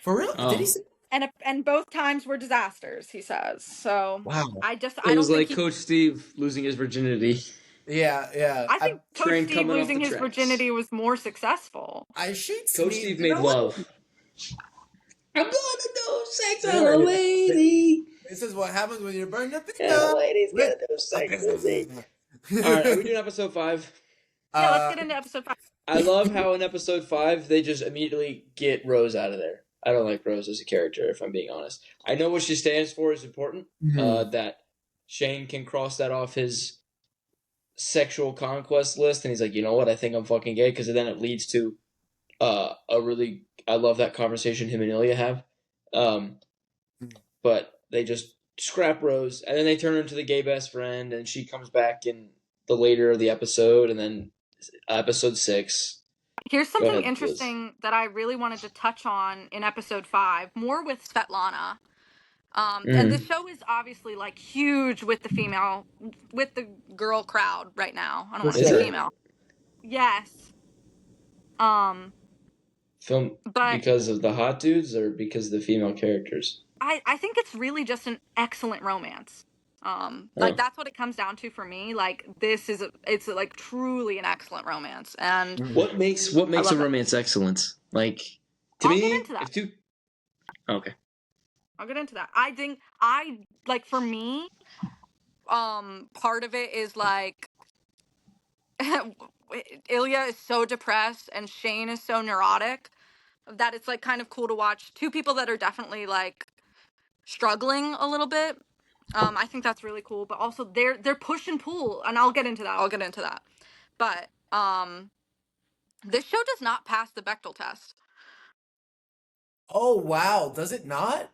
For real? Oh. Did he say? And both times were disasters. He says. So wow. I It was like Coach Steve losing his virginity. Yeah. I think Coach Steve losing his virginity was more successful. Coach Steve made love. I'm gonna do sex with a lady. This is what happens when you're burning up the lady's gonna do sex with me. Alright, are we doing episode 5? Yeah, let's get into episode 5. I love how in episode 5 they just immediately get Rose out of there. I don't like Rose as a character, if I'm being honest. I know what she stands for is important. That Shane can cross that off his sexual conquest list, and he's like, you know what, I think I'm fucking gay, because then it leads to I love that conversation him and Ilya have. But they just scrap Rose, and then they turn her into the gay best friend, and she comes back in the later of the episode, and then episode 6. Here's something interesting that I really wanted to touch on in episode 5, more with Svetlana. And the show is obviously like huge with the girl crowd right now. I don't want to say female. Yes. Because of the hot dudes or because of the female characters? I think it's really just an excellent romance. Like that's what it comes down to for me. Like it's like truly an excellent romance. And what makes a romance excellent? Like to me, I'll get into that. Okay. I'll get into that. I think for me, part of it is like Ilya is so depressed and Shane is so neurotic that it's like kind of cool to watch two people that are definitely like struggling a little bit. I think that's really cool, but also they're push and pull, and I'll get into that. But this show does not pass the Bechdel test. Oh wow, does it not?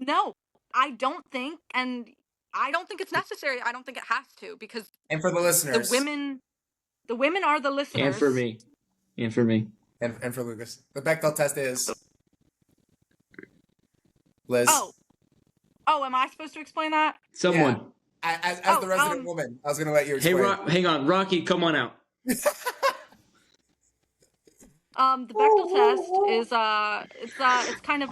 No, I don't think, and I don't think it's necessary. I don't think it has to, because and for the listeners, the women are the listeners, and for me, and for Lucas, the Bechdel test is Liz. Oh, am I supposed to explain that? Someone. Yeah. As the resident woman, I was going to let you explain. Hey, hang on, Rocky, come on out. The Bechdel test is it's kind of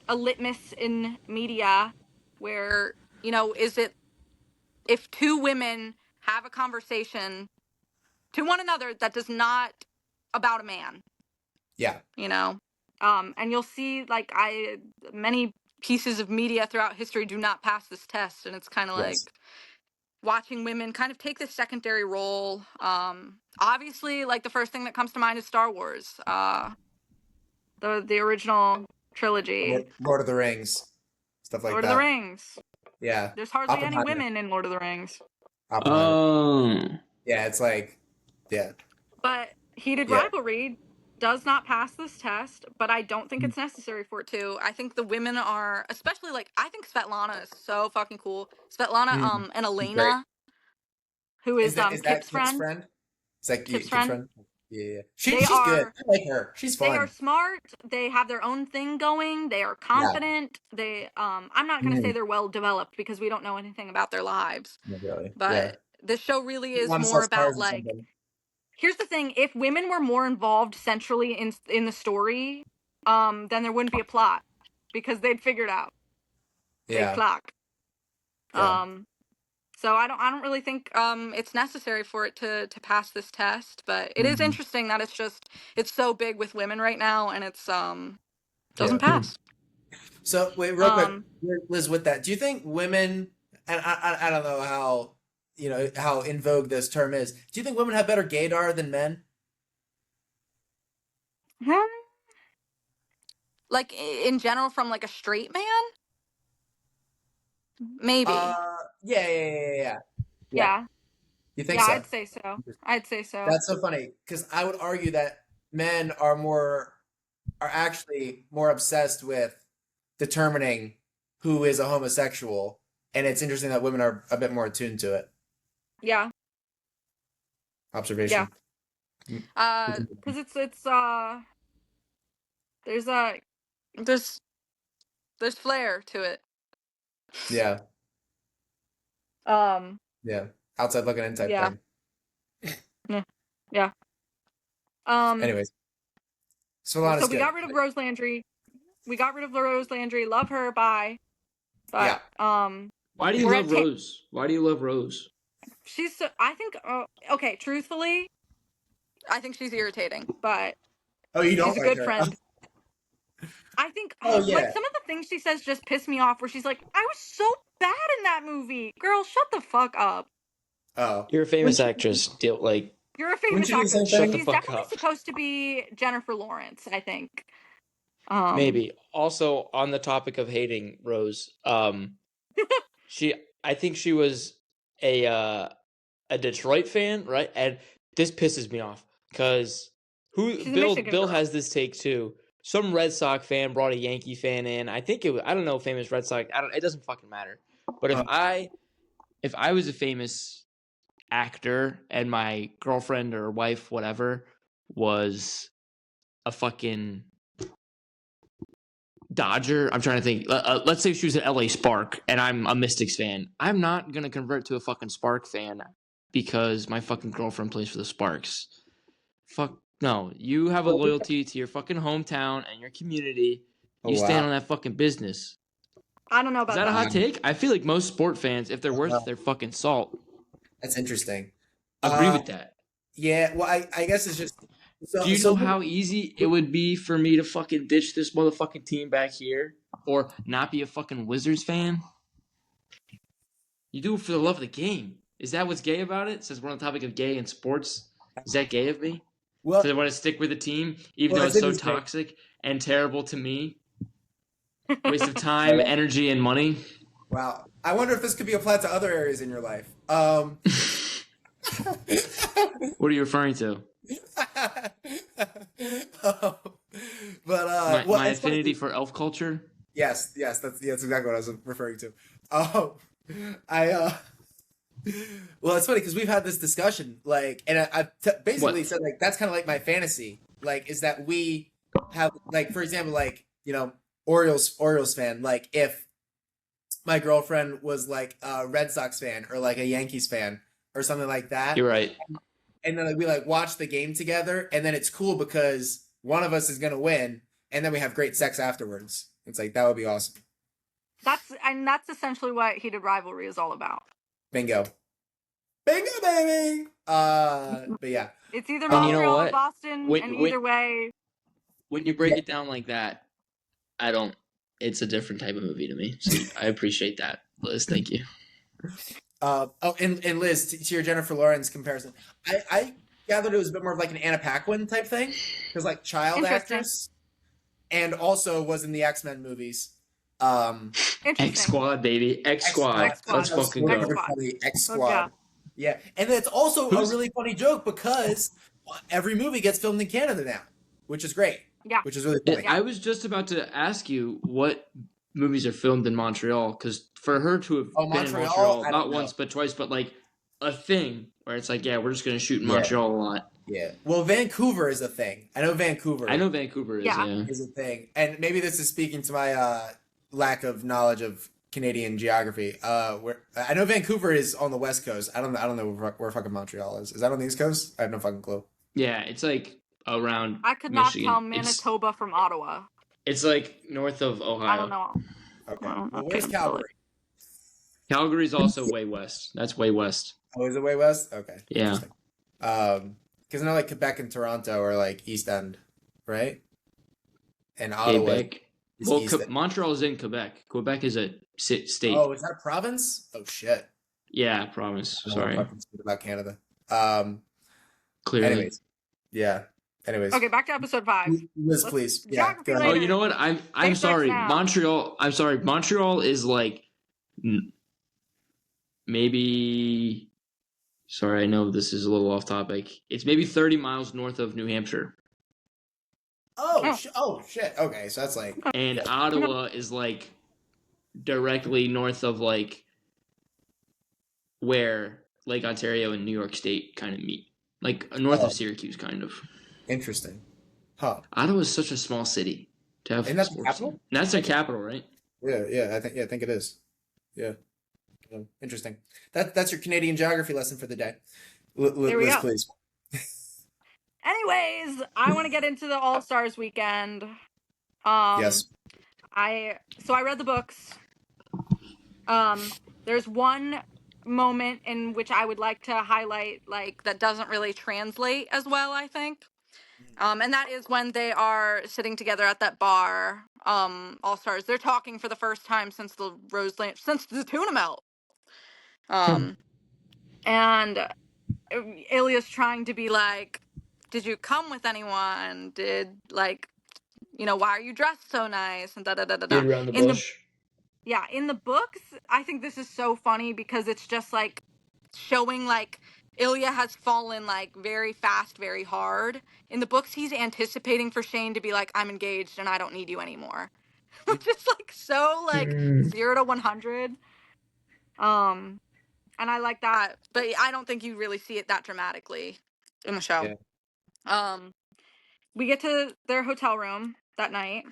a litmus in media where, is it if two women have a conversation to one another that does not about a man. Yeah. And you'll see like many pieces of media throughout history do not pass this test, and it's kind of like watching women kind of take this secondary role. Obviously, like the first thing that comes to mind is Star Wars, the original trilogy, Lord of the Rings, stuff like that. Lord of the Rings. Yeah. There's hardly any Oppenheimer. women in Lord of the Rings. Oppenheimer. Oh. Yeah, it's like, yeah. But Heated Yeah. Rivalry does not pass this test, but I don't think it's necessary for it to. I think the women are, especially like, I think Svetlana is so fucking cool. Svetlana, and She's great. Elena, who Is is that Kip's Kip's friend. friend? It's like Kip's Kip's friend. friend? Yeah, yeah. They She's good. are I like her. She's they are fun. smart. They have their own thing going. They are Yeah. confident. They I'm not gonna say they're well developed because we don't know anything about their lives. Not really. Yeah. But this show really You is want to sell more cars about or like, something. here's the thing, if women were more involved centrally in the story, then there wouldn't be a plot because they'd figured out. They'd Yeah. clock. Yeah. So I don't really think it's necessary for it to pass this test, but it is interesting that it's so big with women right now and it's doesn't Yeah. pass. So wait, real quick, Um Liz, with that, do you think women, and I don't know how, how in vogue this term is. Do you think women have better gaydar than men? like in general from like a straight man? Maybe. Yeah. Yeah. You think Yeah, so? I'd say so. I'd say so. That's so funny because I would argue that men are actually more obsessed with determining who is a homosexual, and it's interesting that women are a bit more attuned to it. Yeah. Observation. Yeah. Cuz it's there's a there's flair to it. Yeah. Um Yeah. Outside looking in type yeah. thing. Yeah. Um Anyways, Solana's so we good. got rid of Rose Landry. We got rid of Rose Landry. Love her, bye. But Why do you we're love Rose? Why do you love Rose? she's so, I think okay, truthfully, I think she's irritating, but Oh, you don't she's a like good her? friend. I think Oh, like yeah. some of the things she says just piss me off where she's like, I was so bad in that movie. Girl, shut the fuck up. Oh. You're a famous actress. You're a Wouldn't famous you do the same actress. thing? Shut the She's fuck definitely up. supposed to be Jennifer Lawrence, I think. Maybe. Also, on the topic of hating Rose, I think she was a Detroit fan, right? And this pisses me off because She's a Michigan Bill girl. has this take too. Some Red Sox fan brought a Yankee fan in. I think I don't know, famous Red Sox. It doesn't fucking matter. But if I was a famous actor and my girlfriend or wife, whatever, was a fucking Dodger, I'm trying to think. Let's say she was an LA Spark and I'm a Mystics fan. I'm not gonna convert to a fucking Spark fan because my fucking girlfriend plays for the Sparks. Fuck no. You have a loyalty to your fucking hometown and your community. You stand on that fucking business. I don't know Is about that a hot that. take? I feel like most sport fans, if they're worth their fucking salt, That's interesting. agree with that. Yeah, well, I guess it's just. Do you know how easy it would be for me to fucking ditch this motherfucking team back here or not be a fucking Wizards fan? You do it for the love of the game. Is that what's gay about it? Since we're on the topic of gay in sports, is that gay of me? Well, Because I want to stick with the team, even though it's so toxic and terrible to me. Waste of time, energy, and money. Wow. I wonder if this could be applied to other areas in your life. What are you referring to? But my affinity for elf culture? Yes, that's exactly what I was referring to. Well, it's funny because we've had this discussion, like, and I basically said, like, that's kind of like my fantasy, like, is that we have, like, for example, like, Orioles fan, like, if my girlfriend was like a Red Sox fan or like a Yankees fan or something like that. You're right. And then we like watch the game together, and then it's cool because one of us is gonna win, and then we have great sex afterwards. It's like that would be awesome. That's essentially what Heated Rivalry is all about. Bingo, baby. But yeah, it's either Montreal or Boston, and either way. When you break it down like that, it's a different type of movie to me. So I appreciate that, Liz. Thank you. And Liz, to your Jennifer Lawrence comparison, I gathered it was a bit more of like an Anna Paquin type thing, because like child actress, and also was in the X-Men movies. X Interesting. Squad, baby. X Squad. X Squad. Let's fucking X go. Squad. Funny. X Let's Squad. go. Yeah, and it's also a Who's- really funny joke because every movie gets filmed in Canada now, which is great. Yeah. Which is really Yeah, funny. I was just about to ask you what movies are filmed in Montreal, because for her to have been in Montreal? Montreal I not don't know. once but twice, but like a thing where it's like, yeah, we're just gonna shoot in Yeah. Montreal a lot. Yeah. Well, Vancouver is a thing. I know Vancouver. I know Vancouver is, Yeah. yeah. is a thing, and maybe this is speaking to my lack of knowledge of Canadian geography. Where I know Vancouver is on the west coast. I don't know where fucking Montreal is. Is that on the east coast? I have no fucking clue. Yeah, it's like around I could Michigan. not tell Manitoba from Ottawa. It's like north of Ohio. I don't know. Okay. I don't know. Well, where's Calgary? Calgary's also way west. That's way west. Oh, is it way west? Okay. Yeah. Interesting. Because I know like Quebec and Toronto are like East End, right? And Ottawa Quebec. is Well, East End. Montreal is in Quebec. Quebec is a state. Oh, is that a province? Oh shit. Yeah, province. I don't Sorry. know fucking shit about Canada. Clearly. Anyways. Yeah. Anyways. Okay, back to episode 5. Liz, please. Yeah. Geography Go ahead. Oh, later. you know what? I'm Basics sorry. now. Montreal. I'm sorry. Montreal is like maybe. Sorry, I know this is a little off topic. It's maybe 30 miles north of New Hampshire, Oh shit. Okay, so that's like and Ottawa is like directly north of like where Lake Ontario and New York State kind of meet, like north Oh. of Syracuse, kind of. interesting. Huh. Ottawa is such a small city to have. Isn't that the sports capital? team. And that's their capital, right? Yeah. I think it is. Yeah. Interesting. That's your Canadian geography lesson for the day. There we Liz, go. please. Anyways, I want to get into the All Stars weekend. Yes. I read the books. There's one moment in which I would like to highlight, like that doesn't really translate as well, I think. And that is when they are sitting together at that bar. All Stars. They're talking for the first time since the tuna melt. And Ilya's trying to be like, did you come with anyone? Did, like, why are you dressed so nice? And da-da-da-da-da. Beat around the bush. In the books, I think this is so funny because it's just, like, showing, like, Ilya has fallen, like, very fast, very hard. In the books, he's anticipating for Shane to be like, I'm engaged and I don't need you anymore. Which is, like, so, like, 0 to 100. And I like that, but I don't think you really see it that dramatically in the show. Yeah. We get to their hotel room that night.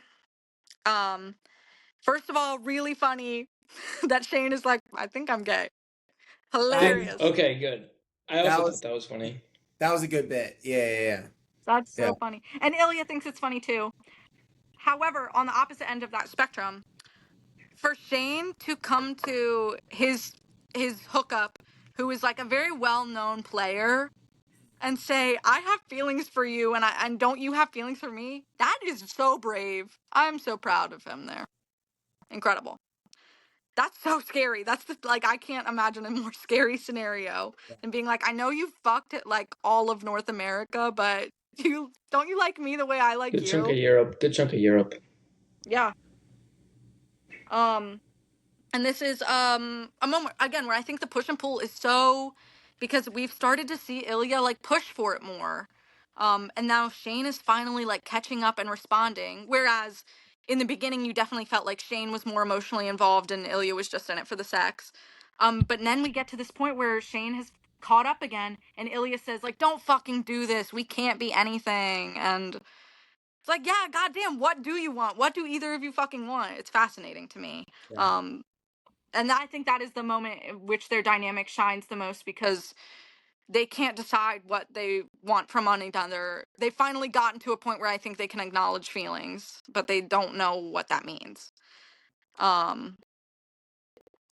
First of all, really funny that Shane is like, I think I'm gay. Hilarious. Okay, good. I That also was- thought that was funny. That was a good bit. Yeah. That's so Yeah. funny. And Ilya thinks it's funny too. However, on the opposite end of that spectrum, for Shane to come to his hookup, who is like a very well-known player, and say, I have feelings for you, and don't you have feelings for me? That is so brave. I'm so proud of him there. Incredible. That's so scary. That's I can't imagine a more scary scenario than being like, I know you fucked it like all of North America, but don't you like me the way I like Good you? chunk of Europe. Good chunk of Europe. Yeah. And this is a moment again where I think the push and pull is so, because we've started to see Ilya like push for it more. And now Shane is finally like catching up and responding, whereas in the beginning you definitely felt like Shane was more emotionally involved and Ilya was just in it for the sex. But then we get to this point where Shane has caught up again and Ilya says like, don't fucking do this, we can't be anything. And it's like, yeah, goddamn, what do you want? What do either of you fucking want? It's fascinating to me. Yeah. And I think that is the moment in which their dynamic shines the most, because they can't decide what they want from one another. They've finally gotten to a point where I think they can acknowledge feelings, but they don't know what that means. And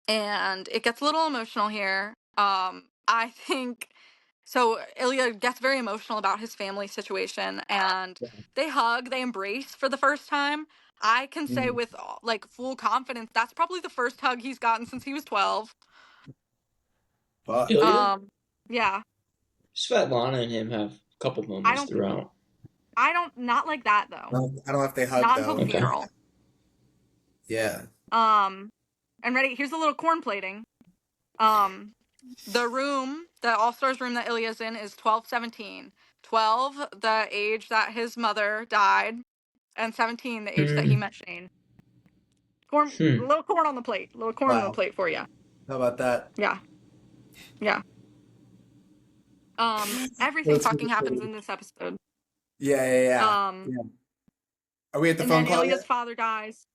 it gets a little emotional here. I think so. Ilya gets very emotional about his family situation, and they hug, they embrace for the first time. I can say with like full confidence that's probably the first hug he's gotten since he was 12. Fuck. Ilya? Yeah. Svetlana and him have a couple moments throughout. Not like that though. I don't know if they hug Not though. until the funeral. Yeah. And ready, here's a little corn plating. The room, the All-Stars room that Ilya's in is 1217. 12, the age that his mother died, and 17, the age that he met Shane. Corn, a little corn on the plate. A little corn on the plate for you. How about that? Yeah. Yeah. Everything fucking happens in this episode. Yeah. Are we at the phone then call Ilya's yet? father dies.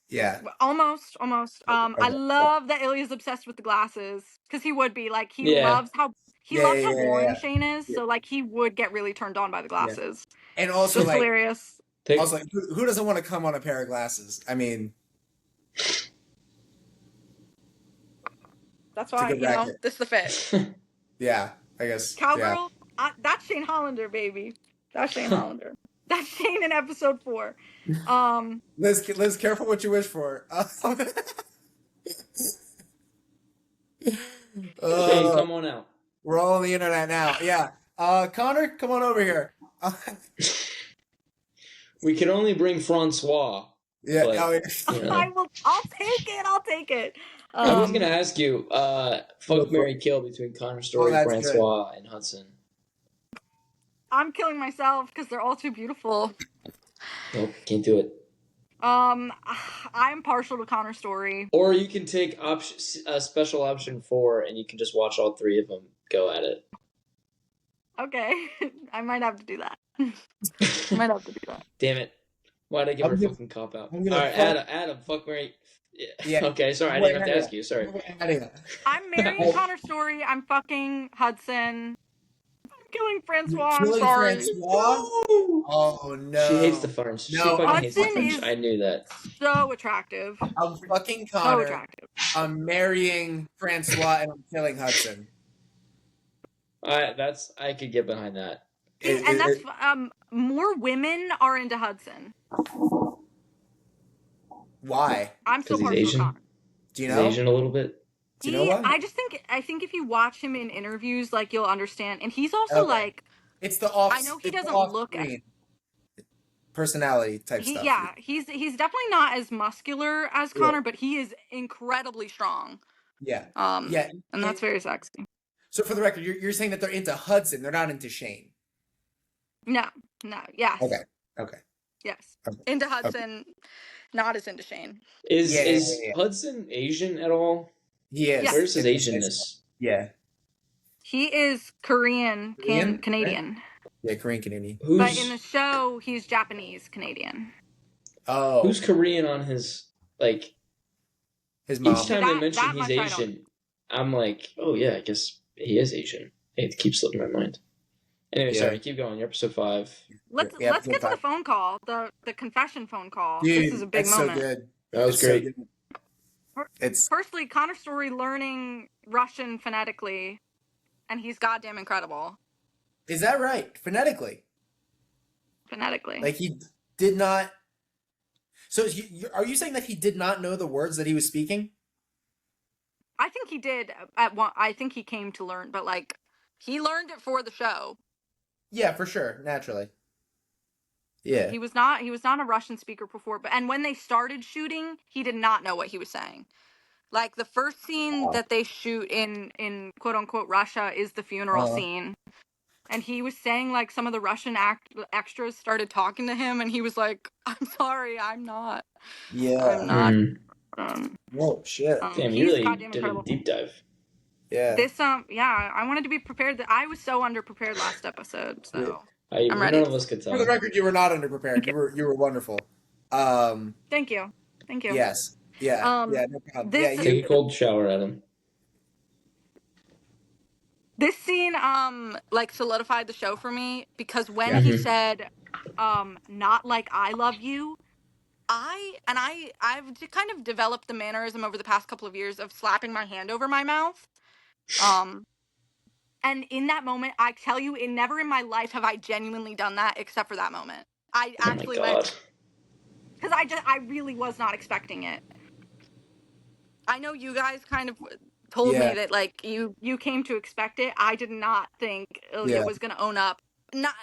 Yeah. Almost. Okay. I love that Ilya's obsessed with the glasses, because he would be like, he Yeah. loves how boring Shane is. So like he would get really turned on by the glasses. And also Just like hilarious. also like, who doesn't want to come on a pair of glasses? I mean, that's why, you know, this is the fit. Yeah, I guess. Cowgirl, that's Shane Hollander, baby. That's Shane Hollander. That's Shane in episode 4. Liz, careful what you wish for. Shane, come on out. We're all on the internet now. Yeah. Connor, come on over here. We can only bring Francois. Yeah. But, you know. I'll take it. I was gonna ask you, fuck, marry, kill between Connor Story, Francois, and Hudson. I'm killing myself because they're all too beautiful. Nope, can't do it. I'm partial to Connor Story. Or you can take special option 4, and you can just watch all 3 of them go at it. Okay, I might have to do that. Damn it! Why'd I give her a fucking cop out? All right, Adam, fuck, marry. Yeah. Okay, sorry, I didn't have to ask you. Sorry. I'm marrying Connor Story. I'm fucking Hudson. I'm killing Francois. I'm sorry. Francois? Oh no. She hates the French. She fucking hates the French. I knew that. So attractive. I'm fucking Connor. So attractive. I'm marrying Francois and I'm killing Hudson. I could get behind that. And that's more women are into Hudson. Why? I'm still partial to Connor. Do you know? He's Asian a little bit. Do you know why? I think if you watch him in interviews, like, you'll understand. And he's also like, it's the off. I know he doesn't look at personality type stuff. Yeah, he's definitely not as muscular as Connor, but he is incredibly strong. Yeah. And that's very sexy. So for the record, you're saying that they're into Hudson, they're not into Shane. No, yes. Okay. Yes. Into Hudson, not as into Shane. Is Hudson Asian at all? He is. Where's his Asianness? Yeah. He is Korean? Canadian. Yeah, Korean Canadian. But in the show, he's Japanese Canadian. Oh. Who's Korean on his, like... His mom. Each time they mention he's Asian, I'm like, oh yeah, I guess he is Asian. It keeps slipping my mind. Anyway, sorry, keep going. You're episode 5. Let's get to the phone call, the confession phone call. Dude, this is a big moment. So good. That was great. Firstly, Connor Story learning Russian phonetically, and he's goddamn incredible. Is that right? Phonetically? Phonetically. Like, he did not... So, are you saying that he did not know the words that he was speaking? I think he did at one. I think he came to learn, but, like, he learned it for the show. Yeah, for sure. Naturally. Yeah. He was not a Russian speaker before, and when they started shooting, he did not know what he was saying. Like, the first scene that they shoot in quote unquote Russia is the funeral scene. And he was saying, like, some of the Russian extras started talking to him, and he was like, I'm sorry, I'm not. Yeah. I'm not. Whoa, shit. Damn, you really did a deep dive. Yeah. This, I wanted to be prepared. I was so underprepared last episode, so... I'm ready. None of us could tell. For the record, you were not underprepared. You were wonderful. Thank you. Yes. Yeah. No problem. Take a cold shower, Adam. This scene, like, solidified the show for me, because when he said, not like I love you, I've kind of developed the mannerism over the past couple of years of slapping my hand over my mouth. And in that moment, I tell you, never in my life have I genuinely done that, except for that moment. I actually went, because I really was not expecting it. I know you guys kind of told me that, like, you came to expect it. I did not think Ilya was going to own up,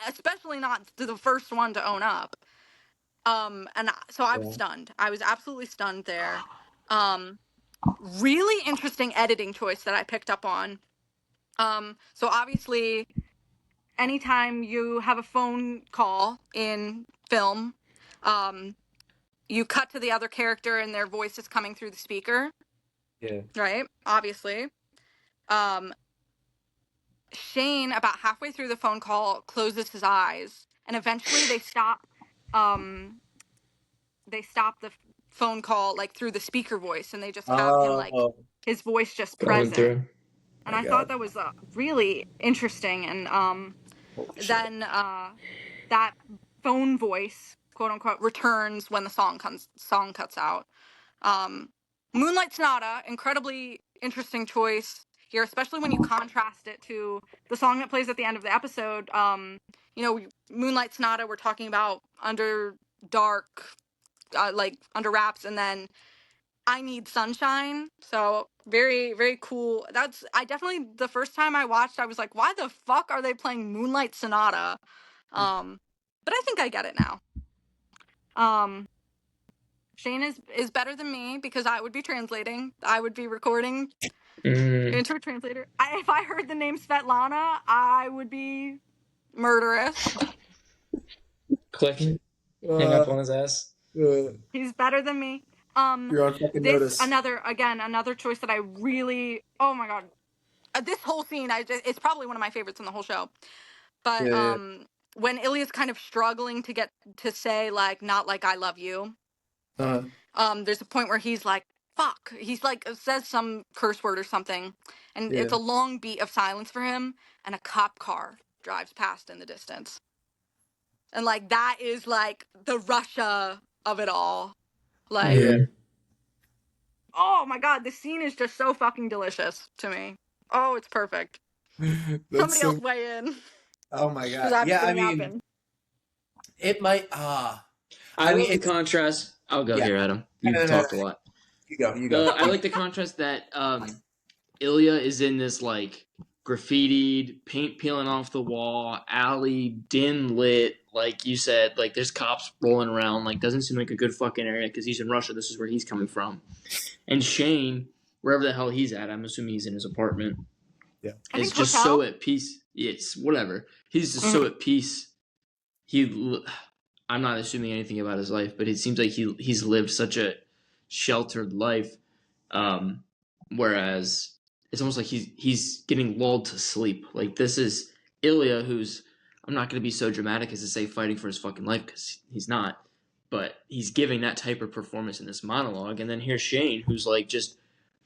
especially not to the first one to own up. And so I was stunned. I was absolutely stunned there. Really interesting editing choice that I picked up on. So obviously, anytime you have a phone call in film, you cut to the other character and their voice is coming through the speaker. Yeah. Right? Obviously. Shane, about halfway through the phone call, closes his eyes, and eventually they stop. They stop the phone call like through the speaker voice, and they just have him like Oh his voice just Going present. through. And my I thought God. that was really interesting. And Holy shit. then that phone voice, quote unquote, returns when the song cuts out. Moonlight Sonata, incredibly interesting choice here, especially when you contrast it to the song that plays at the end of the episode. Moonlight Sonata, we're talking about under dark, like under wraps, and then I Need Sunshine. So very, very cool. I definitely, the first time I watched, I was like, why the fuck are they playing Moonlight Sonata? But I think I get it now. Shane is better than me because I would be translating. I would be recording into a translator. If I heard the name Svetlana, I would be murderous. Click. Hang up on his ass. He's better than me. You're on fucking notice. Another choice that I really, oh my god, this whole scene, it's probably one of my favorites in the whole show. But when Ilya's kind of struggling to get to say like not like I love you, there's a point where he's like, fuck, he's like says some curse word or something, and it's a long beat of silence for him, and a cop car drives past in the distance, and like that is like the Russia of it all. Like, oh my god, this scene is just so fucking delicious to me. Oh, it's perfect. Somebody else weigh in. Oh my god. That Yeah, I didn't mean, happen. it might. I mean, like the contrast. I'll go here, Adam. You've talked a lot. You go. I like the contrast that Ilya is in this like graffitied, paint peeling off the wall, alley, dim lit. Like you said, like there's cops rolling around. Like doesn't seem like a good fucking area because he's in Russia. This is where he's coming from. And Shane, wherever the hell he's at, I'm assuming he's in his apartment. Yeah, is just so at peace. It's whatever. He's just so at peace. I'm not assuming anything about his life, but it seems like he's lived such a sheltered life. Whereas it's almost like he's getting lulled to sleep. Like this is Ilya, who's, I'm not going to be so dramatic as to say fighting for his fucking life because he's not, but he's giving that type of performance in this monologue. And then here's Shane, who's like just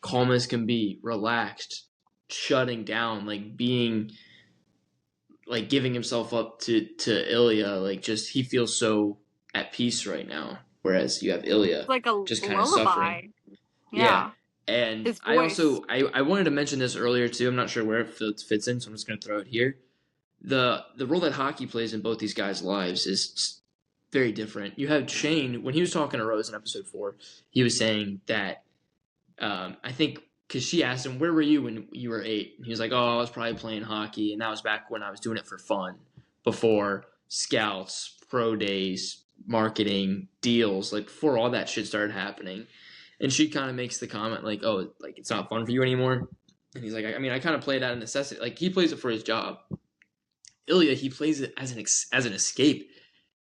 calm as can be, relaxed, shutting down, like being, like giving himself up to Ilya. Like just he feels so at peace right now. Whereas you have Ilya like a just kind of suffering. Yeah. And I also I wanted to mention this earlier too. I'm not sure where it fits in, so I'm just going to throw it here. The role that hockey plays in both these guys' lives is very different. You have Shane, when he was talking to Rose in episode 4, he was saying that I think because she asked him, where were you when you were 8? And he was like, oh, I was probably playing hockey, and that was back when I was doing it for fun before scouts, pro days, marketing, deals, like before all that shit started happening. And she kind of makes the comment like, oh, like it's not fun for you anymore. And he's like, I mean, I kind of play it out of necessity. Like he plays it for his job. Ilya, he plays it as an escape.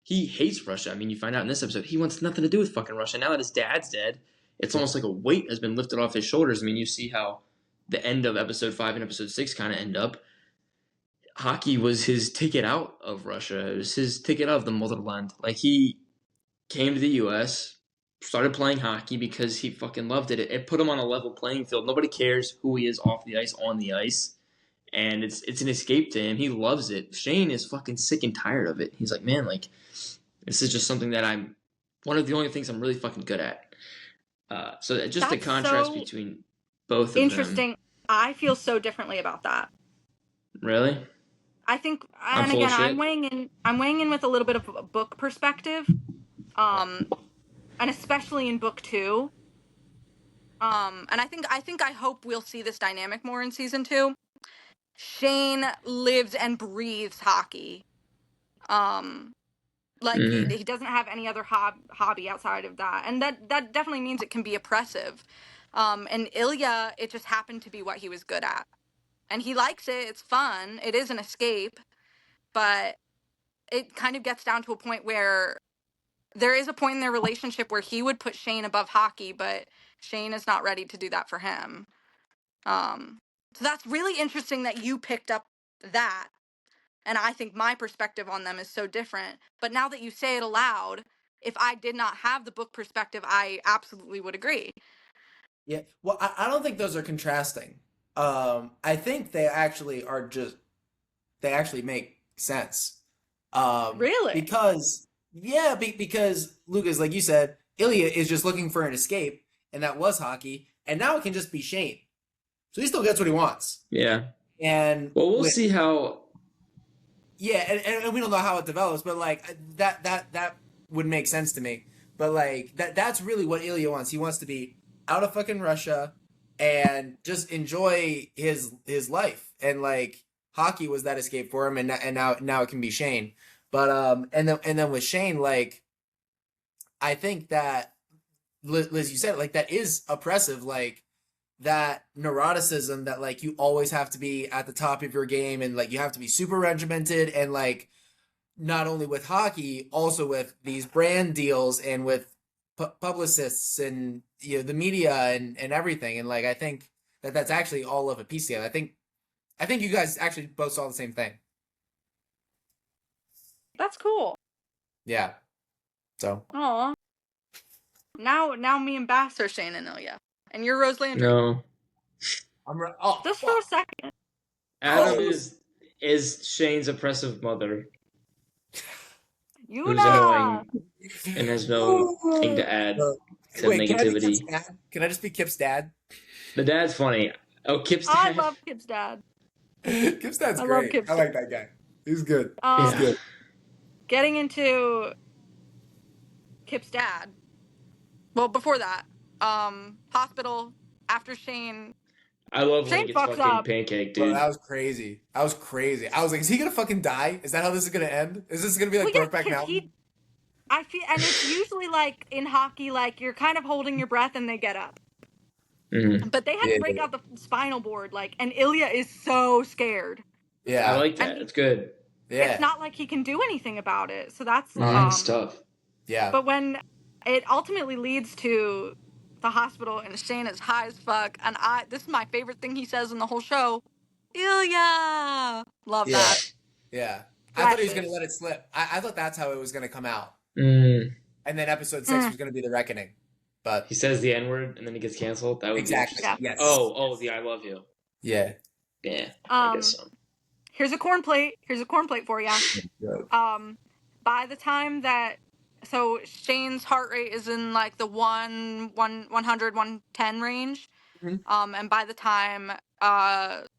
He hates Russia. I mean, you find out in this episode, he wants nothing to do with fucking Russia. Now that his dad's dead, it's almost like a weight has been lifted off his shoulders. I mean, you see how the end of episode 5 and episode 6 kind of end up. Hockey was his ticket out of Russia. It was his ticket out of the motherland. Like he came to the U.S., started playing hockey because he fucking loved it. It put him on a level playing field. Nobody cares who he is off the ice, on the ice. And it's an escape to him. He loves it. Shane is fucking sick and tired of it. He's like, man, like, this is just something that I'm, one of the only things I'm really fucking good at. So just the contrast between both of them. Interesting. I feel so differently about that. Really? I think, and again, I'm weighing in with a little bit of a book perspective. And especially in book 2. And I hope we'll see this dynamic more in season 2. Shane lives and breathes hockey. Like he doesn't have any other hobby outside of that, and that definitely means it can be oppressive. And Ilya, it just happened to be what he was good at, and he likes it. It's fun. It is an escape, but it kind of gets down to a point where there is a point in their relationship where he would put Shane above hockey, but Shane is not ready to do that for him. So that's really interesting that you picked up that. And I think my perspective on them is so different. But now that you say it aloud, if I did not have the book perspective, I absolutely would agree. Yeah. Well, I don't think those are contrasting. I think they actually are just, they actually make sense. Really? Because, yeah, because Lucas, like you said, Ilya is just looking for an escape, and that was hockey, and now it can just be Shane. So he still gets what he wants. Yeah. And well, we'll see how. Yeah, and we don't know how it develops, but like that would make sense to me. But like that's really what Ilya wants. He wants to be out of fucking Russia and just enjoy his life. And like hockey was that escape for him, and now it can be Shane. But and then with Shane, like I think that Liz, you said, like that is oppressive. Like that neuroticism that like you always have to be at the top of your game, and like you have to be super regimented, and like not only with hockey, also with these brand deals and with publicists and the media and everything. And like I think that that's actually all of a piece together. I think you guys actually both saw the same thing. That's cool. Yeah. So. Aw. Now me and Bass are Shane and Ilya. And you're Rose Landry. No. Just for a second. Adam is Shane's oppressive mother. Who's Yuna! annoying and has no thing to add to negativity. Can I just be Kip's dad? The dad's funny. Oh, Kip's dad. I love Kip's dad. Kip's dad's great. Love Kip's I like that guy. He's good. He's good. Getting into Kip's dad. Well, before that, hospital after Shane. I love Shane when he gets fucking up. pancake, dude. Bro, that was crazy. I was like, is he gonna fucking die? Is that how this is gonna end? Is this gonna be like Brokeback Mountain? I feel, and it's usually like in hockey, like you're kind of holding your breath and they get up. Mm-hmm. But they had to break out the spinal board, like, and Ilya is so scared. Yeah, I like that. It's good. Yeah, it's not like he can do anything about it. So that's tough. Yeah, but when it ultimately leads to the hospital and Shane is high as fuck, and this is my favorite thing he says in the whole show. Ilya, love that. Yeah, I thought he was gonna let it slip. I thought that's how it was gonna come out. And then episode 6 was gonna be the reckoning. But he says the N-word and then he gets canceled. That would exactly. Be yes. Oh, the I love you. Yeah. Yeah. I guess so. Here's a corn plate. For you. By the time that Shane's heart rate is in like the 100, 110 range. Mm-hmm. And by the time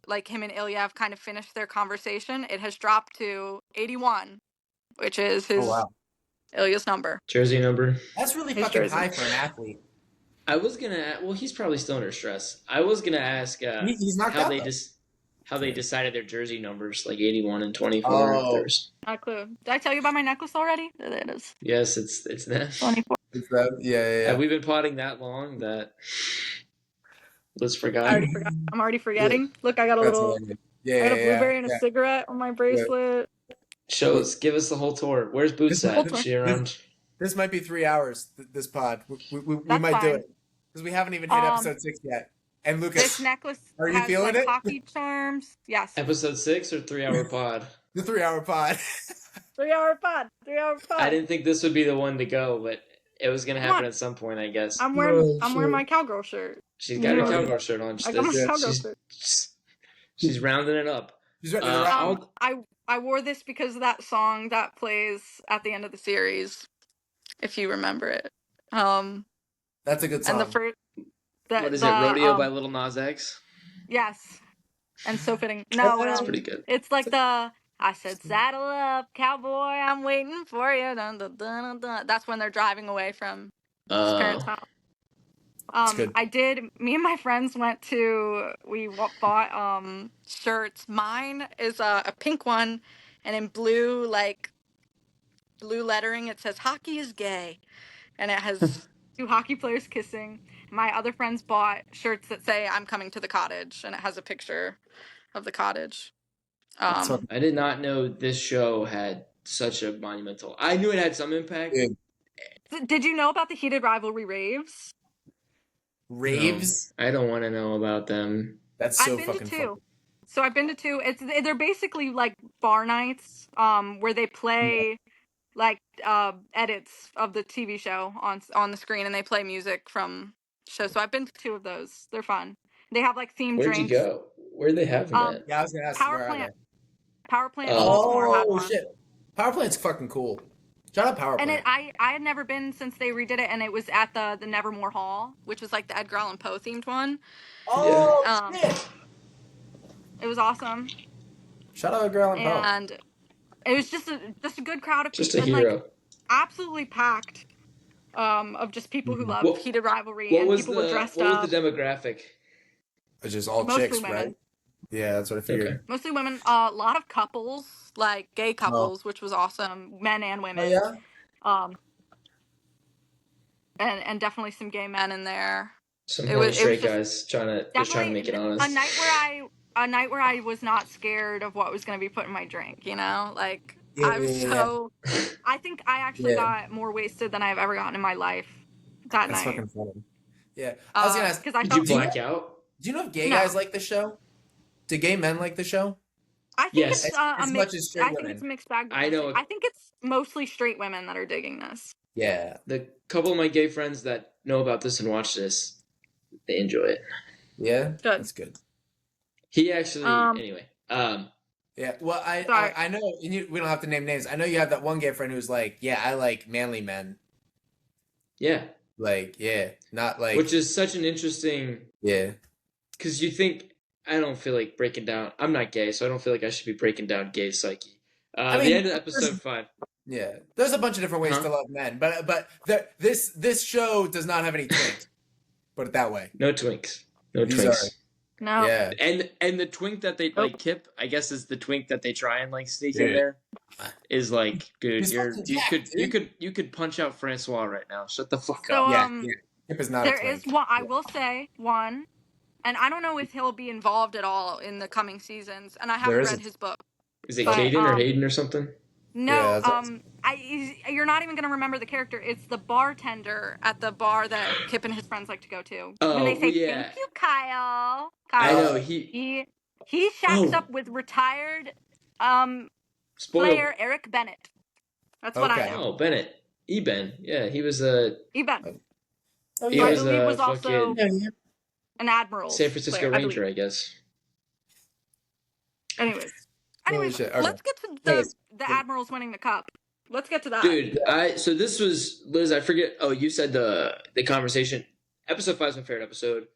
like him and Ilya have kind of finished their conversation, it has dropped to 81, which is his Ilya's number. Jersey number. That's really fucking high for an athlete. I was gonna. Well, he's probably still under stress. I was gonna ask he's not how they decided their jersey numbers, like 81 and 24. Oh. Not a clue. Did I tell you about my necklace already? There it is. Yes, it's them. 24. It's them. Yeah. Have we been potting that long that Liz forgot? I'm already forgetting. Yeah. Look, I got a little. I got a blueberry and a cigarette on my bracelet. Give us the whole tour. Where's Boots at? Is she around? This might be 3 hours. This pod. We might do it because we haven't even hit episode 6 yet. And Lucas, this necklace are you feeling it? Hockey charms. Yes. Episode 6 or 3 hour pod? The 3 hour pod. 3 hour pod. 3 hour pod. I didn't think this would be the one to go, but it was gonna happen at some point, I guess. I'm wearing my cowgirl shirt. She's got her cowgirl shirt on. I got my cowgirl shirt. She's rounding it up. I wore this because of that song that plays at the end of the series, if you remember it. That's a good song. And the first. What is it? Rodeo by Lil Nas X? Yes. And so fitting. No, that's pretty good. It's like I said, saddle up, cowboy, I'm waiting for you. Dun, dun, dun, dun, dun. That's when they're driving away from his parents' house. Me and my friends we bought shirts. Mine is a pink one, and in blue, like blue lettering. It says "Hockey is gay," and it has two hockey players kissing. My other friends bought shirts that say "I'm coming to the cottage," and it has a picture of the cottage. So, I did not know this show had such a monumental. I knew it had some impact. dude, Did you know about the heated rivalry raves? raves. No, I don't want to know about them. That's so I've been to fucking two. funny. So I've been to two. They're basically like bar nights, where they play like edits of the TV show on the screen, and they play music from shows. So I've been to two of those. They're fun. They have like themed Where'd you drinks. go? Where'd they have them Um, at? Yeah, I was gonna ask Power where are Plant. they? Power Plant in Oh, Baltimore had Oh one. shit, Power Plant's fucking cool. Shout out Power And Plant. I had never been since they redid it, and it was at the Nevermore Hall, which is like the Edgar Allan Poe themed one. yeah. Oh Um, shit! it was awesome, Shout out Edgar Allan Poe. and it was just a good crowd of Just people, a and like hero. absolutely packed, of just people who love What heated rivalry, what and was people were dressed what was up, the demographic? It's just all mostly chicks, women. right? Yeah, that's what I figured. Okay. Mostly women. A lot of couples, like gay Oh, couples, which was awesome, men and oh women. yeah. Um, and definitely some gay men in there. Some It horny was straight just guys trying to definitely make it a honest. night where I was not scared of what was going to be put in my drink. You know, like Yeah, I was yeah, so. I think I actually yeah. got more wasted than I've ever gotten in my life that That's night. fucking funny. Yeah, I was gonna ask. Because I Did you felt black out? Do you know if gay no. guys like the show? Do gay men like the show? I think it's Yes. a As much as mix. straight I think it's a women. mixed bag. I know I think it's mostly straight women that are digging this. Yeah, the couple of my gay friends that know about this and watch this, they enjoy it. yeah, Good. that's good. He actually anyway. Yeah, well, Sorry. I know, and we don't have to name names. I know you have that one gay friend who's like, yeah, I like manly men. Yeah. Like, yeah, not like, Which is such an interesting yeah, because you think I don't feel like breaking down. I'm not gay, so I don't feel like I should be breaking down gay psyche. I The mean, end of episode 5. yeah. There's a bunch of different ways Huh? to love men, but this show does not have any twink. Put it that way. No twinks. No These twinks. No. Yeah, And the twink that they like Kip, I guess is the twink that they try and like sneak in Dude. there. Is like, dude, He's fucking jacked, you could punch out Francois right now. Shut the fuck So up. yeah. Kip is not. there a twink. is one. I will say one, and I don't know if he'll be involved at all in the coming seasons. And I haven't There is read a- his book. Is it But, Caden or Hayden or something? No, Yeah, that's you're not even gonna remember the character. It's the bartender at the bar that Kip and his friends like to go to. Oh, when they say yeah. "Thank you, Kyle." I Kyle. know He shacks Oh. up with retired Spoiled. player Eric Bennett. That's what I Okay. know. Oh, Bennett. E-Ben. Yeah, he was a Eben. Oh, he I was believe a was also fucking an admiral. San Francisco Ranger, I guess. Anyways, Holy shit, okay. let's get to the admirals winning the cup. Let's get to that. Dude, so this was Liz, I forget. Oh, you said the conversation. Episode 5 is my favorite episode.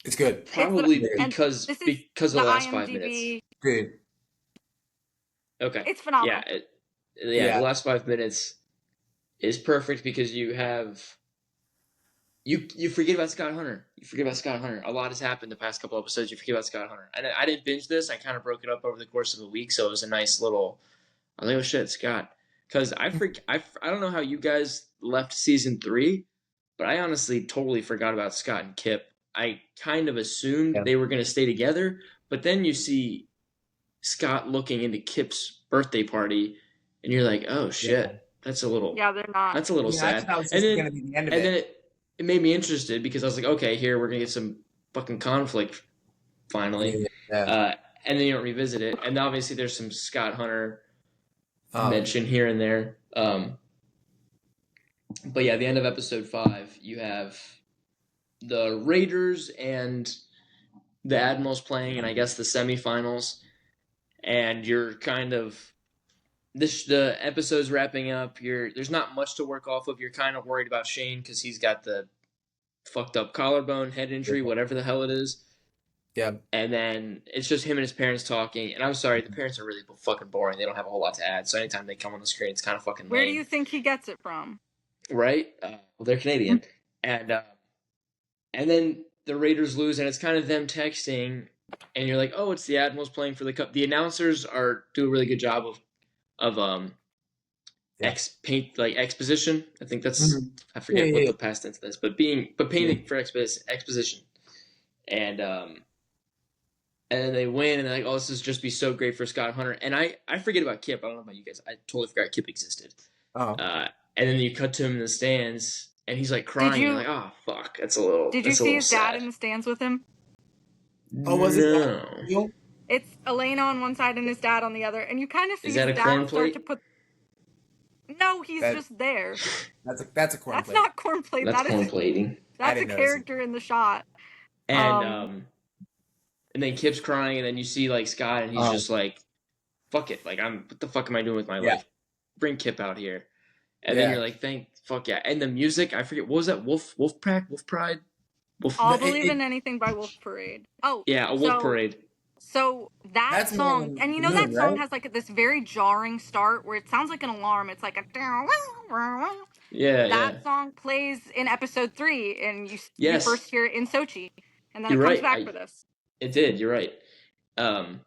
It's good, Probably and because this is of the last IMDb. 5 minutes. dude. Okay. It's phenomenal. Yeah, the last 5 minutes is perfect because you have you forget about Scott Hunter. You forget about Scott Hunter. A lot has happened the past couple episodes. You forget about Scott Hunter. And I didn't binge this. I kind of broke it up over the course of a week, so it was a nice little. I was like, oh shit, Scott. Because I don't know how you guys left season 3, but I honestly totally forgot about Scott and Kip. I kind of assumed they were going to stay together, but then you see Scott looking into Kip's birthday party, and you're like, oh shit, that's a little. Yeah, they're not. That's a little sad. I thought that was and then, gonna be the end of and it. then it made me interested because I was like, okay, here we're gonna get some fucking conflict finally. Yeah. And then you don't revisit it, and obviously there's some Scott Hunter Um, mention here and there. But yeah, the end of episode 5, you have the Raiders and the Admirals playing, and I guess the semifinals, and you're kind of the episode's wrapping up. There's not much to work off of. You're kind of worried about Shane because he's got the fucked up collarbone, head injury, whatever the hell it is. Yeah. And then it's just him and his parents talking. And I'm sorry, the parents are really fucking boring. They don't have a whole lot to add. So anytime they come on the screen, it's kind of fucking lame. Where do you think he gets it from? Right? Well, they're Canadian. And then the Raiders lose, and it's kind of them texting, and you're like, oh, it's the Admirals playing for the Cup. The announcers do a really good job of exposition. I think that's Mhm. I forget what Yeah. the past tense is, but painting for exposition, and then they win, and they're like, oh, this is just be so great for Scott Hunter, and I forget about Kip. I don't know about you guys. I totally forgot Kip existed. Oh. And then you cut to him in the stands, and he's like Did crying. you You're like, oh fuck, that's did you a see little his dad sad. in the stands with him? Oh, was it that No, real? It's Elena on one side and his dad on the other, and you kind of is see that his a dad corn start to plate? put. No, he's That just there. that's a corn That's plate. not corn plate. That's corn plating. I That's a didn't notice it. character in the shot. And then Kip's crying, and then you see like Scott, and he's just like, "Fuck it, like what the fuck am I doing with my life? Bring Kip out here." And then you're like, fuck yeah. And the music, I forget, what was that? Wolf Pride? I'll believe in anything by Wolf Parade. Oh, yeah, a Wolf Parade. So that That's song, and you know that Moon, song right? has like this very jarring start where it sounds like an alarm. It's like a that song plays in episode 3, and you first hear it in Sochi, and then You're it comes right. back for this. It did. You're right. And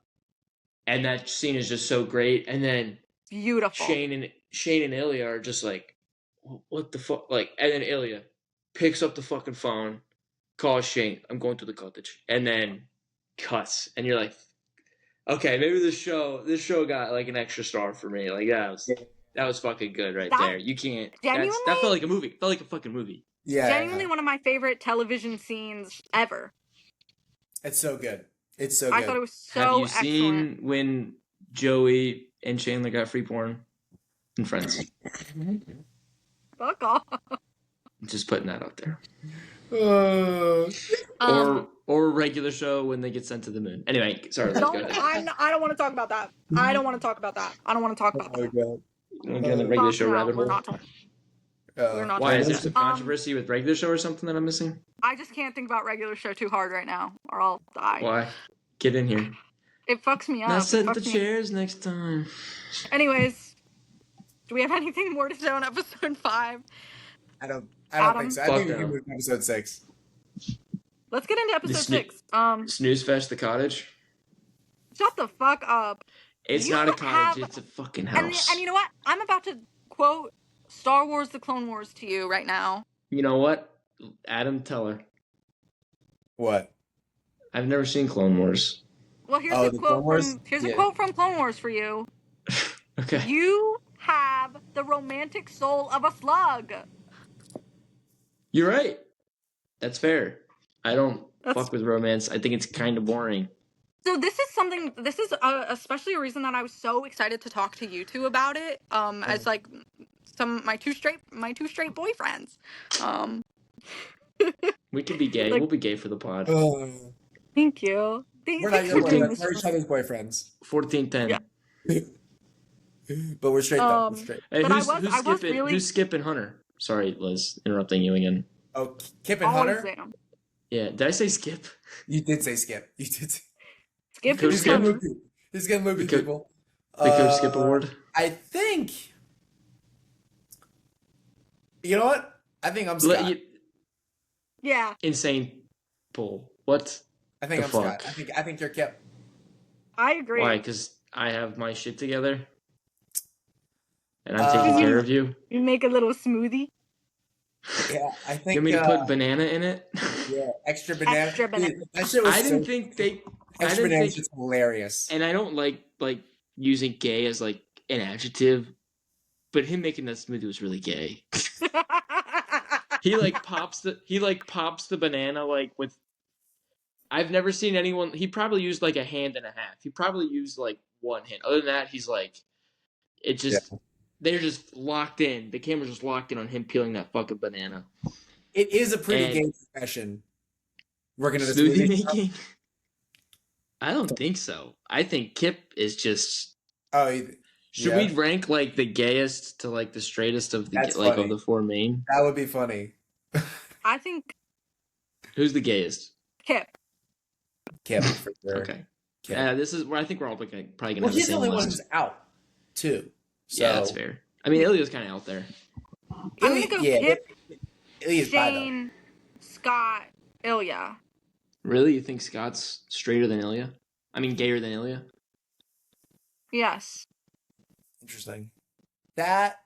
that scene is just so great. And then beautiful. Shane and Ilya are just like, what the fuck? Like, and then Ilya picks up the fucking phone, calls Shane, I'm going to the cottage, and then cuts. And you're like, okay, maybe this show got like an extra star for me. Like that was fucking good there. You can't. That felt like a movie. It felt like a fucking movie. Yeah, genuinely one of my favorite television scenes ever. It's so good. It's so good. I thought it was so Have you excellent. seen when Joey and Chandler got free porn in Friends? Fuck off. Just putting that out there. Or a regular show when they get sent to the moon. Anyway, sorry. Let's go ahead. I don't want to talk about that. I don't want to talk about that. I don't want to talk about that. God. We're getting the regular show rabbit hole. We're not Why is there some controversy with regular show or something that I'm missing? I just can't think about regular show too hard right now, or I'll die. Why? Get in here. It fucks me up. Now set the chairs next time. Anyways, do we have anything more to say on episode 5? I don't think so. I think we can move to episode 6. Let's get into episode 6. Snooze Fest, the cottage. Shut the fuck up. It's not a cottage, it's a fucking house. And you know what? I'm about to quote Star Wars The Clone Wars to you right now. You know what? Adam, tell her. What? I've never seen Clone Wars. Well, here's a quote from Clone Wars for you. Okay. You have the romantic soul of a slug. You're right. That's fair. I don't fuck with romance. I think it's kind of boring. So this is especially a reason that I was so excited to talk to you two about it. As like my two straight boyfriends. We can be gay. We'll be gay for the pod. Thank you. We're not your boyfriends. We're each other's boyfriends. 1410. Yeah. But we're straight though. We're straight. Hey, who's skipping Hunter? Sorry, Liz, interrupting you again. Oh, Kip and Hunter? Yeah, did I say Skip? You did say Skip. You did say Skip. He's gonna move people. The Coach Skip Award? I think... You know what? I think I'm Scott. Yeah. Insane pull. What? I think I'm Scott. I think you're Kip. I agree. Why? Because I have my shit together? And I'm taking care of you? You make a little smoothie? Yeah, I think... You want me to put banana in it? Yeah, extra banana. Dude, that shit was extra banana is just hilarious. And I don't like using gay as like an adjective, but him making that smoothie was really gay. He pops the banana like with... I've never seen anyone... He probably used like a hand and a half. He probably used like one hand. Other than that, he's like... It just... Yeah. They're just locked in. The camera's just locked in on him peeling that fucking banana. It is a pretty gay profession. Working at a smoothie making? I don't think so. I think Kip is just... Should we rank like the gayest to like the straightest of the of the 4 main? That would be funny. I think... Who's the gayest? Kip. Kip, for sure. Okay. Yeah, this is where I think we're all probably going to have the same he's the only one who's out, too. So. Yeah, that's fair. I mean, Ilya's kind of out there. I'm going to go Kip, Ilya's Shane, Scott, Ilya. Really? You think Scott's straighter than Ilya? I mean, gayer than Ilya? Yes. Interesting. That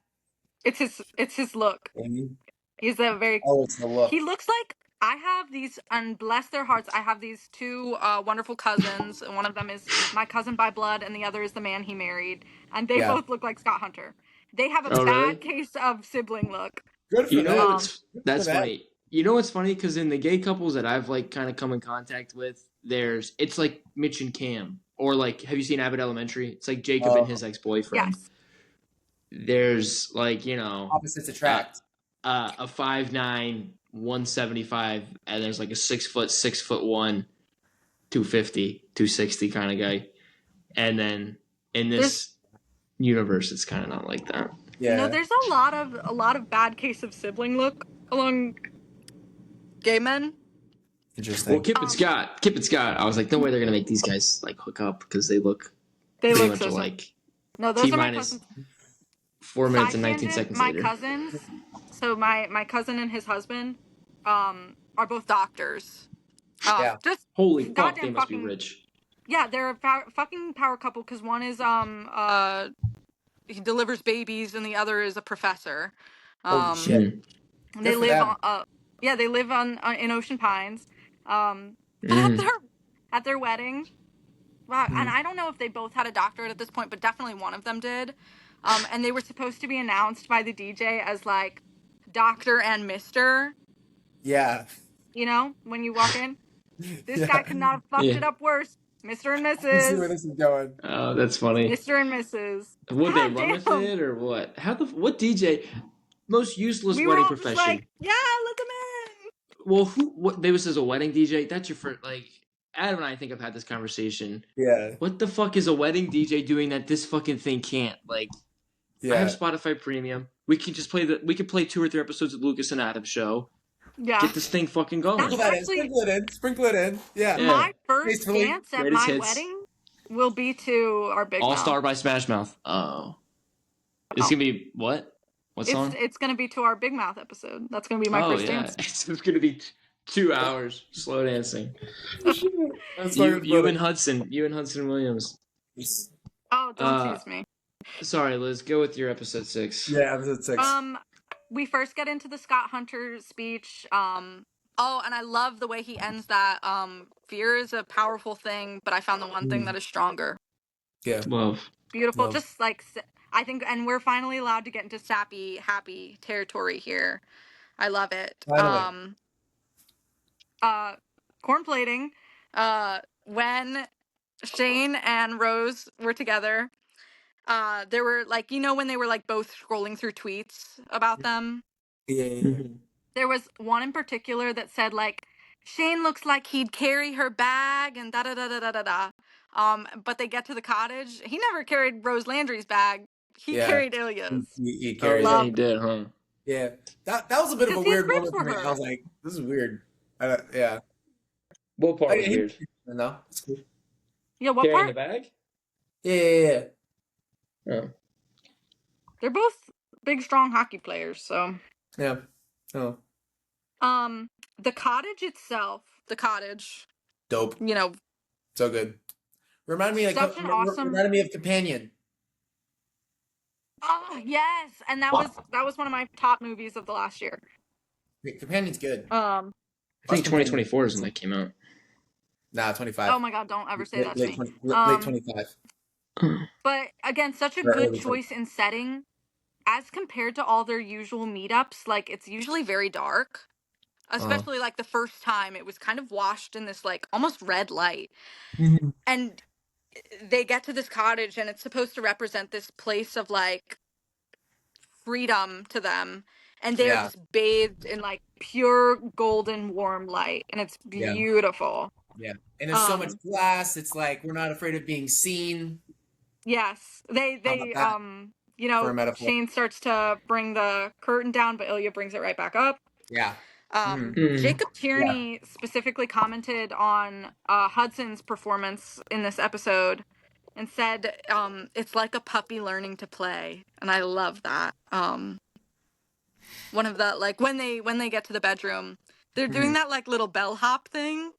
It's his look. He's a very. Oh, it's the look. He looks like I have these, and bless their hearts, I have these two wonderful cousins. And one of them is my cousin by blood, and the other is the man he married. And they both look like Scott Hunter. They have a Oh, really? bad case of sibling look. Good for You know them. what's that's funny. You know what's funny? Because in the gay couples that I've like kind of come in contact with, it's like Mitch and Cam, or like, have you seen Abbott Elementary? It's like Jacob and his ex-boyfriend. Yes. There's like, opposites attract. A 5'9", 175, and there's like a 6', 6'1", 250, 260 kind of guy, and then in this universe, it's kind of not like that. Yeah. No, there's a lot of bad case of sibling look among gay men. Interesting. Well, Kip and Scott. I was like, no way they're gonna make these guys like hook up because they look much so alike. No, those are my cousins. 4 minutes and 19 seconds later. My cousins. So my cousin and his husband, are both doctors. Just holy fuck, they must be rich. Yeah, they're a fucking power couple because one is he delivers babies and the other is a professor. Holy shit. They live they live on in Ocean Pines. At their wedding. Wow, and I don't know if they both had a doctorate at this point, but definitely one of them did. And they were supposed to be announced by the DJ as like Doctor and Mr. Yeah. You know, when you walk in, this guy could not have fucked it up worse. Mr. and Mrs. You see where this is going. Oh, that's funny. Mr. and Mrs. Would they run with it or what? What DJ? Most useless wedding profession. Like, yeah, let them in. Well, what? This is a wedding DJ. That's your first. Like, Adam and I think I've had this conversation. Yeah. What the fuck is a wedding DJ doing that this fucking thing can't? Like, I have Spotify Premium. We can just play We can play 2 or 3 episodes of Lucas and Adam's show. Yeah. Get this thing fucking going. Sprinkle it in. Yeah. My first dance at my wedding will be to our Big Mouth. All Star by Smash Mouth. Oh. It's going to be what? What song? It's going to be to our Big Mouth episode. That's going to be my first dance. It's going to be 2 hours slow dancing. You and Hudson Williams. Oh, don't tease me. Sorry, Liz. Go with your episode 6. Yeah, episode 6. We first get into the Scott Hunter speech. And I love the way he ends that. Fear is a powerful thing, but I found the one thing that is stronger. Yeah. Love. Beautiful. Love. Just like, I think, and we're finally allowed to get into sappy, happy territory here. I love it. Finally. Corn plating. When Shane and Rose were together, there were like, when they were like both scrolling through tweets about them. Yeah. There was one in particular that said like, Shane looks like he'd carry her bag and da da da da da da da. But they get to the cottage. He never carried Rose Landry's bag. He carried Ilya's. He carried it. He did, huh? Yeah. That was a bit of a weird moment for me. I was like, this is weird. Yeah. What part was weird? No, it's cool. Yeah, what carrying part? the bag? Yeah. Oh. They're both big, strong hockey players, so. Yeah. Oh. The cottage itself, dope. So good. Reminded me of Companion. Oh yes, and that was one of my top movies of the last year. Companion's good. I think 2024 is when that came out. Nah, 25. Oh my god, don't ever say that to me. Late 25. But again, such a good choice in setting. As compared to all their usual meetups, like, it's usually very dark. Especially, like, the first time, it was kind of washed in this, like, almost red light. Mm-hmm. And they get to this cottage, and it's supposed to represent this place of, like, freedom to them. And they're just bathed in, like, pure golden warm light. And it's beautiful. Yeah. And there's so much glass. It's like, we're not afraid of being seen. Yes. Shane starts to bring the curtain down, but Ilya brings it right back up. Yeah. Jacob Tierney specifically commented on Hudson's performance in this episode and said it's like a puppy learning to play, and I love that. One of the, like, when they get to the bedroom, they're doing that like little bellhop thing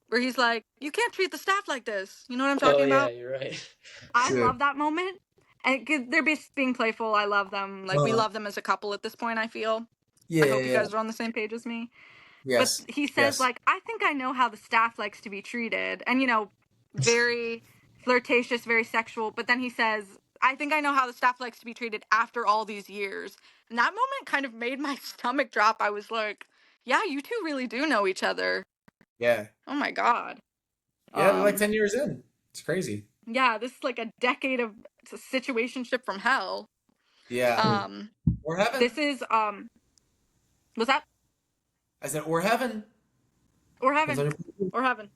where he's like, you can't treat the staff like this. You know what I'm talking about? Yeah, you're right. I love that moment. And they're being playful. I love them. Like we love them as a couple at this point. I feel. I hope you guys are on the same page as me. But Yes. he says, like, I think I know how the staff likes to be treated. And, you know, very flirtatious, very sexual. But then he says, I think I know how the staff likes to be treated after all these years. And that moment kind of made my stomach drop. I was like, yeah, you two really do know each other. Yeah. Oh, my God. Yeah, they're like 10 years in. It's crazy. Yeah, this is like a decade of situationship from hell. Yeah. Or heaven. This is, what's that? I said, or heaven. Or heaven. Or heaven.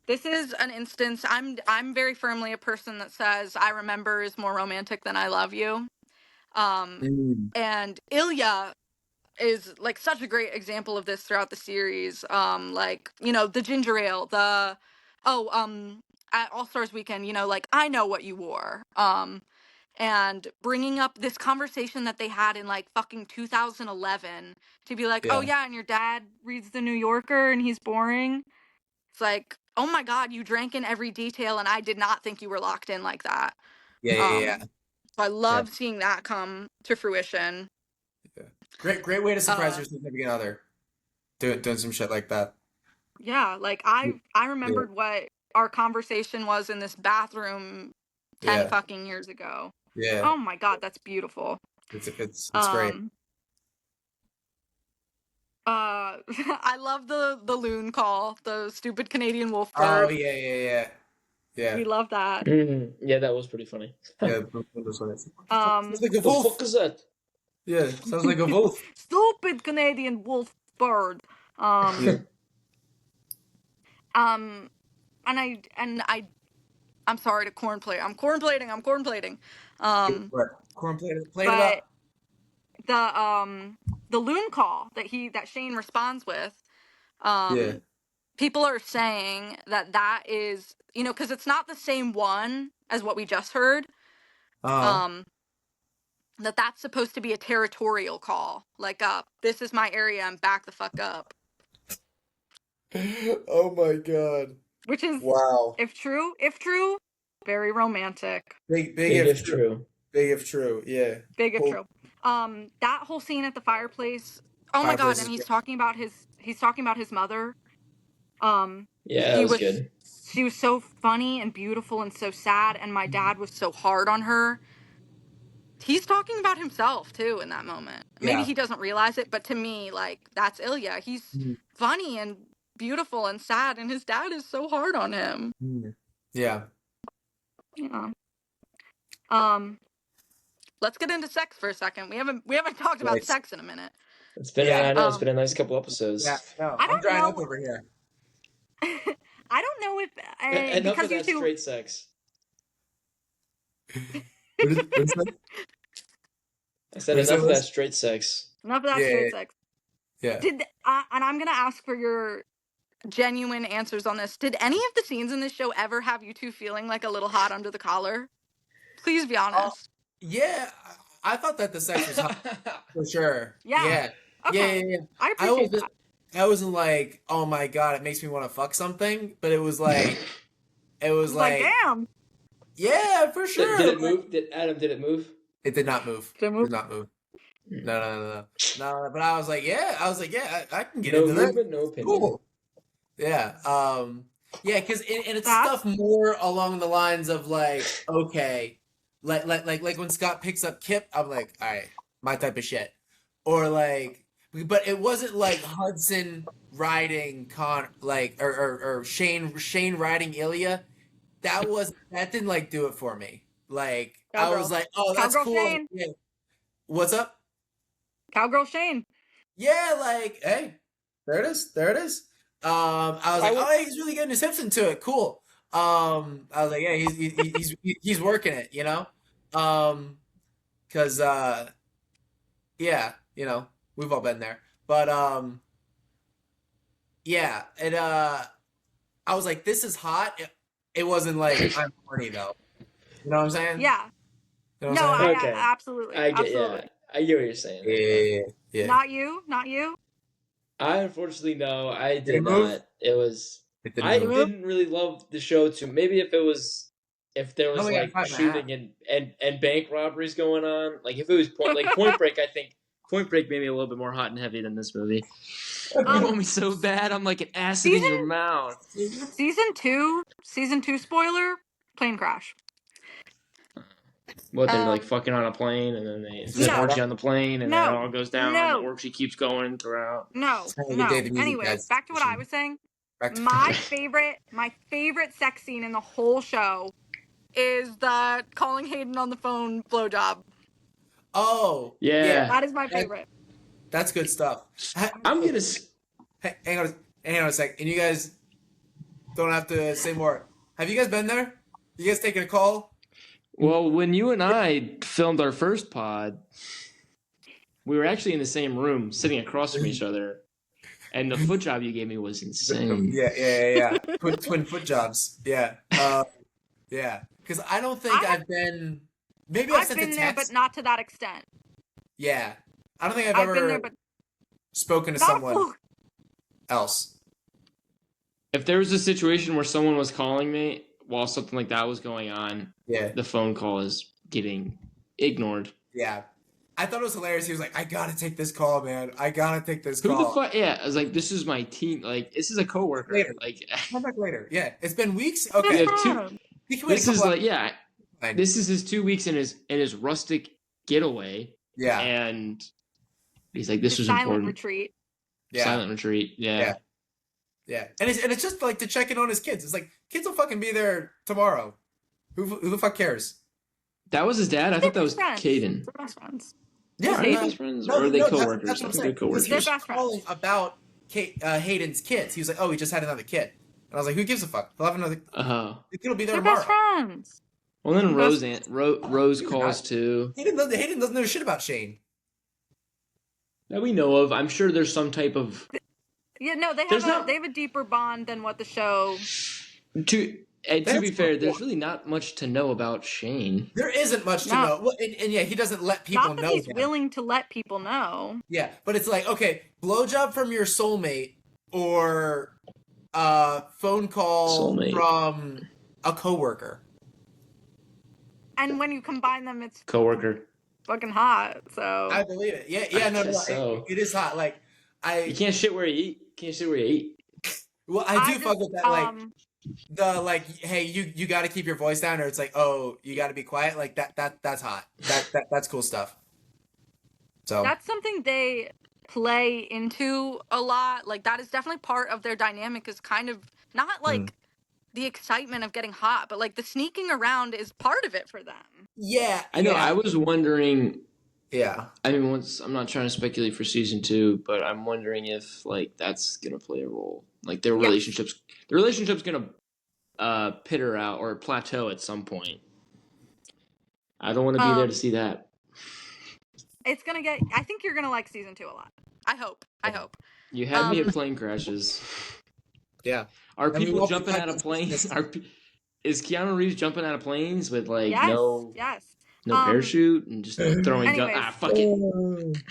This is an instance. I'm very firmly a person that says I remember is more romantic than I love you. And Ilya is like such a great example of this throughout the series. Like, you know, the ginger ale, at All Stars Weekend, you know, like I know what you wore. And bringing up this conversation that they had in like fucking 2011 to be like, oh yeah, and your dad reads the New Yorker and he's boring. It's like, oh my God, you drank in every detail and I did not think you were locked in like that. Yeah. So I love seeing that come to fruition. Yeah. Great way to surprise your significant other. Doing some shit like that. Yeah, like I remembered what our conversation was in this bathroom 10 fucking years ago. Yeah. Oh my God, that's beautiful. It's great. I love the loon call, the stupid Canadian wolf bird. Oh yeah. We love that. Yeah, that was pretty funny. Yeah, sounds like a wolf. The fuck is that? Yeah, sounds like a wolf. Stupid Canadian wolf bird. And I'm sorry to cornplate. I'm cornplating. What? Cornplate it up. The loon call that Shane responds with, people are saying that is, you know, because it's not the same one as what we just heard. That's supposed to be a territorial call, like this is my area and back the fuck up. Oh my God. Which is, wow. If true, very romantic. Big if true. Big if true, yeah. Big if true. That whole scene at the fireplace. Oh my God! And he's talking about his mother. Yeah, that was good. She was so funny and beautiful and so sad, and my dad was so hard on her. He's talking about himself too in that moment. Maybe he doesn't realize it, but to me, like, that's Ilya. He's funny and beautiful and sad, and his dad is so hard on him. Yeah. Let's get into sex for a second. We haven't talked about sex in a minute. It's been it's been a nice couple episodes. Yeah, no, I'm drying up over here. I don't know if enough because of that straight sex. What is that? I said enough of that straight sex. Enough of that straight sex. Yeah. And I'm gonna ask for your genuine answers on this. Did any of the scenes in this show ever have you two feeling like a little hot under the collar? Please be honest. Yeah, I thought that the sex was hot for sure. Yeah. Okay. Yeah. I appreciate that. I wasn't like, oh my God, it makes me want to fuck something, but it was like, damn. Yeah, for sure. Did it move? Did it move? It did not move. Did it move? Did not move. No. But I was like, yeah, I can get into that. No opinion. Cool. Yeah. Yeah, because it's stuff more along the lines of like, okay, like when Scott picks up Kip, I'm like, all right, my type of shit, or like, but it wasn't like Hudson riding or Shane riding Ilya. That didn't like do it for me. Like Cowgirl. I was like, oh, that's Cowgirl cool. Shane. Yeah. What's up? Cowgirl Shane. Yeah, like, hey, there it is. I was like, oh, he's really getting his hips into it. Cool. I was like, yeah, he's working it, you know, because yeah, you know, we've all been there, but yeah, I was like, this is hot. It wasn't like I'm horny though. You know what I'm saying? Yeah. You know what I'm saying? I absolutely. I get absolutely. I get what you're saying. Yeah. Not you. I unfortunately no, I did not. Move? It was. I didn't really love the show too. Maybe if it was if there was we got like 5.5. shooting and bank robberies going on. Like if it was Point Break, I think Point Break made me a little bit more hot and heavy than this movie. You want me so bad? I'm like an acid in your mouth. Season two spoiler, plane crash. What, they're like fucking on a plane, and then it's an orgy on the plane, and then it all goes down, and the orgy keeps going throughout. No. Anyways, back to what I was saying. My favorite sex scene in the whole show is the calling Hayden on the phone blowjob. Oh, yeah. That is my favorite. That's good stuff. I'm gonna. Hang on a sec. And you guys don't have to say more. Have you guys been there? You guys taking a call? Well, when you and I filmed our first pod, we were actually in the same room, sitting across from each other, and the foot job you gave me was insane. Yeah. Twin foot jobs. Yeah. Yeah. Because I don't think I've been. Maybe I've sent been a there, text. but not to that extent. Yeah. I don't think I've ever been there, but spoken to someone else. If there was a situation where someone was calling me while something like that was going on, the phone call is getting ignored. Yeah. I thought it was hilarious. He was like, I gotta take this call, man. I gotta take this call. Who the fuck? Yeah, I was like, this is my team. Like, this is a coworker. Later. Like, come back later. Yeah. It's been weeks. Okay. This is like, yeah. This is his 2 weeks in his rustic getaway. Yeah. And he's like, this was important. Retreat. Yeah. Silent retreat. Yeah. Yeah. And it's just like to check in on his kids. It's like, kids will fucking be there tomorrow. Who the fuck cares? That was his dad? I thought that was Caden. They're best friends. Yeah. Are they best friends? Or are they coworkers? That's what I'm saying. Coworkers. He was calling about Hayden's kids. He was like, oh, he just had another kid. And I was like, who gives a fuck? He'll have another. The kid will be there tomorrow. Best friends. Well, then Rose calls too. Hayden doesn't know shit about Shane. That we know of. I'm sure there's some type of. Yeah, no, they have a deeper bond than what the show. To be fair, there's really not much to know about Shane. There isn't much to know. Well, and yeah, he doesn't let people know. He's willing to let people know. Yeah, but it's like, okay, blowjob from your soulmate or phone call from a coworker. And when you combine them, it's coworker. Fucking hot. So I believe it. Yeah, no, it is hot. Like you can't shit where you eat. Well, I do fuck with that. Like hey, you got to keep your voice down, or it's like, oh, you got to be quiet. Like that's hot. That's cool stuff. So that's something they play into a lot. Like that is definitely part of their dynamic. Is kind of not like the excitement of getting hot, but like the sneaking around is part of it for them. Yeah, I know. I was wondering. Yeah. I mean, I'm not trying to speculate for season 2, but I'm wondering if like that's gonna play a role. Like their relationship's gonna peter out or plateau at some point. I don't want to be there to see that. It's gonna get. I think you're gonna like season 2 a lot. I hope. You had me at plane crashes. Yeah. Are people jumping out of planes? Is Keanu Reeves jumping out of planes with like no parachute and just throwing guns? Fuck it.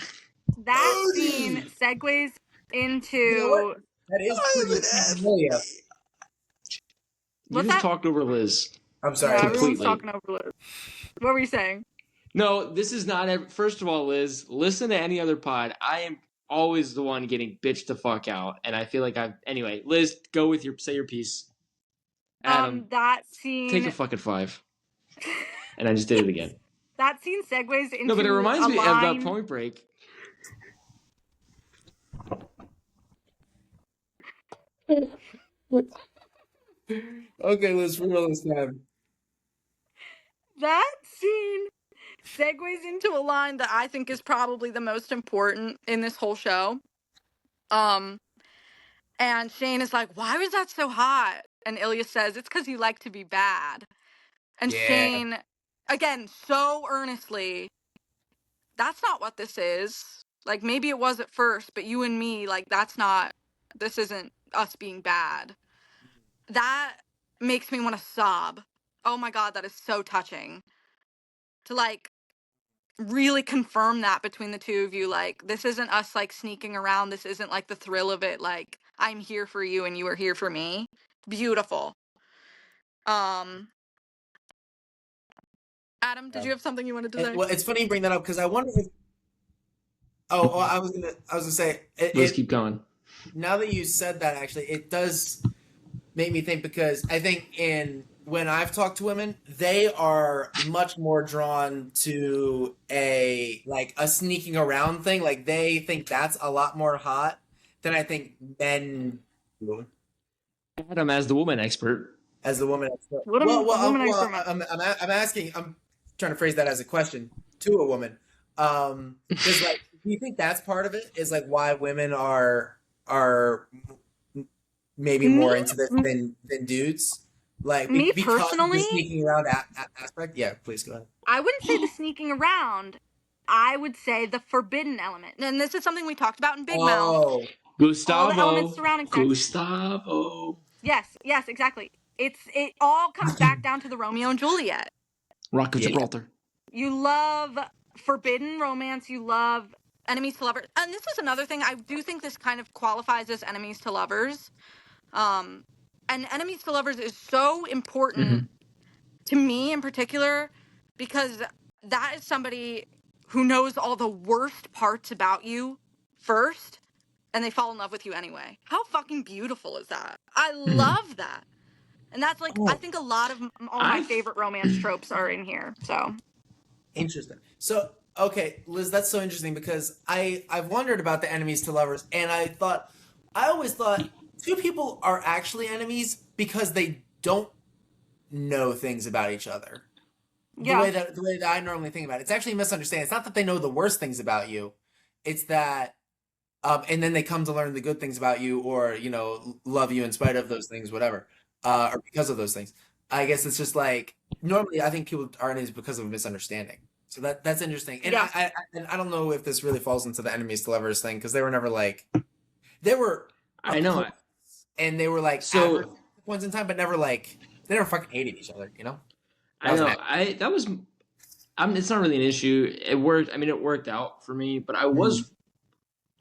That scene segues into. That is pretty. You just talked over Liz. I'm sorry. Everyone's talking over Liz. What were you saying? No, this is not. First of all, Liz, listen to any other pod. I am always the one getting bitched the fuck out, and I feel like Anyway, Liz, go with say your piece. Adam, that scene. Take a fucking 5. And I just did it again. That scene segues into. No, but it reminds me of Point Break. Okay, let's real this time. That scene segues into a line that I think is probably the most important in this whole show. And Shane is like, "Why was that so hot?" And Ilya says, "It's because you like to be bad." And Shane, again, so earnestly, "That's not what this is. Like, maybe it was at first, but you and me, like, this isn't us being bad." That makes me want to sob. Oh my God, that is so touching. To, like, really confirm that between the two of you. Like, this isn't us, like, sneaking around. This isn't, like, the thrill of it. Like, I'm here for you and you are here for me. Beautiful. Adam, did you have something you wanted to say? Well, it's funny you bring that up because I wonder if. Oh, I was gonna say Let's keep going. Now that you said that, actually, it does make me think because I think when I've talked to women, they are much more drawn to a sneaking around thing. Like they think that's a lot more hot than I think men do. Adam, as the woman expert. As the woman expert. I'm asking. I'm trying to phrase that as a question to a woman. Does do you think that's part of it? Is like why women are maybe more into this than dudes? Like me because personally, the sneaking around aspect. Yeah, please go ahead. I wouldn't say the sneaking around. I would say the forbidden element, and this is something we talked about in Big Mouth. Gustavo. All the elements surrounding sex. Gustavo. Yes, exactly. It all comes back down to the Romeo and Juliet. Rock of Gibraltar. You love forbidden romance. You love enemies to lovers, and this is another thing. I do think this kind of qualifies as enemies to lovers. And enemies to lovers is so important to me in particular because that is somebody who knows all the worst parts about you first and they fall in love with you anyway. How fucking beautiful is that? I love that. And that's like, I think a lot of all my favorite romance tropes are in here. So interesting. So, okay, Liz, that's so interesting because I've wondered about the enemies to lovers, and I always thought two people are actually enemies because they don't know things about each other. yeah. The way that I normally think about it. It's actually a misunderstanding. It's not that they know the worst things about you. It's that and then they come to learn the good things about you or, love you in spite of those things, whatever. Or because of those things. I guess it's just like normally I think people are enemies because of a misunderstanding. So that's interesting. And Yeah. I don't know if this really falls into the enemies to lovers thing because they were never they were I know it. and they were average points in time, but never they never fucking hated each other, I know. It's not really an issue. It worked. I mean, it worked out for me, but I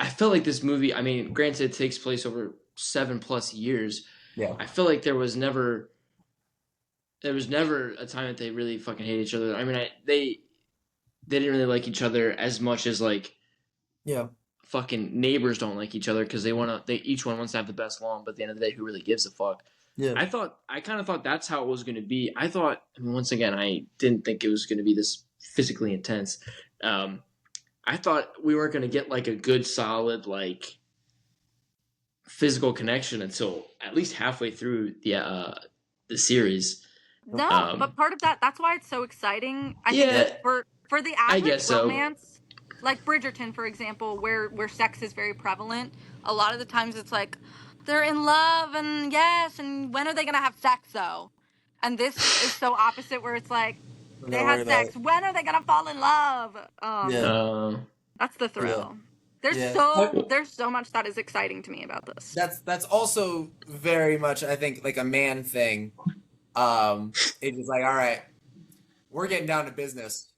felt like this movie, I mean, granted it takes place over 7+ years. Yeah. I feel like there was never a time that they really fucking hate each other. I mean, they didn't really like each other as much as fucking neighbors don't like each other because each one wants to have the best lawn, but at the end of the day, who really gives a fuck? Yeah. I kind of thought that's how it was going to be. I thought, once again, I didn't think it was going to be this physically intense. I thought we weren't going to get a good solid physical connection until at least halfway through the series. No, but part of that's why it's so exciting. I think for the average romance, like Bridgerton, for example, where sex is very prevalent, a lot of the times it's like they're in love and yes, and when are they gonna have sex though? And this is so opposite, where it's like they had sex. When are they gonna fall in love? That's the thrill. Yeah. There's so much that is exciting to me about this. That's also very much I think a man thing. It's just all right, we're getting down to business.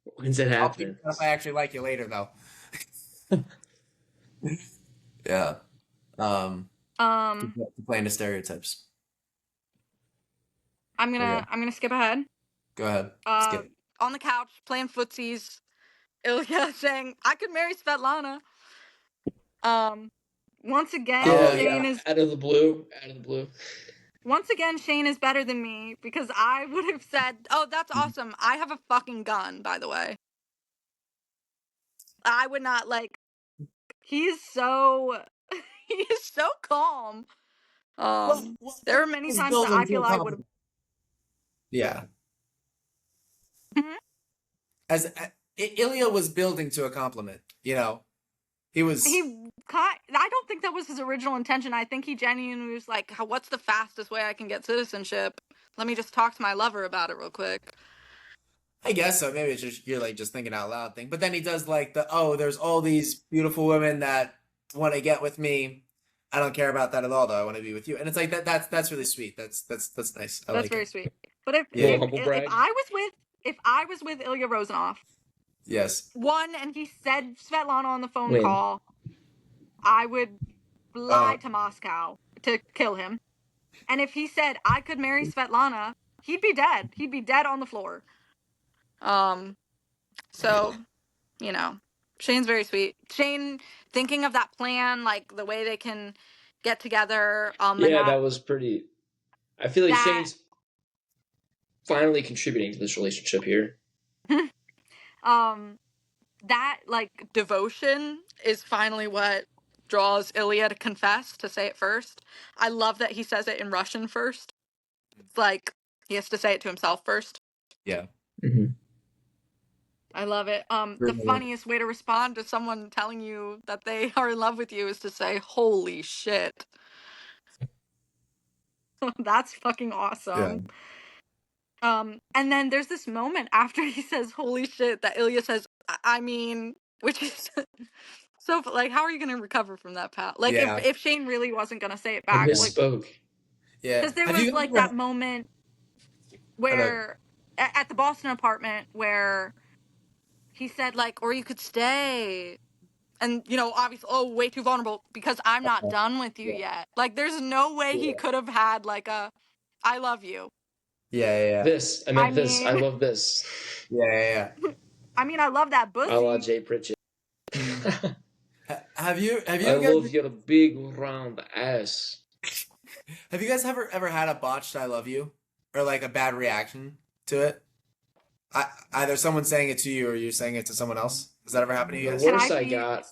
When's it happen? If I actually like you later though. Yeah. Playing the stereotypes. I'm gonna skip ahead. Go ahead. Skip. On the couch playing footsies, Ilya saying, "I could marry Svetlana." Once again, Shane is out of the blue. Once again, Shane is better than me because I would have said, "Oh, that's awesome. I have a fucking gun." By the way, I would not He's so calm. There are many times that I feel I would have. Yeah. Mm-hmm. As Ilya was building to a compliment, he was. I don't think that was his original intention. I think he genuinely was like, "What's the fastest way I can get citizenship? Let me just talk to my lover about it real quick." I guess so. Maybe it's just you're just thinking out loud thing. But then he does there's all these beautiful women that want to get with me. I don't care about that at all, though. I want to be with you, and it's that's really sweet. That's nice. That's very sweet. But if I was with Ilya Rozanov, yes, and he said Svetlana on the phone call, I would fly to Moscow to kill him. And if he said I could marry Svetlana, he'd be dead. He'd be dead on the floor. So, you know, Shane's very sweet. Shane thinking of that plan, like the way they can get together, and Yeah, that was pretty. I feel like that Shane's finally contributing to this relationship here. that like devotion is finally what draws Ilya to confess, to say it first. I love that he says it in Russian first. It's like he has to say it to himself first. Yeah. Mm-hmm. I love it. The funniest way to respond to someone telling you that they are in love with you is to say, "Holy shit." That's fucking awesome. And then there's this moment after he says "holy shit" that Ilya says, "I mean," which is so like, how are you going to recover from that, Pat? Like, if Shane really wasn't going to say it I back, like, misspoke. Yeah. because there was like that moment where at the Boston apartment where he said like, "or you could stay." And, you know, obviously, way too vulnerable because I'm not done with you yet. Like, there's no way he could have had, like, I love you. Yeah. This. I meant this. I love this. Yeah. I mean, I love that I love pussy. Jay Pritchett. Have you I guys, love your big round ass. have you guys ever had a botched "I love you" or like a bad reaction to it? Either someone saying it to you or you saying it to someone else. Has that ever happened to you The guys? worst I got.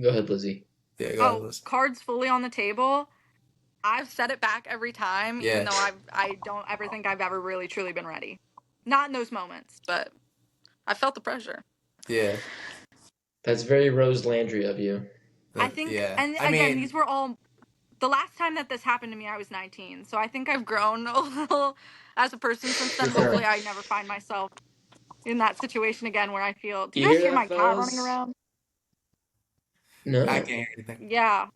Go ahead, Lizzie. Yeah, go ahead, Liz. Cards fully on the table. I've said it back every time, even though I don't ever think I've ever really truly been ready. Not in those moments, but I felt the pressure. Yeah. That's very Rose Landry of you. I think, and again, these were all the last time that this happened to me. I was 19, so I think I've grown a little as a person since then. Hopefully, I never find myself in that situation again where I feel. Do you guys hear my cat running around? No, I can't hear anything. Yeah.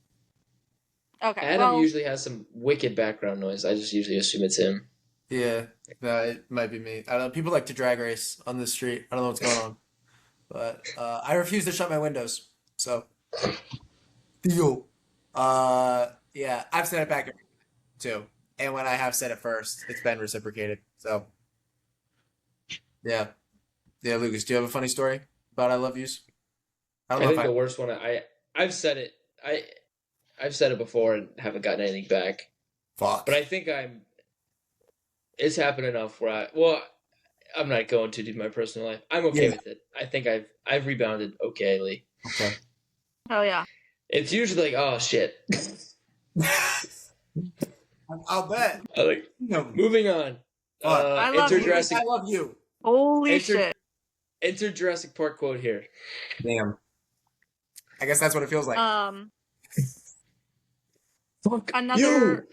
Okay. Adam usually has some wicked background noise. I just usually assume it's him. Yeah, no, it might be me. I don't know. People like to drag race on the street. I don't know what's going on, but I refuse to shut my windows. So, deal. Yeah, I've said it back too, and when I have said it first, it's been reciprocated. So, yeah, Lucas, do you have a funny story about "I love yous"? I think the worst one. I've said it. I've said it before and haven't gotten anything back. Fuck. But I think it's happened enough where I'm not going to do my personal life. I'm okay with it. I think I've rebounded okayly. Okay. Oh yeah. It's usually like, oh shit. I'll bet. Moving on. I love you. I love you. Holy shit. Enter Jurassic Park quote here. Damn. I guess that's what it feels like. Fuck another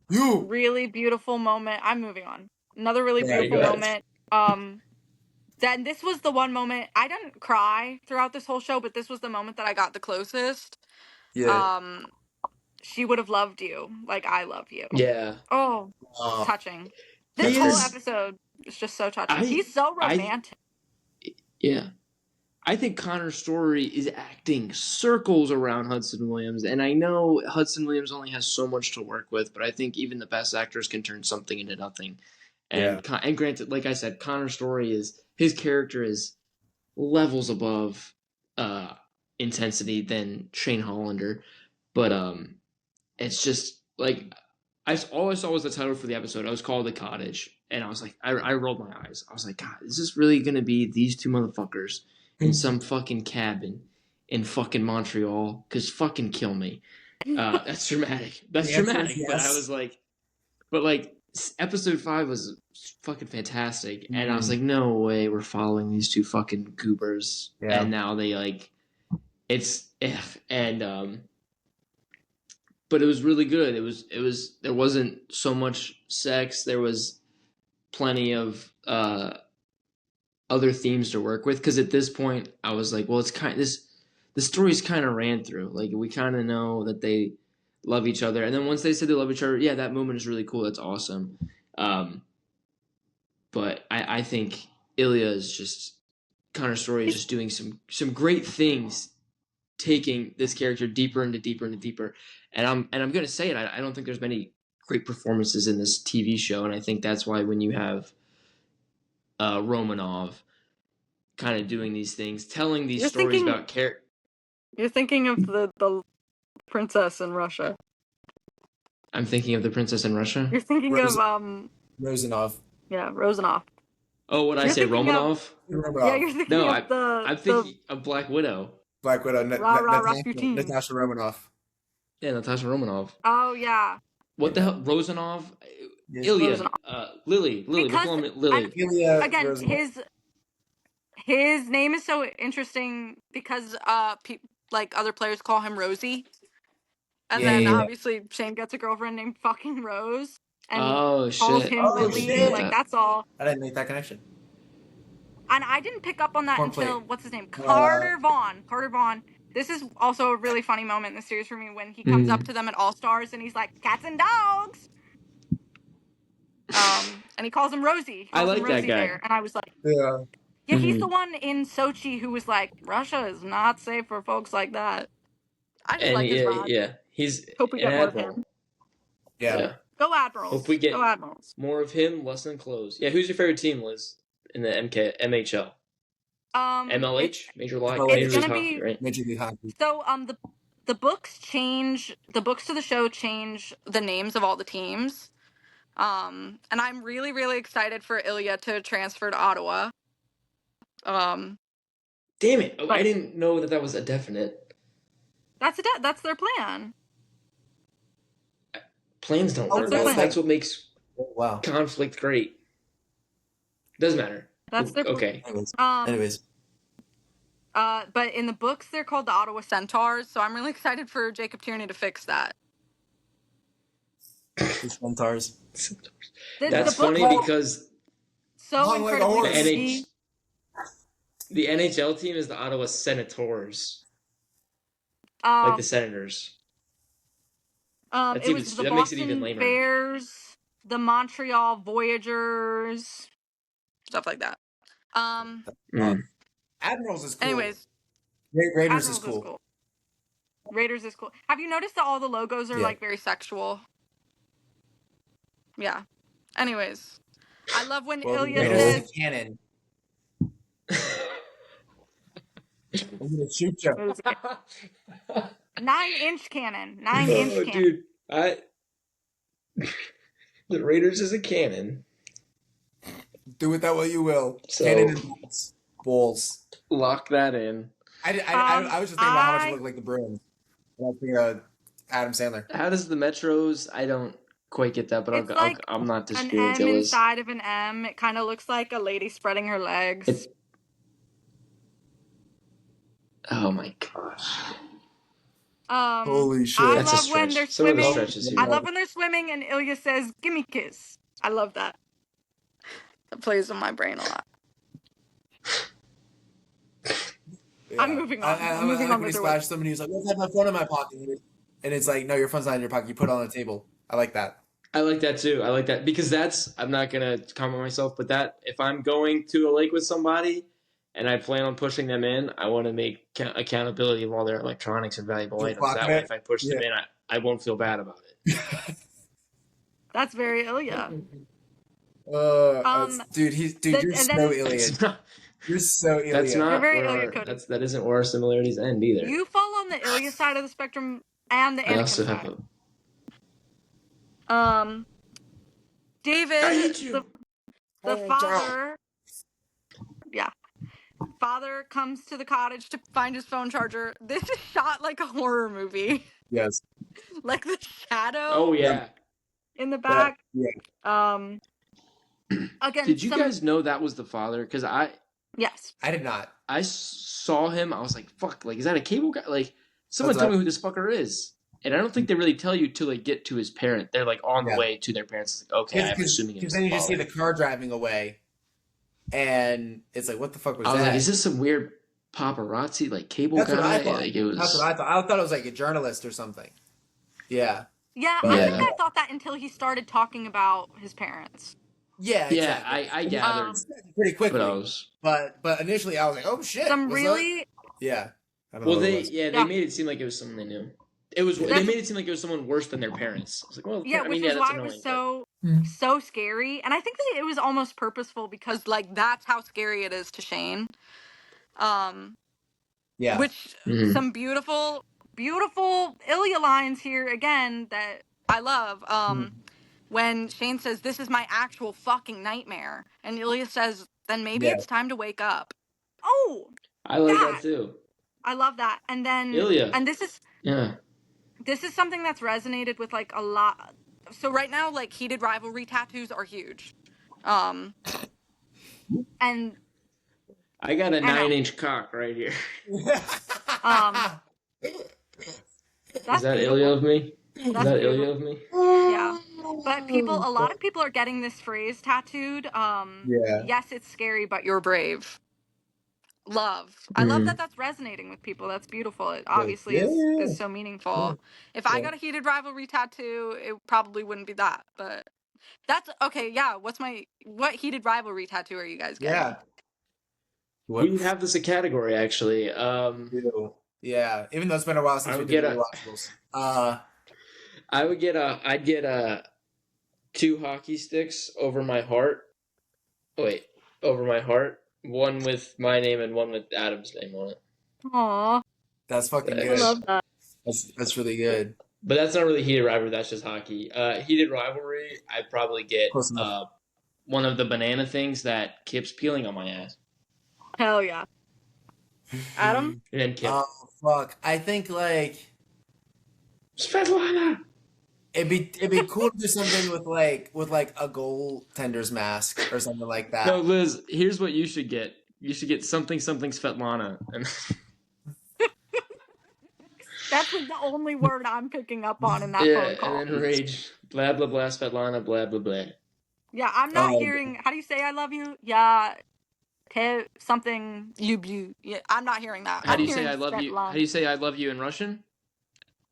you. Really beautiful moment. I'm moving on. Another really beautiful moment. Then this was the one moment I didn't cry throughout this whole show, but this was the moment that I got the closest. Yeah. She would have loved you like I love you. Yeah. Oh, touching. This whole episode is just so touching. He's so romantic. Yeah. I think Connor Story is acting circles around Hudson Williams, and I know Hudson Williams only has so much to work with, but I think even the best actors can turn something into nothing. And granted, like I said, Connor Story his character is levels above intensity than Shane Hollander, but it's just like all I saw was the title for the episode. I was called The Cottage, and I was like, I rolled my eyes. I was like, God, is this really gonna be these two motherfuckers in some fucking cabin in fucking Montreal? Cause fucking kill me. That's dramatic. That's dramatic. Yes. But I was like, episode 5 was fucking fantastic, and I was like, no way, we're following these two fucking goobers, and now they like, it's and but it was really good. It was there wasn't so much sex. There was plenty of other themes to work with, because at this point I was like, well, it's kind of the story's kind of ran through. Like, we kind of know that they love each other, and then once they said they love each other, that moment is really cool. That's awesome. But I think Ilya is just Connor Story is just doing some great things, taking this character deeper and deeper. And I'm gonna say it. I don't think there's many great performances in this TV show, and I think that's why when you have Romanov kind of doing these things, telling these You're stories thinking- about character. You're thinking of the princess in Russia. I'm thinking of the Princess in Russia. You're thinking of Rosanov. yeah, Rosanov. Oh, what I You're say, thinking Romanov? Yeah, you're thinking No, of I'm thinking of Black Widow. Black Widow. Rasputin. Natasha Romanoff. Yeah, Natasha Romanov. Oh yeah. What the hell? Rosanov? Yes. Ilya. Rosanov. Lily. We'll Because call him Lily. Ilya again, Rosanov. his name is so interesting because like other players call him Rosie. And Yeah, then yeah, yeah. obviously Shane gets a girlfriend named fucking Rose and Oh calls shit! him Oh, Lily. shit. Like that's all. I didn't make that connection. And I didn't pick up on that Corn until plate. what's his name? Carter Vaughn. This is also a really funny moment in the series for me when he comes up to them at All Stars and he's like, "Cats and dogs." And he calls him Rosie. He I calls like him that Rosie guy. there, and I was like, Yeah. "Yeah, he's the one in Sochi who was like, Russia is not safe for folks like that." I just like his vibe. Yeah, he's Hope we an get more of admiral. him. Yeah. Go Admirals. Hope we get Go Admirals. more of him, less than clothes. Yeah, who's your favorite team, Liz? In the MHL, MLH, Major League Hockey, right? Major League Hockey. So the books to the show change the names of all the teams. And I'm really, really excited for Ilya to transfer to Ottawa. Damn it! I didn't know that was a definite. That's their plan. Plans don't work. That's what makes conflict great. Doesn't matter. That's their okay. Anyways. But in the books, they're called the Ottawa Centaurs, so I'm really excited for Jacob Tierney to fix that. The Centaurs. That's funny because so incredibly the NHL team is the Ottawa Senators, like the Senators. It was the Boston Bears, the Montreal Voyagers, stuff like that. Admirals is cool. Anyways, Raiders is cool. Raiders is cool. Have you noticed that all the logos are like very sexual? Yeah. Anyways, I love when Ilya says cannon. I'm gonna shoot you. 9-inch cannon. 9-inch cannon. Dude, the Raiders is a cannon. Do with that what you will. So, cannon and balls. Lock that in. I was just thinking about how much it looked like the Bruins. Adam Sandler. How does the Metros? I don't quite get that, but I'm not disputing an M inside of an M. It kind of looks like a lady spreading her legs. Oh my gosh. Holy shit. I love when they're swimming. I love when they're swimming and Ilya says, "Gimme kiss." I love that. That plays in my brain a lot. Yeah. I'm moving on. I'm moving on. When he splashed somebody who's like, "Let's have my phone in my pocket," and it's like, "No, your phone's not in your pocket. You put it on the table." I like that. I like that too. I like that because I'm not gonna comment myself, but if I'm going to a lake with somebody and I plan on pushing them in, I want to make accountability of all their electronics and valuable items. That way, if I push them in, I won't feel bad about it. That's very Ilya. Dude, you're so Ilya. You're so Ilya. That's not. You're very Ilya coded. That isn't where our similarities end either. You fall on the Ilya side of the spectrum and the Anakin side. David, the father. Yeah. Father comes to the cottage to find his phone charger. This is shot like a horror movie. Yes. Like the shadow. Oh yeah. In the back. Yeah. Again. Did you guys know that was the father? Because Yes. I did not. I saw him. I was like, "Fuck! Like, is that a cable guy?" Like, someone tell me who this fucker is. And I don't think they really tell you to get to his parent. They're on the way to their parents. Like, okay, I'm assuming because then you just see the car driving away, and it's like, what the fuck was that? I was like, is this some weird paparazzi cable guy? What I thought. It was... That's what I thought. I thought it was like a journalist or something. Yeah. Yeah, I think I thought that until he started talking about his parents. Yeah, exactly. Yeah, I gathered pretty quickly. But initially I was like, oh shit. Some really yeah. Well, they made it seem like it was someone they knew. It was. They There's- made it seem like it was someone worse than their parents. I was like, well, yeah, I which mean, is yeah, that's why it annoying. was so scary, and I think that it was almost purposeful because like that's how scary it is to Shane. Yeah. Which some beautiful Ilya lines here again that I love. When Shane says, "This is my actual fucking nightmare," and Ilya says, "Then maybe it's time to wake up." Oh, I like that too. I love that. And then Ilya. and this is something that's resonated with like a lot. So right now, like heated rivalry tattoos are huge. And I got a 9-inch cock right here. That's Is that beautiful. Ilya of me? That's Is that beautiful. Ilya of me? Yeah. But a lot of people are getting this phrase tattooed. Yes, it's scary, but you're brave. Love. I love that that's resonating with people. That's beautiful. It obviously is so meaningful. If I got a heated rivalry tattoo, it probably wouldn't be that. But that's okay. Yeah. What heated rivalry tattoo are you guys getting? Yeah. We have this a category actually. Yeah. Even though it's been a while since we did rewatchables. I'd get 2 hockey sticks over my heart. Wait, over my heart. One with my name and one with Adam's name on it. Aww. That's fucking good. I love that. That's really good. But that's not really heated rivalry. That's just hockey. Heated rivalry. I'd probably get one of the banana things that Kip's peeling on my ass. Hell yeah. Adam? And then Kip. Oh fuck! I think like Svetlana. it'd be cool to do something with like a goaltender's mask or something like that. No, Liz. Here's what you should get. You should get something Svetlana. And that's like the only word I'm picking up on in that phone call. And then rage. Blah blah blah. Svetlana. Blah blah blah. Yeah, I'm not hearing. How do you say I love you? Yeah. Something you. Yeah, I'm not hearing that. How do you say I love you? How do you say I love you in Russian?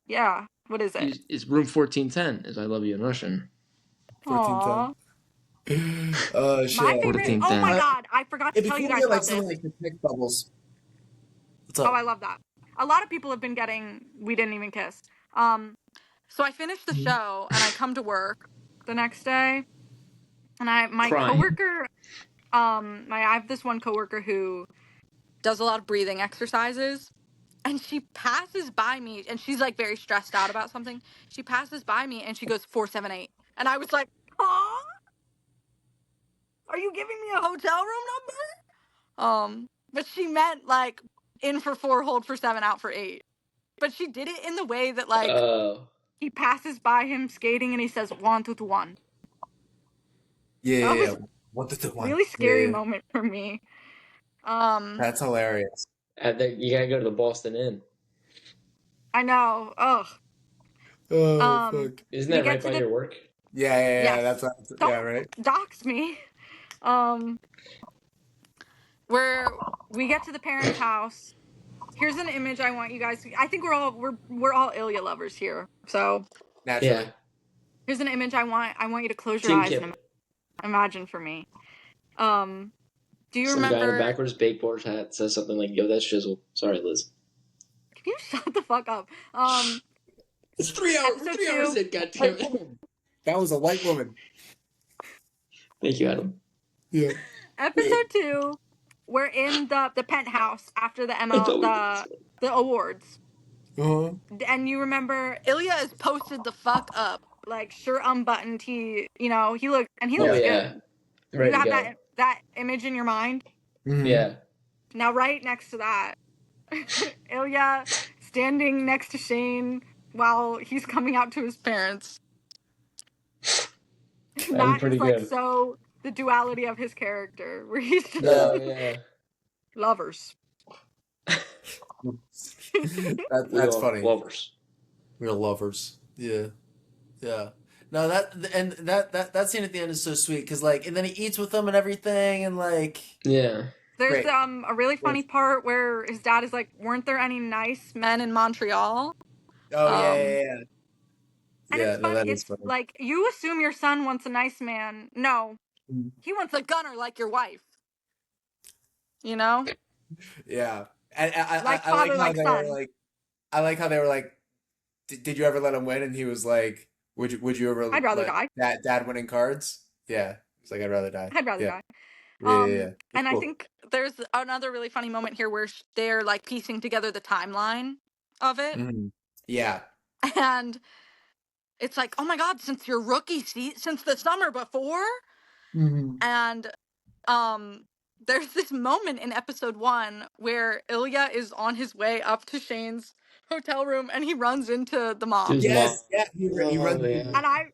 Yeah. What is it? It's room 1410 is I love you in Russian. 1410. Oh shit. My favorite. Oh my god, I forgot to tell you guys about this. Like the pick bubbles. What's up? Oh, I love that. A lot of people have been getting We Didn't Even Kiss. So I finished the show and I come to work the next day, and my coworker, I have this one coworker who does a lot of breathing exercises, and she passes by me, and she's like very stressed out about something. She passes by me and she goes 478, and I was like, "Huh? Are you giving me a hotel room number?" But she meant like in for 4, hold for 7, out for 8. But she did it in the way that like he passes by him skating and he says 1 2 1. Yeah. 1 2 1. Really scary moment for me. That's hilarious. And then you gotta go to the Boston Inn. I know. Ugh. Oh fuck. Isn't that right by your work? Yeah. That's right. Dox me. Where we get to the parents' house. Here's an image I want you guys to, I think we're all Ilya lovers here. So naturally. Yeah. Here's an image I want you to close your eyes and imagine for me. Do you remember? Some guy in a backwards bakeboard hat says something like, "Yo, that's Shizzle." Sorry, Liz. Can you shut the fuck up? It's 3 hours. 3 hours in. Goddamn. That was a white woman. Thank you, Adam. Yeah. Episode 2. We're in the penthouse after the awards. And you remember Ilya is posted the fuck up, like shirt unbuttoned. He looks good. Ready you have that image in your mind? Mm-hmm. Yeah. Now, right next to that, Ilya standing next to Shane while he's coming out to his parents. That is like good. So the duality of his character, where he's just lovers. That's funny. Lovers. We're lovers. Yeah. No, that scene at the end is so sweet because like, and then he eats with them and everything, and like, yeah. There's a really funny part where his dad is like, "Weren't there any nice men in Montreal?" Oh yeah. And it's funny. It's funny. Like you assume your son wants a nice man. No, he wants a gunner like your wife. You know? Yeah, and I like how they were like, I like how they were like, Did you ever let him win? And he was like, would you ever I'd rather let die. dad winning cards? Yeah. He's like, I'd rather die. I'd rather Yeah. die. Yeah. That's And I cool. think there's another really funny moment here where they're like piecing together the timeline of it, Yeah. and it's like, oh my god, since your rookie since the summer before, and there's this moment in episode 1 where Ilya is on his way up to Shane's hotel room and he runs into the mom. Yes. Yeah. He Oh, runs. yeah. And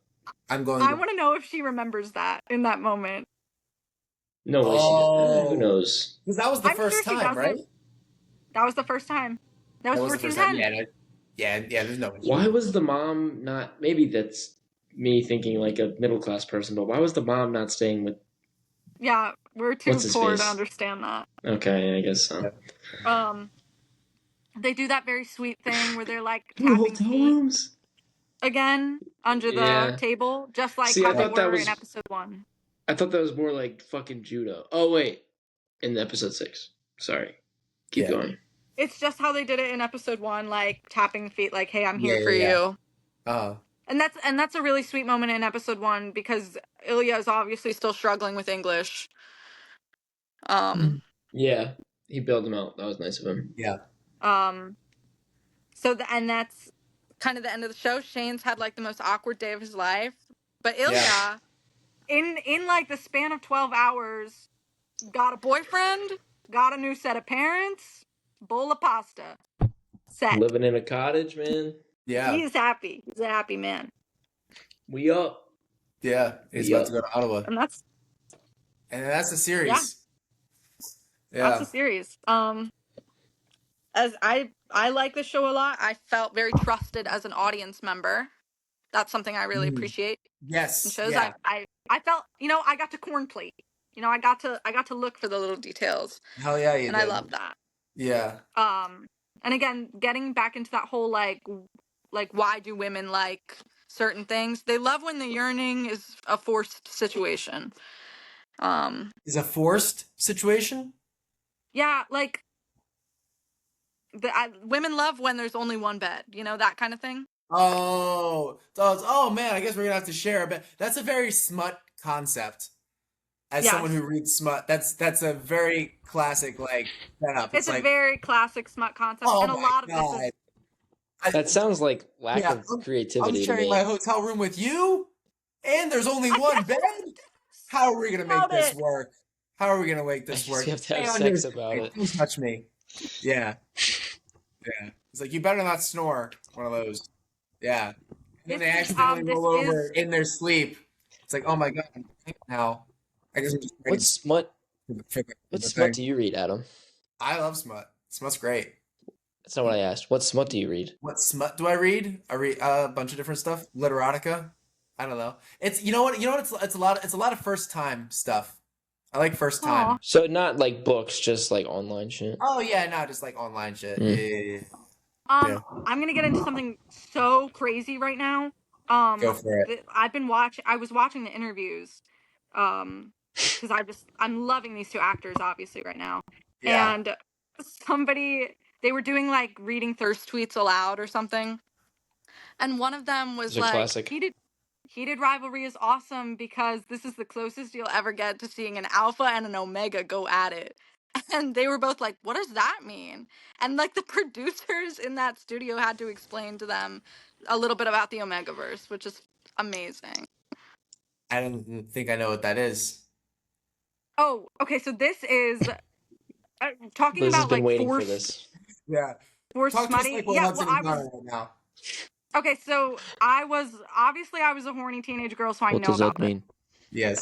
I'm going. I want to know if she remembers that in that moment. No way she does. Who knows? Because that was the I'm first sure she time, right? doesn't. That was the first time. That was That was the first time. 1410. Yeah. There's no. Why was the mom not? Maybe that's me thinking like a middle class person, but why was the mom not staying with? Yeah, we're too What's his poor face? to understand that. Okay, I guess so. They do that very sweet thing where they're like In the tapping hotel feet rooms again under the table, just like See, how I they thought that were was. in episode 1. I thought that was more like fucking judo. Oh wait, in episode 6. Sorry. Keep going. It's just how they did it in episode 1, like tapping feet, like, "Hey, I'm here for Yeah. you." And that's a really sweet moment in episode 1 because Ilya is obviously still struggling with English. Yeah, he bailed him out. That was nice of him. Yeah. So and that's kind of the end of the show. Shane's had like the most awkward day of his life, but Ilya, in like the span of 12 hours, got a boyfriend, got a new set of parents, bowl of pasta, set. Living in a cottage, man. Yeah. He's happy. He's a happy man. We up. Yeah. He's about to go to Ottawa. And that's the series. Yeah. That's the series. As I like the show a lot. I felt very trusted as an audience member. That's something I really appreciate. Yes. In shows. Yeah. I felt, I got to corn plate. I got to look for the little details. Hell yeah, you did. I love that. Yeah. And again, getting back into that whole like why do women like certain things? They love when the yearning is a forced situation. Is a forced situation? Yeah, like women love when there's only one bed, that kind of thing. Oh man, I guess we're gonna have to share a bit. That's a very smut concept. As someone who reads smut, that's a very classic like setup. It's like, a very classic smut concept, and a lot of this is. That sounds like lack of creativity. I'm sharing my hotel room with you, and there's only one bed. How are we gonna make this work? How are we gonna make this work? You have to have sex about it. Don't touch me. Yeah. It's like, you better not snore. One of those. Yeah. And then they accidentally roll over in their sleep. It's like, oh my god, I'm now. I guess I'm just what smut? What smut do you read, Adam? I love smut. Smut's great. That's not what I asked. What smut do you read? What smut do I read? I read a bunch of different stuff. Literotica. I don't know. It's you know what it's a lot of first time stuff. I like first time. So not like books, just like online shit. Oh yeah, no, just like online shit. Yeah. I'm gonna get into something so crazy right now. Go for it. I was watching the interviews, because I'm loving these two actors obviously right now. Yeah. And they were doing like reading thirst tweets aloud or something, and one of them was like, classic. Heated Rivalry is awesome because this is the closest you'll ever get to seeing an alpha and an omega go at it. And they were both like, what does that mean? And like the producers in that studio had to explain to them a little bit about the Omegaverse, which is amazing. I don't think I know what that is. Oh, okay. So this is talking Liz about has been like waiting force. For this. Yeah. Force smutty. Like yeah. Well, I was right now. Okay, so I was a horny teenage girl, so I know about it. What does that mean? Yes.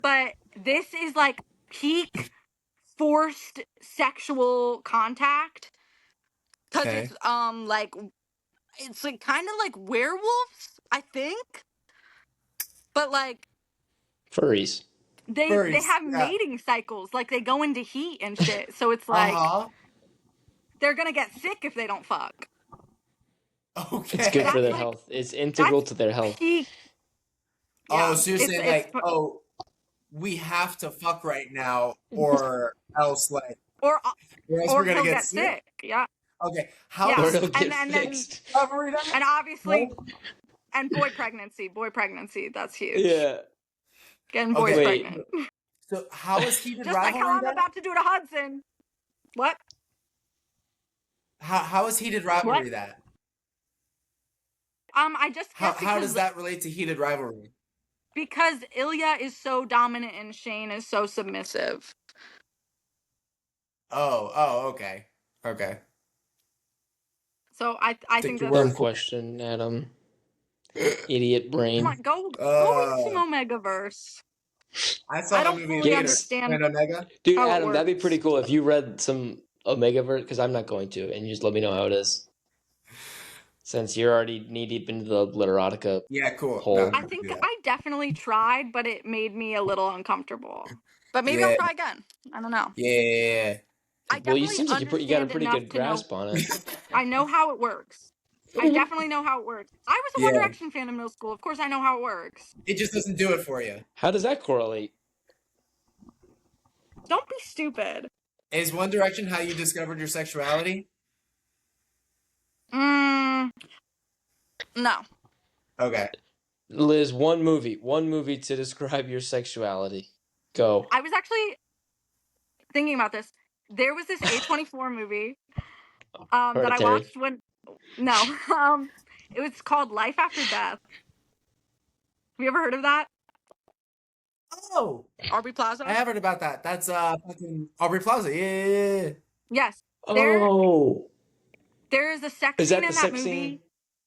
But this is like peak forced sexual contact, because it's like kind of like werewolves, I think, but like furries. They have mating cycles, like they go into heat and shit. So it's like they're gonna get sick if they don't fuck. Okay. It's good for their health. It's integral to their health. So you're saying we have to fuck right now, or else we're gonna get sick. Yeah. Okay, how Yeah. Or does it'll get And then fixed. Rivalry that? and obviously No? and boy pregnancy, that's huge. Yeah. Getting boys Okay, Wait. pregnant. so how is Heated Just like how Rivalry I'm then? about to do to Hudson. What? How is Heated What? Rivalry that? I just guess How does because that relate to Heated Rivalry? Ilya is so dominant and Shane is so submissive. Oh, okay. Okay. So I Take think your that's Dumb word for question, Adam. Idiot come brain. on, go into Uh, Omegaverse. I saw I the don't movie in fully theaters. understand And Omega? Dude, how it Adam, that'd be pretty works. cool if you read some Omegaverse, because I'm not going to, and you just let me know how it is. Since you're already knee deep into the literotica Yeah, cool. No, hole. I no, do think that. I definitely tried, but it made me a little uncomfortable. But maybe I'll Yeah, try again. I don't know. yeah. I Well, you definitely seems like you got a understand pretty enough good to know. grasp on it. I know how it works. I definitely know how it works. I was a One Yeah. Direction fan in middle school. Of course, I know how it works. It just doesn't do it for you. How does that correlate? Don't be stupid. Is One Direction how you discovered your sexuality? Mm, no. Okay. Liz, one movie to describe your sexuality. Go. I was actually thinking about this. There was this A24 movie that I Hereditary. watched when no. It was called Life After Death. Have you ever heard of that? Oh, Aubrey I Plaza? have heard about that. That's fucking Aubrey Plaza. Yeah. Yes. There Oh, there is a sex is scene that the in that sex scene? movie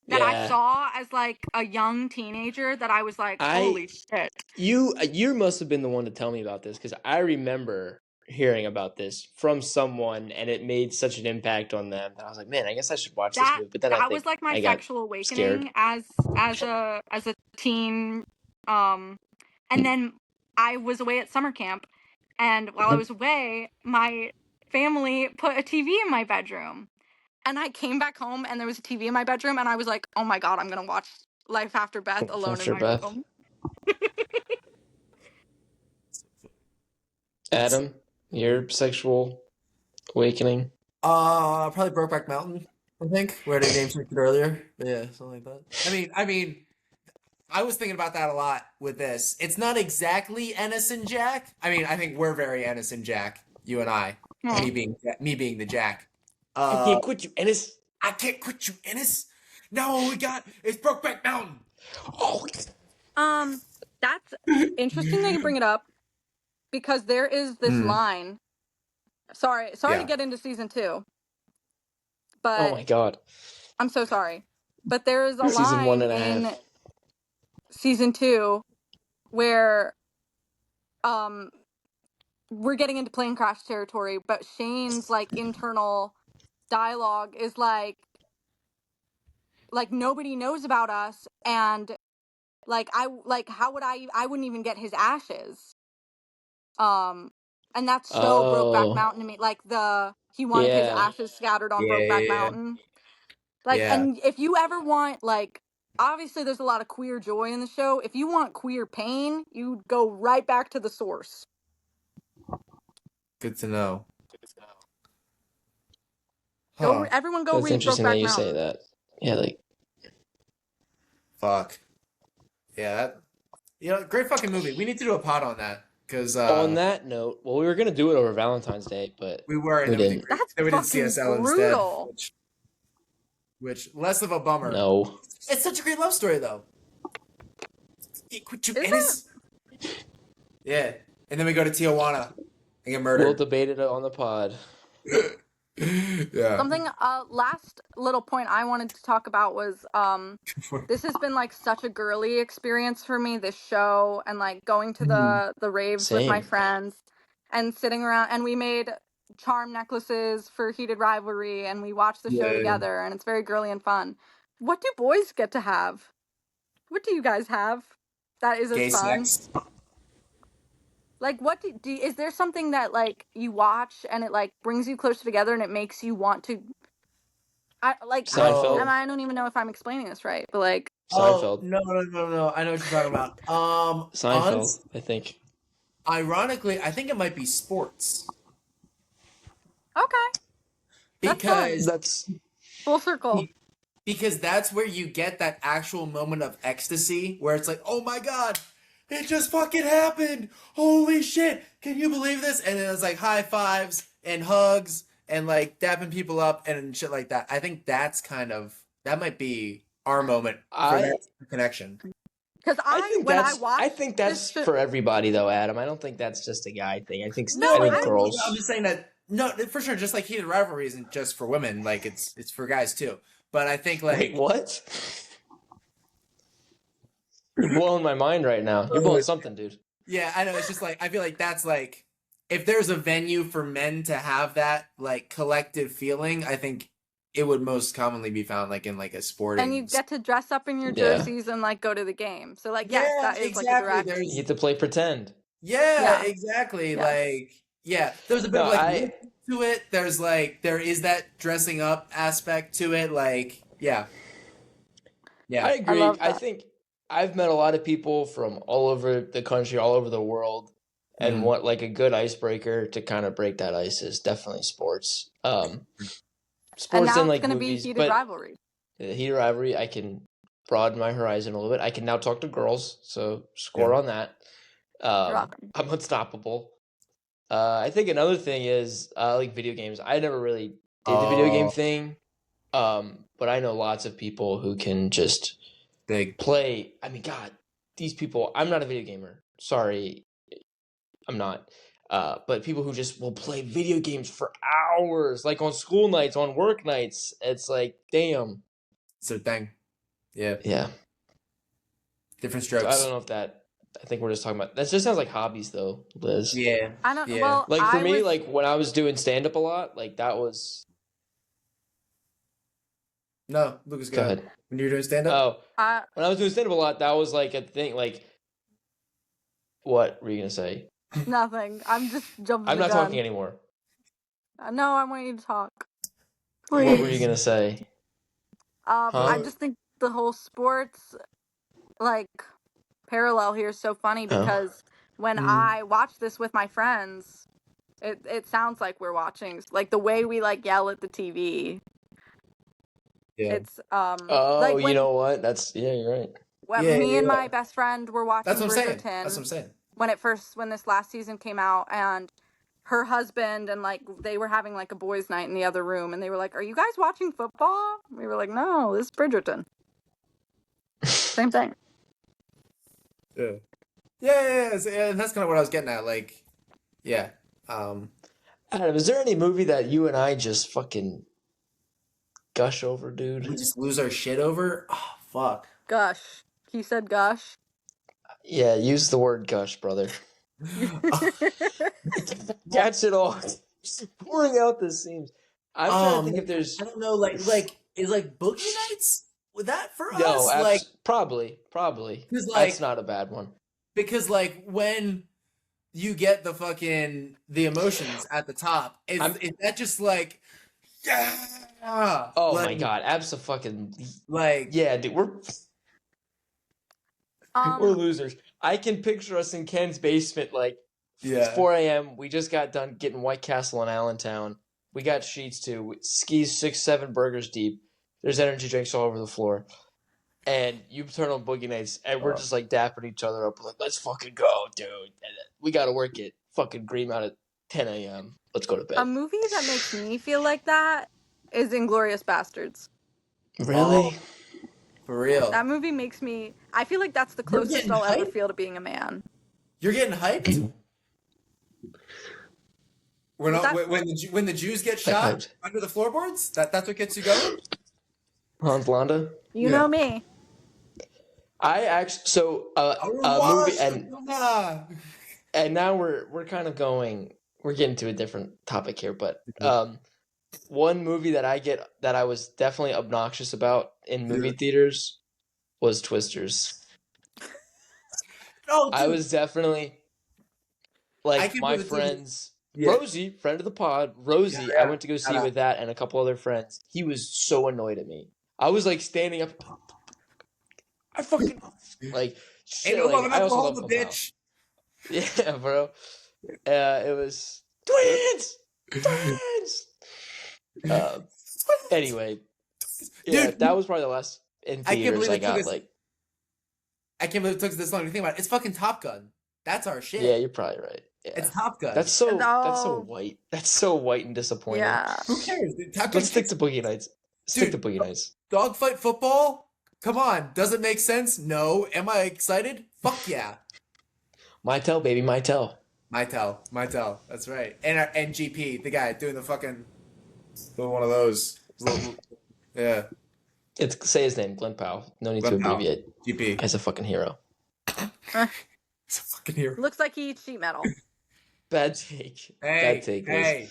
that I Yeah. saw as like a young teenager that I was like, I holy shit. you must have been the one to tell me about this because I remember hearing about this from someone and it made such an impact on them that I was like, man, I guess I should watch this That movie. But then I that think was like my I got sexual scared. awakening as a teen. And then I was away at summer camp, and while I was away, my family put a TV in my bedroom. And I came back home and there was a TV in my bedroom and I was like, "Oh my god, I'm going to watch Life After Beth alone in After my Beth. room." Adam, your sexual awakening. Probably Brokeback Mountain, I think. Where they name checked it earlier. Yeah, something like that. I was thinking about that a lot with this. It's not exactly Ennis and Jack. I mean, I think we're very Ennis and Jack, you and I. Hmm. Me being the Jack. I can't quit you, Ennis. I can't quit you, Ennis. Now all we got is Brokeback Mountain. Oh, That's interesting that you bring it up because there is this Mm, line. Sorry to yeah. get into season 2, oh but my God. I'm so sorry. But there is a Season one line and a in half. season 2 where um we're getting into plane crash territory, but Shane's like internal dialogue is like nobody knows about us, and like how would I wouldn't even get his ashes. Um and that's so Brokeback Oh, Mountain to me. Like he wanted his yeah. ashes scattered on Yeah, Brokeback yeah, Mountain. Like, yeah. and if you ever want, like, obviously there's a lot of queer joy in the show. If you want queer pain, you go right back to the source. Good to know. Go, Huh. everyone, go That's read interesting that Brokeback you say Mountain. that. Yeah, like Fuck. Yeah, great fucking movie. We need to do a pod on that because on that note, well, we were gonna do it over Valentine's Day, but we were, and we then we did didn't. That's then we did fucking CSL instead, brutal. which less of a bummer. No. It's such a great love story though. Quit you, Is it? Ennis. Yeah, and then we go to Tijuana and get We'll murdered. debate it on the pod. Yeah. Something, last little point I wanted to talk about was, this has been like such a girly experience for me, this show, and like going to the raves with my Same. friends and sitting around, and we made charm necklaces for Heated Rivalry, and we watched the show Yeah. together, and it's very girly and fun. What do boys get to have? What do you guys have that is as Gay fun? sex. Like, what is there something that like you watch and it like brings you closer together and it makes you want to? Seinfeld. I don't even know if I'm explaining this right, but like, Seinfeld. No. I know what you're talking about. Seinfeld, I think. Ironically, I think it might be sports. okay, because That's full circle. because that's where you get that actual moment of ecstasy where it's like, oh my god, it just fucking happened. Holy shit. Can you believe this? And then it's like high fives and hugs and like dapping people up and shit like that. I think that might be our moment for that connection. Because I think that's for everybody though, Adam. I don't think that's just a guy thing. I think girls. I'm just saying that no, for sure. Just like heated rivalry isn't just for women. Like it's for guys too. But I think like Wait, what? You're blowing my mind right now. You're blowing something, dude. Yeah, I know. It's just like I feel like that's like if there's a venue for men to have that like collective feeling, I think it would most commonly be found like in like a sporting. And you get to dress up in your jerseys and like go to the game. So like yes, that is like a direct. You get to play pretend. Yeah, exactly. Yeah. Like there's a bit of like to it. There's like there is that dressing up aspect to it. Like yeah. I agree. I think I've met a lot of people from all over the country, all over the world, and what like a good icebreaker to kind of break that ice is definitely sports. Sports and like movies, heated rivalry. The heated rivalry, I can broaden my horizon a little bit. I can now talk to girls, so score on that. I'm unstoppable. I think another thing is like video games. I never really did the video game thing, but I know lots of people who can just play. I mean, God, these people. I'm not a video gamer. Sorry, I'm not. But people who just will play video games for hours, like on school nights, on work nights. It's like, damn. It's a thing. Yeah. Yeah. Different strokes. So I don't know if that. I think we're just talking about. That just sounds like hobbies, though, Liz. Yeah. I don't. Yeah. Well, like for me, like when I was doing stand up a lot, like that was. No, Lucas, go ahead. When you were doing stand up. Oh, when I was doing stand up a lot, that was like a thing. Like, what were you gonna say? Nothing. I'm just jumping. I'm not talking anymore. No, I want you to talk. Please. What were you gonna say? I just think the whole sports, like, parallel here is so funny because when I watch this with my friends, it sounds like we're watching, like, the way we, like, yell at the TV. Yeah. It's, like you know what? You're right. When me and my best friend were watching Bridgerton. That's what I'm saying. When this last season came out, and her husband and like they were having like a boys' night in the other room, and they were like, "Are you guys watching football?" We were like, "No, this is Bridgerton." Same thing. Yeah. And that's kind of what I was getting at. Like, yeah. Adam, is there any movie that you and I just fucking gush over, dude? We just lose our shit over? Oh, fuck. Gush. He said gush. Yeah, use the word gush, brother. Catch it all. Just pouring out the seams. I'm trying to think if there's. I don't know, like is like Boogie Nights? Would that for us? No, like probably. That's not a bad one. Because like when you get the emotions at the top, is that just like yeah? Oh like, my god, abso-fucking like yeah, dude, we're losers. I can picture us in Ken's basement, like it's 4 a.m. We just got done getting White Castle in Allentown. We got sheets too. Skis 6-7 burgers deep. There's energy drinks all over the floor. And you turn on Boogie Nights, and we're just like dapping each other up. We're like, let's fucking go, dude. And we got to work it. Fucking Green out at 10 a.m. Let's go to bed. A movie that makes me feel like that is Inglourious Bastards. Really? For real. That movie makes me... I feel like that's the closest I'll ever feel to being a man. You're getting hyped? When the Jews get shot under the floorboards? That's what gets you going? Hans Landa? You know me. I actually... a movie... And now we're kind of going... We're getting to a different topic here, but... one movie that I was definitely obnoxious about in movie theaters was Twisters. Oh, dude. I was definitely like my friends. Rosie, friend of the pod, Rosie. I went to go see with that and a couple other friends. He was so annoyed at me. I was like standing up. I fucking like. Shit, like I also love the bitch. Yeah, bro. It was twins. Anyway, Dude, yeah, that was probably the last in I can't theaters believe I it took got. us. Like, I can't believe it took us this long to think about it. It's fucking Top Gun. That's our shit. yeah, you're probably right. Yeah, It's Top Gun. that's so No. white. That's so white and disappointing. Yeah. Who cares? Dude, Top Gun Let's stick kicks- to Boogie Nights. Stick to Dude, Boogie Nights. Dogfight football? Come on. Does it make sense? No. Am I excited? Fuck yeah. My tell, baby, my tell. My tell. That's right. And GP, the guy doing the fucking one of those. Yeah. Say his name, Glenn Powell. No need Glenn to Powell. abbreviate. GP. As a fucking hero. It's a fucking hero. Looks like he eats sheet metal. Bad take. Hey, Bad take. hey.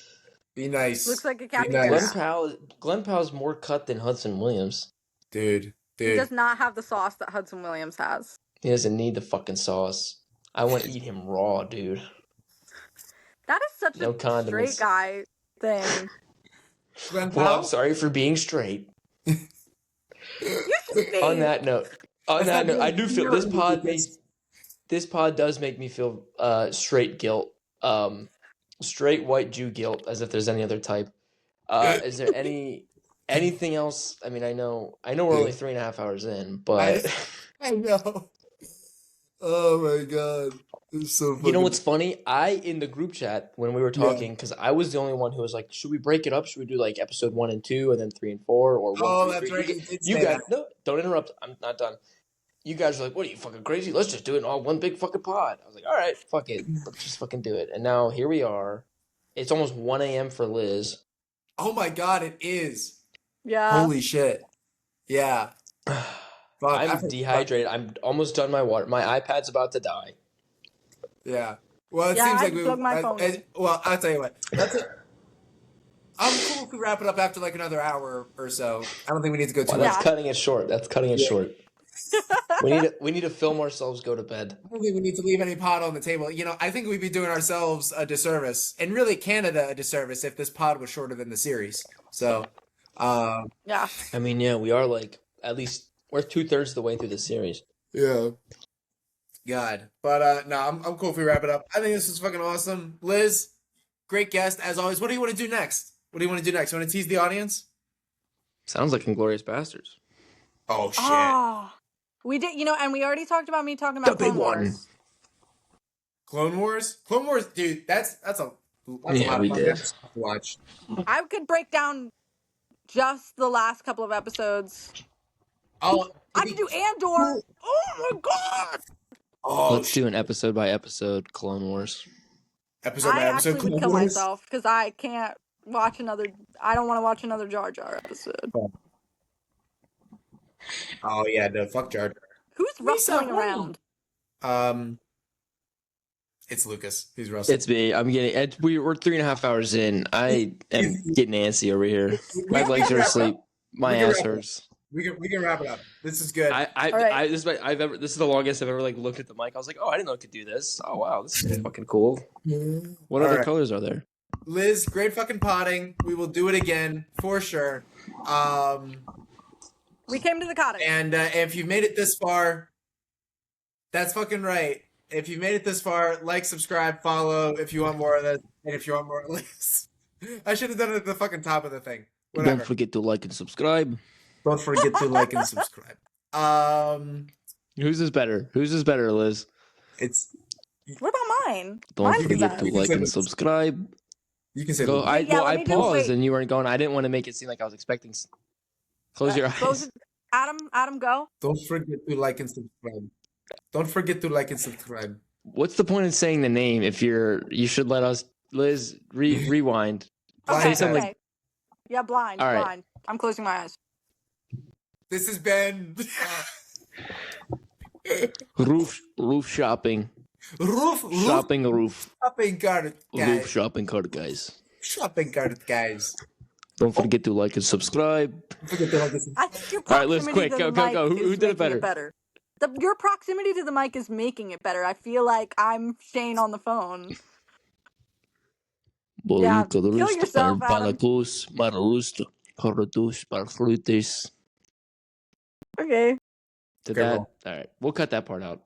Be nice. Looks like a Be Captain nice. America. Glenn Powell's more cut than Hudson Williams. Dude. He does not have the sauce that Hudson Williams has. He doesn't need the fucking sauce. I want to eat him raw, dude. That is such No a condiments. straight guy thing. Glenn Well, I'm Powell? sorry for being straight. You should be. On that note, I do feel this pod makes. this pod does make me feel straight guilt, straight white Jew guilt, as if there's any other type. Is there anything else? I mean, I know we're only 3.5 hours in, but I know. Oh my god, it's so funny. you know what's funny? In the group chat when we were talking, because I was the only one who was like, "Should we break it up? Should we do like episode 1 and 2, and then 3 and 4, or 1, Oh, 2, that's 3? right. You did You say guys, that. no, don't interrupt. I'm not done. You guys are like, "What are you fucking crazy? Let's just do it in all one big fucking pod." I was like, "All right, fuck it, let's just fucking do it." And now here we are. It's almost 1 a.m. for Liz. Oh my god, it is. Yeah. Holy shit. Yeah. Fuck, I'm dehydrated. I'm almost done my water. My iPad's about to die. Yeah. Well, it Yeah, seems I like we. plugged my phone in. Well, I'll tell you what. That's it. I'm cool if we wrap it up after like another hour or so. I don't think we need to go too Well, much. that's cutting it short. That's cutting it Yeah. short. We need to film ourselves go to bed. I don't think we need to leave any pod on the table. You know, I think we'd be doing ourselves a disservice, and really Canada a disservice, if this pod was shorter than the series. So, Yeah. I mean, yeah, we are like at least we're 2/3 of the way through the series. yeah. God, but no, I'm cool if we wrap it up. I think this is fucking awesome, Liz. Great guest as always. What do you want to do next? You want to tease the audience? Sounds like Inglorious Bastards. Oh shit! Oh, we did, and we already talked about me talking about The big Clone Wars. Clone Wars, dude. That's a Yeah, lot we of fun did. episodes to watch. I could break down just the last couple of episodes. Oh, I could do Andor. Oh my god! Oh, Let's do an episode by episode Clone Wars. episode by I episode. actually would Clone kill Wars? myself because I can't watch another. I don't want to watch another Jar Jar episode. Oh yeah, no, fuck Jar Jar. Who's Lisa, rustling honey. around? It's Lucas. He's Russell. It's me. We're 3.5 hours in. I am getting antsy over here. My legs are asleep. My We can ass wrap it up. hurts. We can wrap it up. This is good. right. This is the longest I've ever like looked at the mic. I was like, oh, I didn't know I could do this. Oh wow, this is fucking cool. What All other right. colors are there? Liz, great fucking potting. We will do it again for sure. We came to the cottage. And if you've made it this far, that's fucking right. If you've made it this far, like, subscribe, follow if you want more of this, and if you want more of Liz. I should have done it at the fucking top of the thing. Whatever. Don't forget to like and subscribe. Don't forget to like and subscribe. Whose is better? Liz? It's What about mine? Don't Mine's forget better. to like and subscribe. you can say Go. that. Yeah, let I me just paused wait. and you weren't going. I didn't want to make it seem like I was expecting. Close your eyes. Adam, go. Don't forget to like and subscribe. Don't forget to like and subscribe. What's the point of saying the name if you should let us, Liz, rewind. Blind Okay, test. something. okay. Yeah, blind. All right. Blind. I'm closing my eyes. This has been Roof shopping. roof Shopping roof. shopping cart guys. Roof shopping cart, guys. Shopping cart guys. Don't forget to like and subscribe. Don't forget to like and subscribe. I think your All right, let's proximity quick, to the go, mic go. Who is did it making better? Your proximity to the mic is making it better. I feel like I'm Shane on the phone. Yeah, kill yourself, Adam. Okay. Did Okay, that? roll. All right, we'll cut that part out.